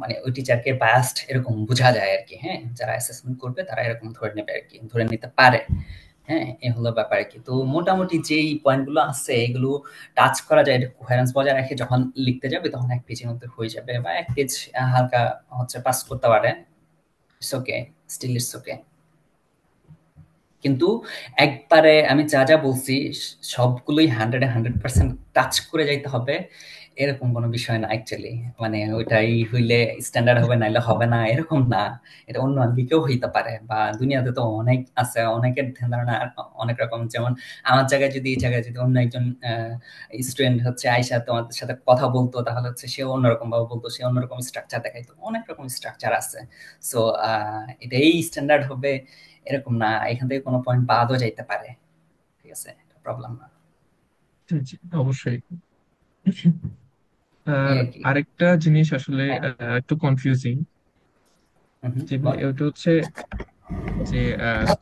মানে ওই টিচারকে বায়াসড এরকম বোঝা যায় আর কি। হ্যাঁ, যারা অ্যাসেসমেন্ট করবে তারা এরকম ধরে নেবে আর কি, ধরে নিতে পারে। হ্যাঁ, এ হলো ব্যাপার আর কি। তো মোটামুটি যেই পয়েন্টগুলো আছে এগুলো টাচ করা যায়, এটা কোহেরেন্স বজায় রেখে যখন লিখতে যাবে তখন এক পেজের মধ্যে হয়ে যাবে, বা এক পেজ হালকা হচ্ছে পাস করতে পারে, it's okay, still it's okay. কিন্তু একবারে আমি যা যা বলছি সবগুলোই 100% টাচ করে যাইতে হবে এরকম কোনো বিষয় না অ্যাকচুয়ালি। মানে ওইটাই হইলে স্ট্যান্ডার্ড হবে, নাইলে হবে না, এরকম না। এটা অন্য দিকেও হইতে পারে, বা দুনিয়াতে তো অনেক আছে, অনেকের ধ্যান ধারণা অনেক রকম। যেমন আমার জায়গায় যদি, এই জায়গায় যদি অন্য একজন স্টুডেন্ট হচ্ছে আইসা তোমাদের সাথে কথা বলতো, তাহলে হচ্ছে সে অন্যরকম ভাবে বলতো, সে অন্যরকম স্ট্রাকচার দেখাইতো, অনেক রকম স্ট্রাকচার আছে। সো এটাই স্ট্যান্ডার্ড হবে এরকম না, এখান থেকে কোনো পয়েন্ট বাদও যাইতে পারে। ঠিক আছে, এটা প্রবলেম না। জি, অবশ্যই। এই আর আর কি। আরেকটা জিনিস আসলে হ্যাঁ, একটু কনফিউজিং, যে বল। ওটা হচ্ছে যে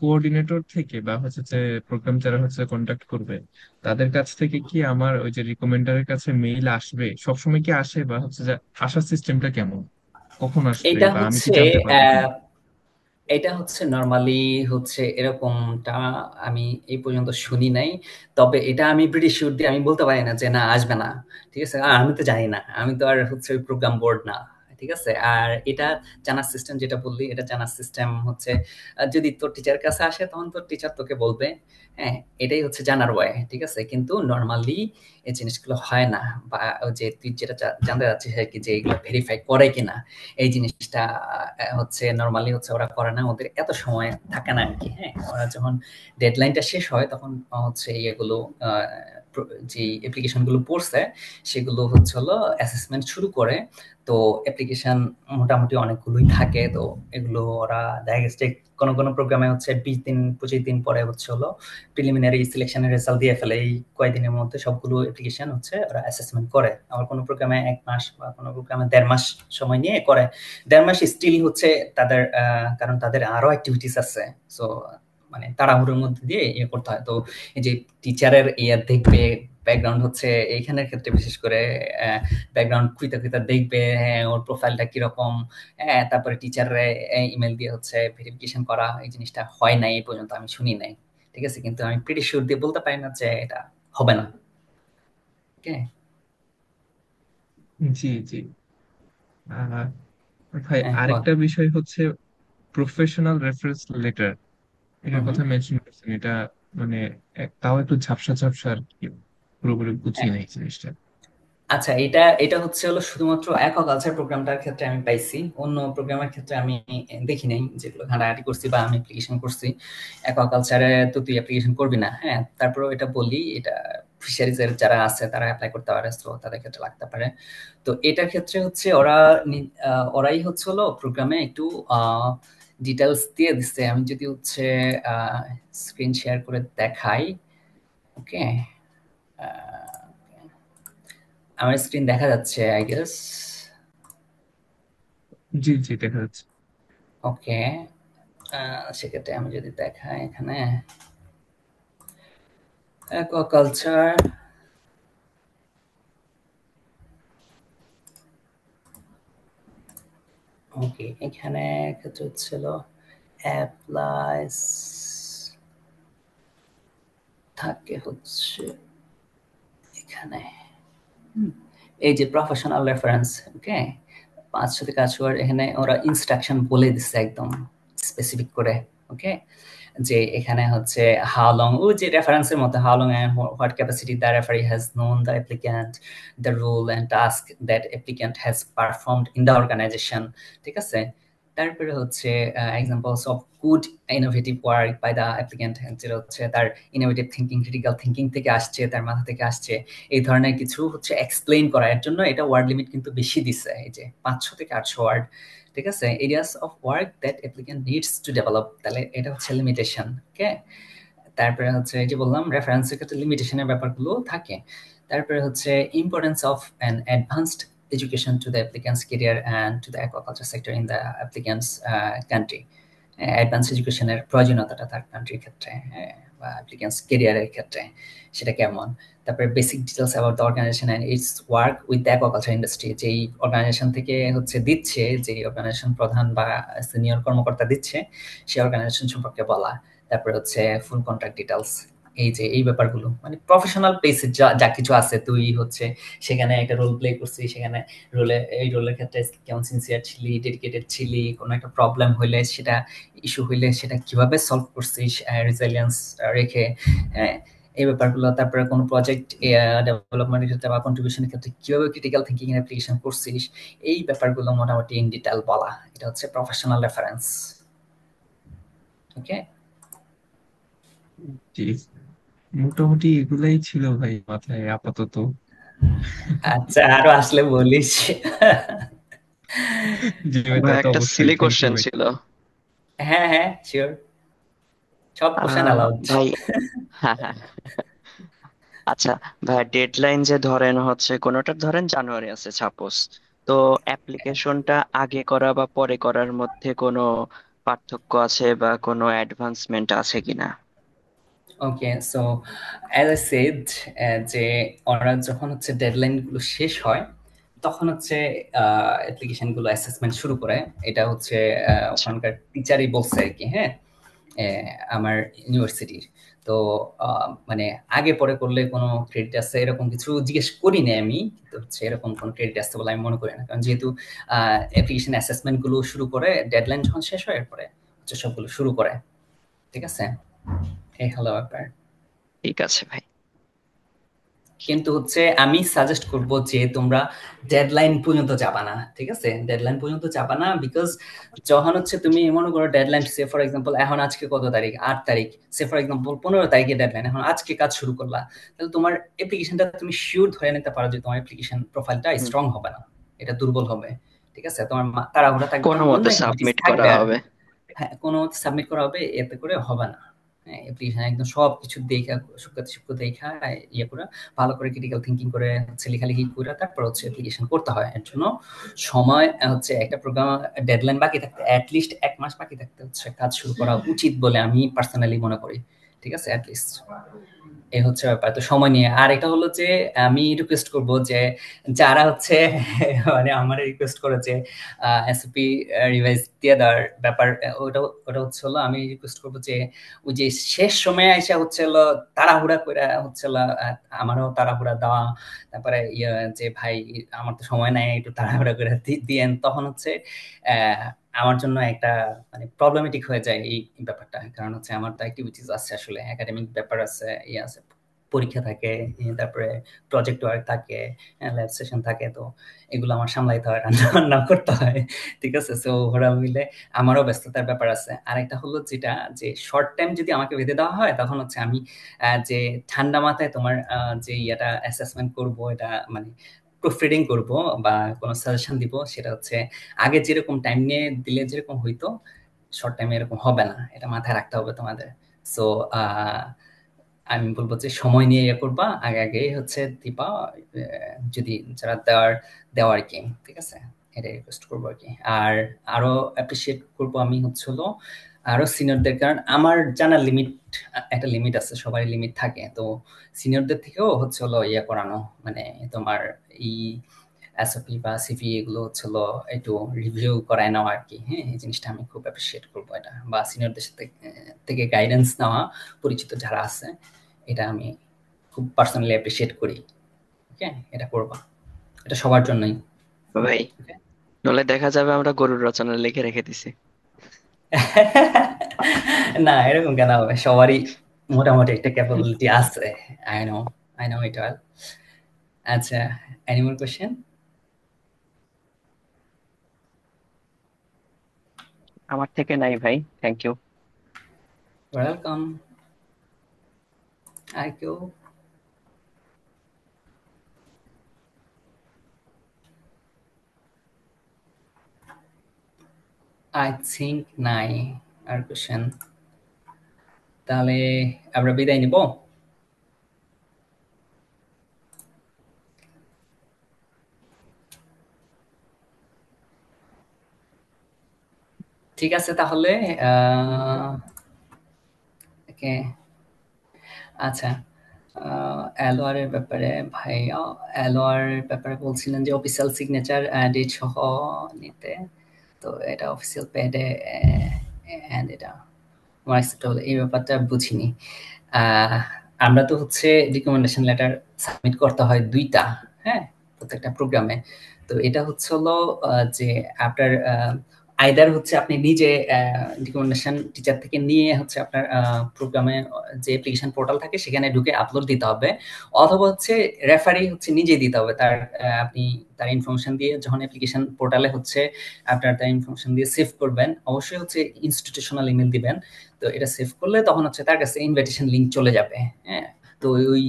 কোঅর্ডিনেটর থেকে বা হচ্ছে যে প্রোগ্রাম যারা হচ্ছে কন্ডাক্ট করবে, তাদের কাছ থেকে কি আমার ওই যে রিকমেন্ডারের কাছে মেইল আসবে? সবসময় কি আসে, বা হচ্ছে যে আসার সিস্টেমটা কেমন, কখন আসবে, এটা বা আমি কি হচ্ছে জানতে পারবো কিনা? এটা হচ্ছে নর্মালি হচ্ছে এরকমটা আমি এই পর্যন্ত শুনি নাই। তবে এটা আমি প্রিটি শিওর দিয়ে আমি বলতে পারি না যে না আসবে না। ঠিক আছে, আর আমি তো জানি না, আমি তো আর হচ্ছে ওই প্রোগ্রাম বোর্ড না। ঠিক আছে, আর এটা জানার সিস্টেম যেটা বললি, এটা জানার সিস্টেম হচ্ছে যদি তোর টিচার কাছে আসে তখন তোর টিচার তোকে বলবে। হ্যাঁ, এটাই হচ্ছে জানার ওয়ে। ঠিক আছে, কিন্তু নর্মালি এই জিনিসগুলো হয় না, বা ওই যে তুই যেটা জানতে চাচ্ছিস আর কি, যে এগুলো ভেরিফাই করে কিনা, এই জিনিসটা হচ্ছে নর্মালি হচ্ছে ওরা করে না, ওদের এত সময় থাকে না আর কি। হ্যাঁ, ওরা যখন ডেডলাইনটা শেষ হয় তখন হচ্ছে এগুলো যে অ্যাপ্লিকেশনগুলো পড়ছে সেগুলো হচ্ছে হলো অ্যাসেসমেন্ট শুরু করে। তো অ্যাপ্লিকেশন মোটামুটি অনেকগুলোই থাকে। তো এগুলো ওরা দেখা গেছে যে কোনো কোনো প্রোগ্রামে হচ্ছে 20 দিন 25 দিন পরে হচ্ছে হলো প্রিলিমিনারি সিলেকশনের রেজাল্ট দিয়ে ফেলে। এই কয়েকদিনের মধ্যে সবগুলো অ্যাপ্লিকেশন হচ্ছে ওরা অ্যাসেসমেন্ট করে। আবার কোনো প্রোগ্রামে 1 মাস বা কোনো প্রোগ্রামে 1.5 মাস সময় নিয়ে করে। 1.5 মাস স্টিল হচ্ছে তাদের, কারণ তাদের আরো অ্যাক্টিভিটিস আছে। সো মানে তাড়াহুড়োর মধ্যে দিয়ে ইয়ে করতে হয়। তো এই যে টিচারের ইয়ার দেখবে, ব্যাকগ্রাউন্ড হচ্ছে এইখানের ক্ষেত্রে বিশেষ করে ব্যাকগ্রাউন্ড খুঁইতে খুঁইতে দেখবে, হ্যাঁ ওর প্রোফাইলটা কিরকম, তারপরে টিচাররে ইমেল দিয়ে হচ্ছে ভেরিফিকেশন করা। এই জিনিসটা হয় নাই এই পর্যন্ত, আমি শুনি নাই। ঠিক আছে, কিন্তু আমি প্রিটি শিওর দিয়ে বলতে পারি না যে এটা হবে না। ওকে। জি জি। আহ, ভাই হ্যাঁ বল। আরেকটা বিষয় হচ্ছে প্রফেশনাল রেফারেন্স লেটার, এটার হুম। কথা মেনশন করছেন। এটা মানে তাও একটু ঝাপসা ঝাপসা আর কি, পুরোপুরি বুঝি নাই জিনিসটা। আচ্ছা, এটা এটা হচ্ছে হলো শুধুমাত্র অ্যাকোয়াকালচার প্রোগ্রামটার ক্ষেত্রে আমি পাইছি, অন্য প্রোগ্রামের ক্ষেত্রে আমি দেখি নাই, যেগুলো ঘাটাঘাটি করছি বা আমি অ্যাপ্লিকেশন করছি। অ্যাকোয়াকালচারে তো তুই অ্যাপ্লিকেশন করবি না, হ্যাঁ। তারপরেও এটা বলি, এটা ফিশারিজের যারা আছে তারা অ্যাপ্লাই করতে পারে, তো তাদের ক্ষেত্রে লাগতে পারে। তো এটার ক্ষেত্রে হচ্ছে ওরাই হচ্ছে হলো প্রোগ্রামে একটু ডিটেলস দিয়ে দিচ্ছে। আমি যদি হচ্ছে স্ক্রিন শেয়ার করে দেখাই। ওকে, আমার স্ক্রিন দেখা যাচ্ছে আই গেস। জি জি, দেখা যাচ্ছে। ওকে, সেক্ষেত্রে আমি যদি দেখাই এখানে অ্যাকোয়াকালচার, ওকে, এখানে ক্ষেত্রে হচ্ছিল অ্যাপ্লাইস থাকে হচ্ছে এখানে, এই যে প্রফেশনাল রেফারেন্স। ওকে, 5 সাথে কাজ করার এখানে ওরা ইনস্ট্রাকশন বলে দিচ্ছে একদম স্পেসিফিক করে। ওকে, যে এখানে হচ্ছে হাউ লং, ও যে রেফারেন্সের মতো, how long and what capacity the referee has known the applicant, the role and task that applicant has performed in the organisation. ঠিক আছে, তারপরে হচ্ছে examples of good innovative work by the applicant, যেটা হচ্ছে তার ইনোভেটিভ থিঙ্কিং, ক্রিটিক্যাল থিঙ্কিং থেকে আসছে, তার মাথা থেকে আসছে, এই ধরনের কিছু হচ্ছে এক্সপ্লেইন করা। এর জন্য এটা ওয়ার্ড লিমিট কিন্তু বেশি দিছে, এই যে 500 থেকে 800 ওয়ার্ড। ঠিক আছে, areas of work that applicant needs to develop, তাহলে এটা হচ্ছে লিমিটেশন। ওকে, তারপরে হচ্ছে এই যে বললাম রেফারেন্সের ক্ষেত্রে লিমিটেশনের ব্যাপারগুলো থাকে। তারপরে হচ্ছে importance of an advanced education to the applicant's career and to the aquaculture sector in the applicant's country. Advance এডুকেশনের প্রয়োজনীয়তাটা তার কান্ট্রির ক্ষেত্রে, বা অ্যাপ্লিক্যান্টস কেরিয়ারের ক্ষেত্রে সেটা কেমন। তারপরে basic details about the organisation and its work with the aquaculture industry, যেই অর্গানাইজেশন থেকে হচ্ছে দিচ্ছে, যে অর্গানাইজেশন প্রধান বা সিনিয়র কর্মকর্তা দিচ্ছে, সেই অর্গানাইজেশন সম্পর্কে বলা। তারপরে হচ্ছে ফুল কন্ট্রাক্ট ডিটেলস, এই যে এই ব্যাপারগুলো মানে প্রফেশনাল বেসিস যা কিছু আছে। তুই হচ্ছে সেখানে একটা রোল প্লে করছিস, সেখানে এই রোলের ক্ষেত্রে কেমন সিনসিয়ার ছিলি, ডেডিকেটেড ছিলি, কোনো একটা প্রবলেম হইলে, সেটা ইস্যু হইলে সেটা কিভাবে সলভ করছিস রেজিলিয়েন্স রেখে, এই ব্যাপারগুলো। তারপরে কোনো প্রজেক্ট ডেভেলপমেন্টের ক্ষেত্রে বা কন্ট্রিবিউশনের ক্ষেত্রে কিভাবে ক্রিটিক্যাল থিঙ্কিং এর অ্যাপ্লিকেশন করছিস, এই ব্যাপারগুলো মোটামুটি ইন ডিটেল বলা। এটা হচ্ছে প্রফেশনাল রেফারেন্স। ওকে, জি, মোটামুটি এগুলাই ছিল ভাই মাথায় আপাতত। আচ্ছা, আরো আসলে বলিস। জি ভাই, তা ভাই তো একটা অবশ্যই, সিলি থ্যাংক ইউ কোশ্চেন ভাই। ছিল। হ্যাঁ হ্যাঁ, শিওর, সব কোশ্চেন অ্যালাউড। ভাই, হ্যাঁ হ্যাঁ, আচ্ছা ভাই, ডেডলাইন যে ধরেন হচ্ছে কোনোটার ধরেন জানুয়ারি আছে সাপোজ, তো অ্যাপ্লিকেশনটা আগে করা বা পরে করার মধ্যে কোনো পার্থক্য আছে বা কোনো অ্যাডভান্সমেন্ট আছে কিনা? ওকে, সো অ্যাজ আই সেড, যে ওরা যখন হচ্ছে ডেডলাইন গুলো শেষ হয়, তখন হচ্ছে অ্যাপ্লিকেশন গুলো অ্যাসেসমেন্ট শুরু করে। এটা হচ্ছে আচ্ছা। ওখানকার টিচারই বলছে আর কি, হ্যাঁ, আমার ইউনিভার্সিটির। তো মানে আগে পরে করলে কোনো ক্রেডিট আছে এরকম কিছু জিজ্ঞেস করি না আমি, কিন্তু হচ্ছে এরকম কোনো ক্রেডিট আসতে বলে আমি মনে করি না। কারণ যেহেতু অ্যাপ্লিকেশন অ্যাসেসমেন্ট গুলো শুরু করে, ডেডলাইন যখন শেষ হয় এরপরে হচ্ছে সবগুলো শুরু করে। ঠিক আছে, এই হলো ব্যাপার। ঠিক আছে ভাই। কিন্তু হচ্ছে আমি সাজেস্ট করব যে তোমরা ডেডলাইন পর্যন্ত যাবা না, ঠিক আছে? ডেডলাইন পর্যন্ত যাবা না, বিকজ যখন হচ্ছে তুমি মনে করো ডেডলাইন, সে ফর এক্সাম্পল এখন আজকে কত তারিখ, 8 তারিখ, সে ফর এক্সাম্পল 15 তারিখে ডেডলাইন, এখন আজকে কাজ শুরু করলা, তাহলে তোমার অ্যাপ্লিকেশনটা তুমি শিওর ধরে নিতে পারো যে তোমার অ্যাপ্লিকেশন প্রোফাইলটা স্ট্রং হবে না, এটা দুর্বল হবে, ঠিক আছে? তোমার তাড়াহুড়া থাকবে, কোনো তোমার মতে অন্য সাবমিট থাকবে, করা আর হবে। হ্যাঁ কোনো সাবমিট করা হবে, এতে করে হবে না। হ্যাঁ, অ্যাপ্লিকেশন একদম সবকিছু দেখা সূক্ষ্ম দেখা ইয়ে করে ভালো করে ক্রিটিক্যাল থিঙ্কিং করে হচ্ছে লেখালেখি করে তারপর হচ্ছে অ্যাপ্লিকেশন করতে হয়। এর জন্য সময় হচ্ছে একটা প্রোগ্রাম ডেডলাইন বাকি থাকতে অ্যাটলিস্ট 1 মাস বাকি থাকতে হচ্ছে কাজ শুরু করা উচিত বলে আমি পার্সোনালি মনে করি, ঠিক আছে? অ্যাটলিস্ট এই হচ্ছে ব্যাপার। তো সময় নিয়ে আর এটা হলো যে আমি রিকোয়েস্ট করব যে যারা হচ্ছে মানে আমার রিকোয়েস্ট করেছে এসওপি রিভাইজ দিয়ে দেওয়ার ব্যাপার, ওটা ওটা হচ্ছে হলো আমি রিকোয়েস্ট করব যে ওই যে শেষ সময়ে এসে হচ্ছে হলো তাড়াহুড়া করে হচ্ছে হলো আমারও তাড়াহুড়া দেওয়া, তারপরে ইয়ে যে ভাই আমার তো সময় নাই একটু তাড়াহুড়া করে দিয়েন, তখন হচ্ছে আমার জন্য একটা মানে প্রবলেমেটিক হয়ে যায় এই ব্যাপারটা। কারণ হচ্ছে আমার তো অ্যাক্টিভিটিস আছে, আসলে একাডেমিক ব্যাপার আছে, ইয়ে আছে, পরীক্ষা থাকে, তারপরে প্রজেক্ট ওয়ার্ক থাকে, ল্যাব সেশন থাকে, তো এগুলো আমার সামলাইতে হয়, রান্না বান্না করতে হয়, ঠিক আছে? সো ওভারঅল মিলে আমারও ব্যস্ততার ব্যাপার আছে। আর একটা হলো যেটা যে শর্ট টাইম যদি আমাকে বেঁধে দেওয়া হয় তখন হচ্ছে আমি যে ঠান্ডা মাথায় তোমার যে ইয়েটা অ্যাসেসমেন্ট করব, এটা মানে প্রুফ রিডিং করব বা কোনো সাজেশন দিব, সেটা হচ্ছে আগে যেরকম টাইম নিয়ে দিলে যেরকম হইতো শর্ট টাইমে এরকম হবে না, এটা মাথায় রাখতে হবে তোমাদের। সো আমি বলবো যে সময় নিয়ে ইয়ে করবা, আগে আগে হচ্ছে দিবা, যদি যারা দেওয়া আর কি, ঠিক আছে? এটা রিকোয়েস্ট করবো আর কি। আর আরো অ্যাপ্রিসিয়েট করবো আমি হচ্ছে হলো আরো সিনিয়রদের, কারণ আমার জানার লিমিট, একটা লিমিট আছে, সবারই লিমিট থাকে, তো সিনিয়রদের থেকেও হচ্ছে হলো ইয়ে করানো, মানে তোমার এই এসওপি বা সিভি এগুলো হচ্ছে হলো একটু রিভিউ করায় নেওয়া আর কি। হ্যাঁ, এই জিনিসটা আমি খুব অ্যাপ্রিসিয়েট করবো এটা, বা সিনিয়রদের সাথে থেকে গাইডেন্স নেওয়া, পরিচিত যারা আছে, এটা আমি খুব পার্সোনালি অ্যাপ্রিসিয়েট করি। ওকে, এটা করবা, এটা সবার জন্যই। ভাই ওকে, নলে দেখা যাবে আমরা গরুর রচনা লিখে রেখে দিছি। না এরকম কেন হবে, সবারই মোটামুটি একটা ক্যাপাবিলিটি আছে। I know, I know it well. আচ্ছা, এনি মোর কোশ্চেন? আমার থেকে নাই ভাই, থ্যাংক ইউ। ওয়েলকাম। আর কেউ? আই থিঙ্ক নাই আর কোশ্চেন, তাহলে আমরা বিদায় নিব। ঠিক আছে তাহলে ওকে। আচ্ছা, এলওআর এর ব্যাপারে ভাইয়া, এলওআর এর ব্যাপারে বলছিলেন যে অফিসিয়াল সিগনেচার ডেট সহ নিতে, তো এটা অফিসিয়াল প্যাডে এন্ড এটা আমার অ্যাকসেপ্টেবল, এই ব্যাপারটা বুঝিনি। আহ, আমরা তো হচ্ছে রিকমেন্ডেশন লেটার সাবমিট করতে হয় 2টা, হ্যাঁ, প্রত্যেকটা প্রোগ্রামে। তো এটা হচ্ছে হলো যে আপনার আইদার হচ্ছে আপনি নিজে রিকমেন্ডেশন টিচার থেকে নিয়ে হচ্ছে আপনার প্রোগ্রামে যে অ্যাপ্লিকেশন পোর্টাল থাকে সেখানে ঢুকে আপলোড দিতে হবে, অথবা হচ্ছে রেফারি হচ্ছে নিজেই দিতে হবে। তার আপনি তার ইনফরমেশন দিয়ে যখন অ্যাপ্লিকেশন পোর্টালে হচ্ছে আপনার তার ইনফরমেশন দিয়ে সেভ করবেন, অবশ্যই হচ্ছে ইনস্টিটিউশনাল ইমেল দিবেন। তো এটা সেভ করলে তখন হচ্ছে তার কাছে ইনভাইটেশন লিঙ্ক চলে যাবে। হ্যাঁ, তো ওই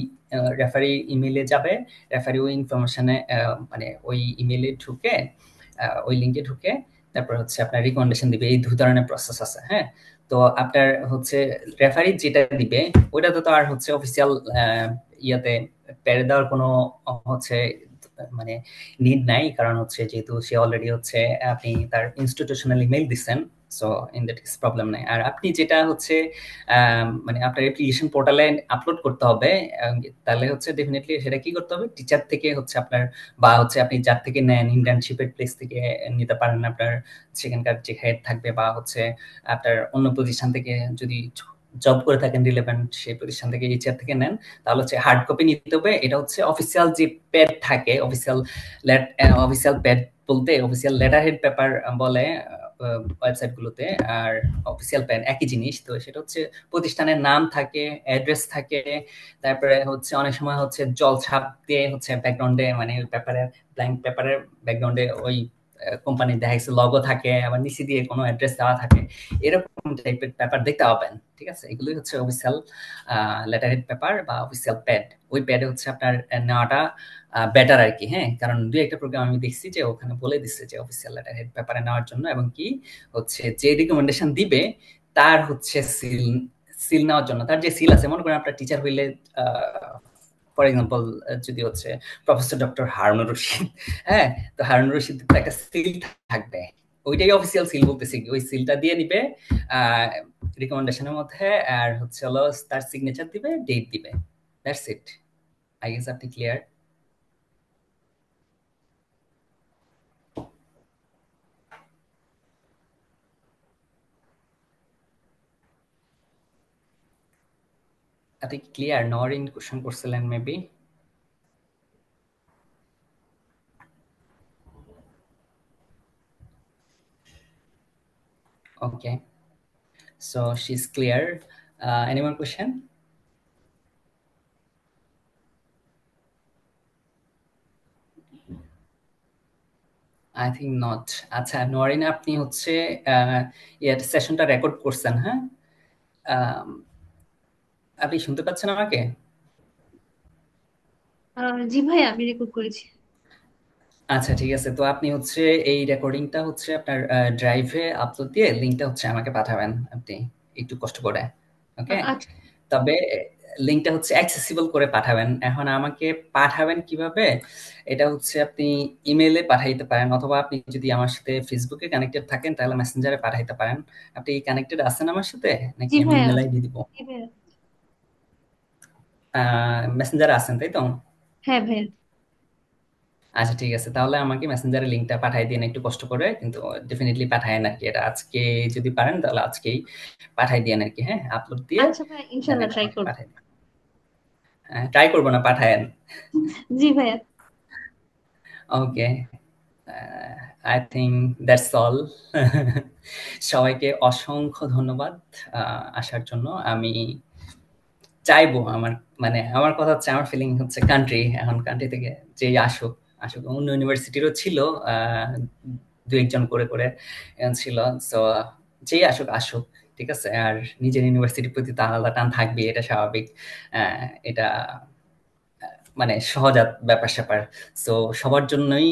রেফারি ইমেইলে যাবে, রেফারি ওই ইনফরমেশনে মানে ওই ইমেইলে ঢুকে ওই লিঙ্কে ঢুকে তারপর হচ্ছে আপনার রিকমেন্ডেশন দিবে। এই 2 ধরনের প্রসেস আছে। হ্যাঁ, তো আপনার হচ্ছে রেফারি যেটা দিবে ওইটা তো আর হচ্ছে অফিসিয়াল ইয়াতে পেরে দেওয়ার কোনো হচ্ছে মানে নিড নাই, কারণ হচ্ছে যেহেতু সে অলরেডি হচ্ছে আপনি তার ইনস্টিটিউশনাল ইমেইল দিচ্ছেন, so in that case problem নাই। আর আপনি যেটা হচ্ছে মানে আপনার অ্যাপ্লিকেশন পোর্টালে আপলোড করতে হবে, তাহলে হচ্ছে ডেফিনেটলি সেটা কি করতে হবে, টিচার থেকে হচ্ছে আপনার, বা হচ্ছে আপনি যার থেকে নেন ইন্টার্নশিপের প্লেস থেকে নিতে পারেন, আপনার সেখানকার যে হেড থাকবে, বা হচ্ছে আপনার অন্য প্রতিষ্ঠান থেকে যদি জব করে থাকেন রিলেভেন্ট সেই প্রতিষ্ঠান থেকে, এইচআর থেকে নেন, তাহলে হচ্ছে হার্ড কপি নিতে হবে। এটা হচ্ছে অফিসিয়াল যে প্যাড থাকে, অফিসিয়াল প্যাড বলতে অফিসিয়াল লেটার হেড পেপার বলে, ওয়েবসাইট গুলোতে, আর অফিসিয়াল প্যাড একই জিনিস। তো সেটা হচ্ছে প্রতিষ্ঠানের নাম থাকে, অ্যাড্রেস থাকে, তারপরে হচ্ছে অনেক সময় হচ্ছে জল ছাপ দিয়ে হচ্ছে ব্যাকগ্রাউন্ডে, মানে পেপারের ব্ল্যাঙ্ক পেপারের ব্যাকগ্রাউন্ডে ওই কোম্পানির দেখা গেছে লগো থাকে, আবার নিচে দিয়ে কোনো অ্যাড্রেস দেওয়া থাকে, এরকম টাইপের পেপার দেখতে পাবেন। ঠিক আছে, এগুলোই হচ্ছে অফিসিয়াল লেটারহেড পেপার বা অফিসিয়াল প্যাড। ওই প্যাডে হচ্ছে আপনার নেওয়াটা বেটার আর কি। হ্যাঁ, কারণ দুই একটা প্রোগ্রাম আমি দেখছি যে ওখানে বলে দিচ্ছে যে অফিসিয়াল লেটারহেড পেপারে নেওয়ার জন্য, এবং কি হচ্ছে যে রিকমেন্ডেশন দিবে তার হচ্ছে সিল নেওয়ার জন্য, তার যে সিল আছে, মনে করেন আপনার টিচার হইলে ফর এক্সাম্পল যদি হচ্ছে প্রফেসর ডক্টর হারুনুর রশিদ, হ্যাঁ, তো হারুনুর রশিদ একটা সিল থাকবে, ওইটাই অফিসিয়াল সিল বলতেছি কি, ওই সিলটা দিয়ে নিবে রিকমেন্ডেশনের মধ্যে, আর হচ্ছে হলো তার সিগনেচার দিবে, ডেট দিবে, দ্যাটস ইট। আই গেস আপনি ক্লিয়ার? আপনি ক্লিয়ার? নরিন কোশ্চেন করছিলেন maybe. Okay, so she's clear. Any more question? I think not. আচ্ছা নরিন, আপনি হচ্ছে সেশনটা রেকর্ড করছেন, হ্যাঁ? আপনি শুনতে পাচ্ছেন আমাকে? জি ভাই, আমি রেকর্ড করেছি। আচ্ছা ঠিক আছে, তো আপনি হচ্ছে এই রেকর্ডিংটা হচ্ছে আপনার ড্রাইভে আপলোড দিয়ে লিঙ্কটা হচ্ছে আমাকে পাঠাবেন আপনি একটু কষ্ট করে, ওকে? আচ্ছা, তবে লিঙ্কটা হচ্ছে অ্যাক্সেসিবল করে পাঠাবেন। এখন আমাকে পাঠাবেন কিভাবে, এটা হচ্ছে আপনি ইমেইলে পাঠাইতে পারেন, অথবা আপনি যদি আমার সাথে ফেসবুকে কানেক্টেড থাকেন তাহলে মেসেঞ্জারে পাঠাইতে পারেন। আপনি কানেক্টেড আছেন আমার সাথে নাকি জি আমি ভাইয়া, ইমেল আইডি দিব? জি ভাইয়া, মেসেঞ্জারে আছেন তাই তো? হ্যাঁ ভাইয়া। আচ্ছা ঠিক আছে, তাহলে আমাকে মেসেঞ্জারে লিঙ্কটা পাঠিয়ে দিন একটু কষ্ট করে, কিন্তু ডেফিনেটলি পাঠায়েন আর কি, এটা আজকে যদি পারেন তাহলে আজকেই পাঠাই দিয়েন আর কি। হ্যাঁ, আপলোড দিয়ে আচ্ছা ভাইয়া, দেন ইনশাল্লাহ এটা ট্রাই আমাকে করবো। পাঠাই দিন। ট্রাই করবো না, পাঠায়েন। জি ভাইয়া। ওকে, আই থিঙ্ক দ্যাটস অল। সবাইকে অসংখ্য ধন্যবাদ আসার জন্য। আমি চাইবো, আমার মানে আমার কথা হচ্ছে, আমার ফিলিং হচ্ছে কান্ট্রি, এখন কান্ট্রি থেকে যেই আসুক আসুক, অন্য ইউনিভার্সিটিরও ছিল দু একজন করে করে ছিল, সো যেই আসুক আসুক, ঠিক আছে। আর নিজের ইউনিভার্সিটির প্রতি তো আলাদা টান থাকবে, এটা স্বাভাবিক। এটা মানে সহজাত ব্যাপার স্যাপার। সো সবার জন্যই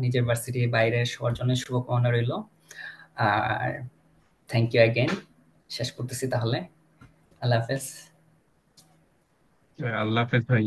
নিজের ভার্সিটির বাইরের সবার জন্য শুভকামনা রইল। আর থ্যাংক ইউ অ্যাগেন। শেষ করতেছি তাহলে। আল্লাহ হাফেজ। আল্লাহ হাফেজ ভাই।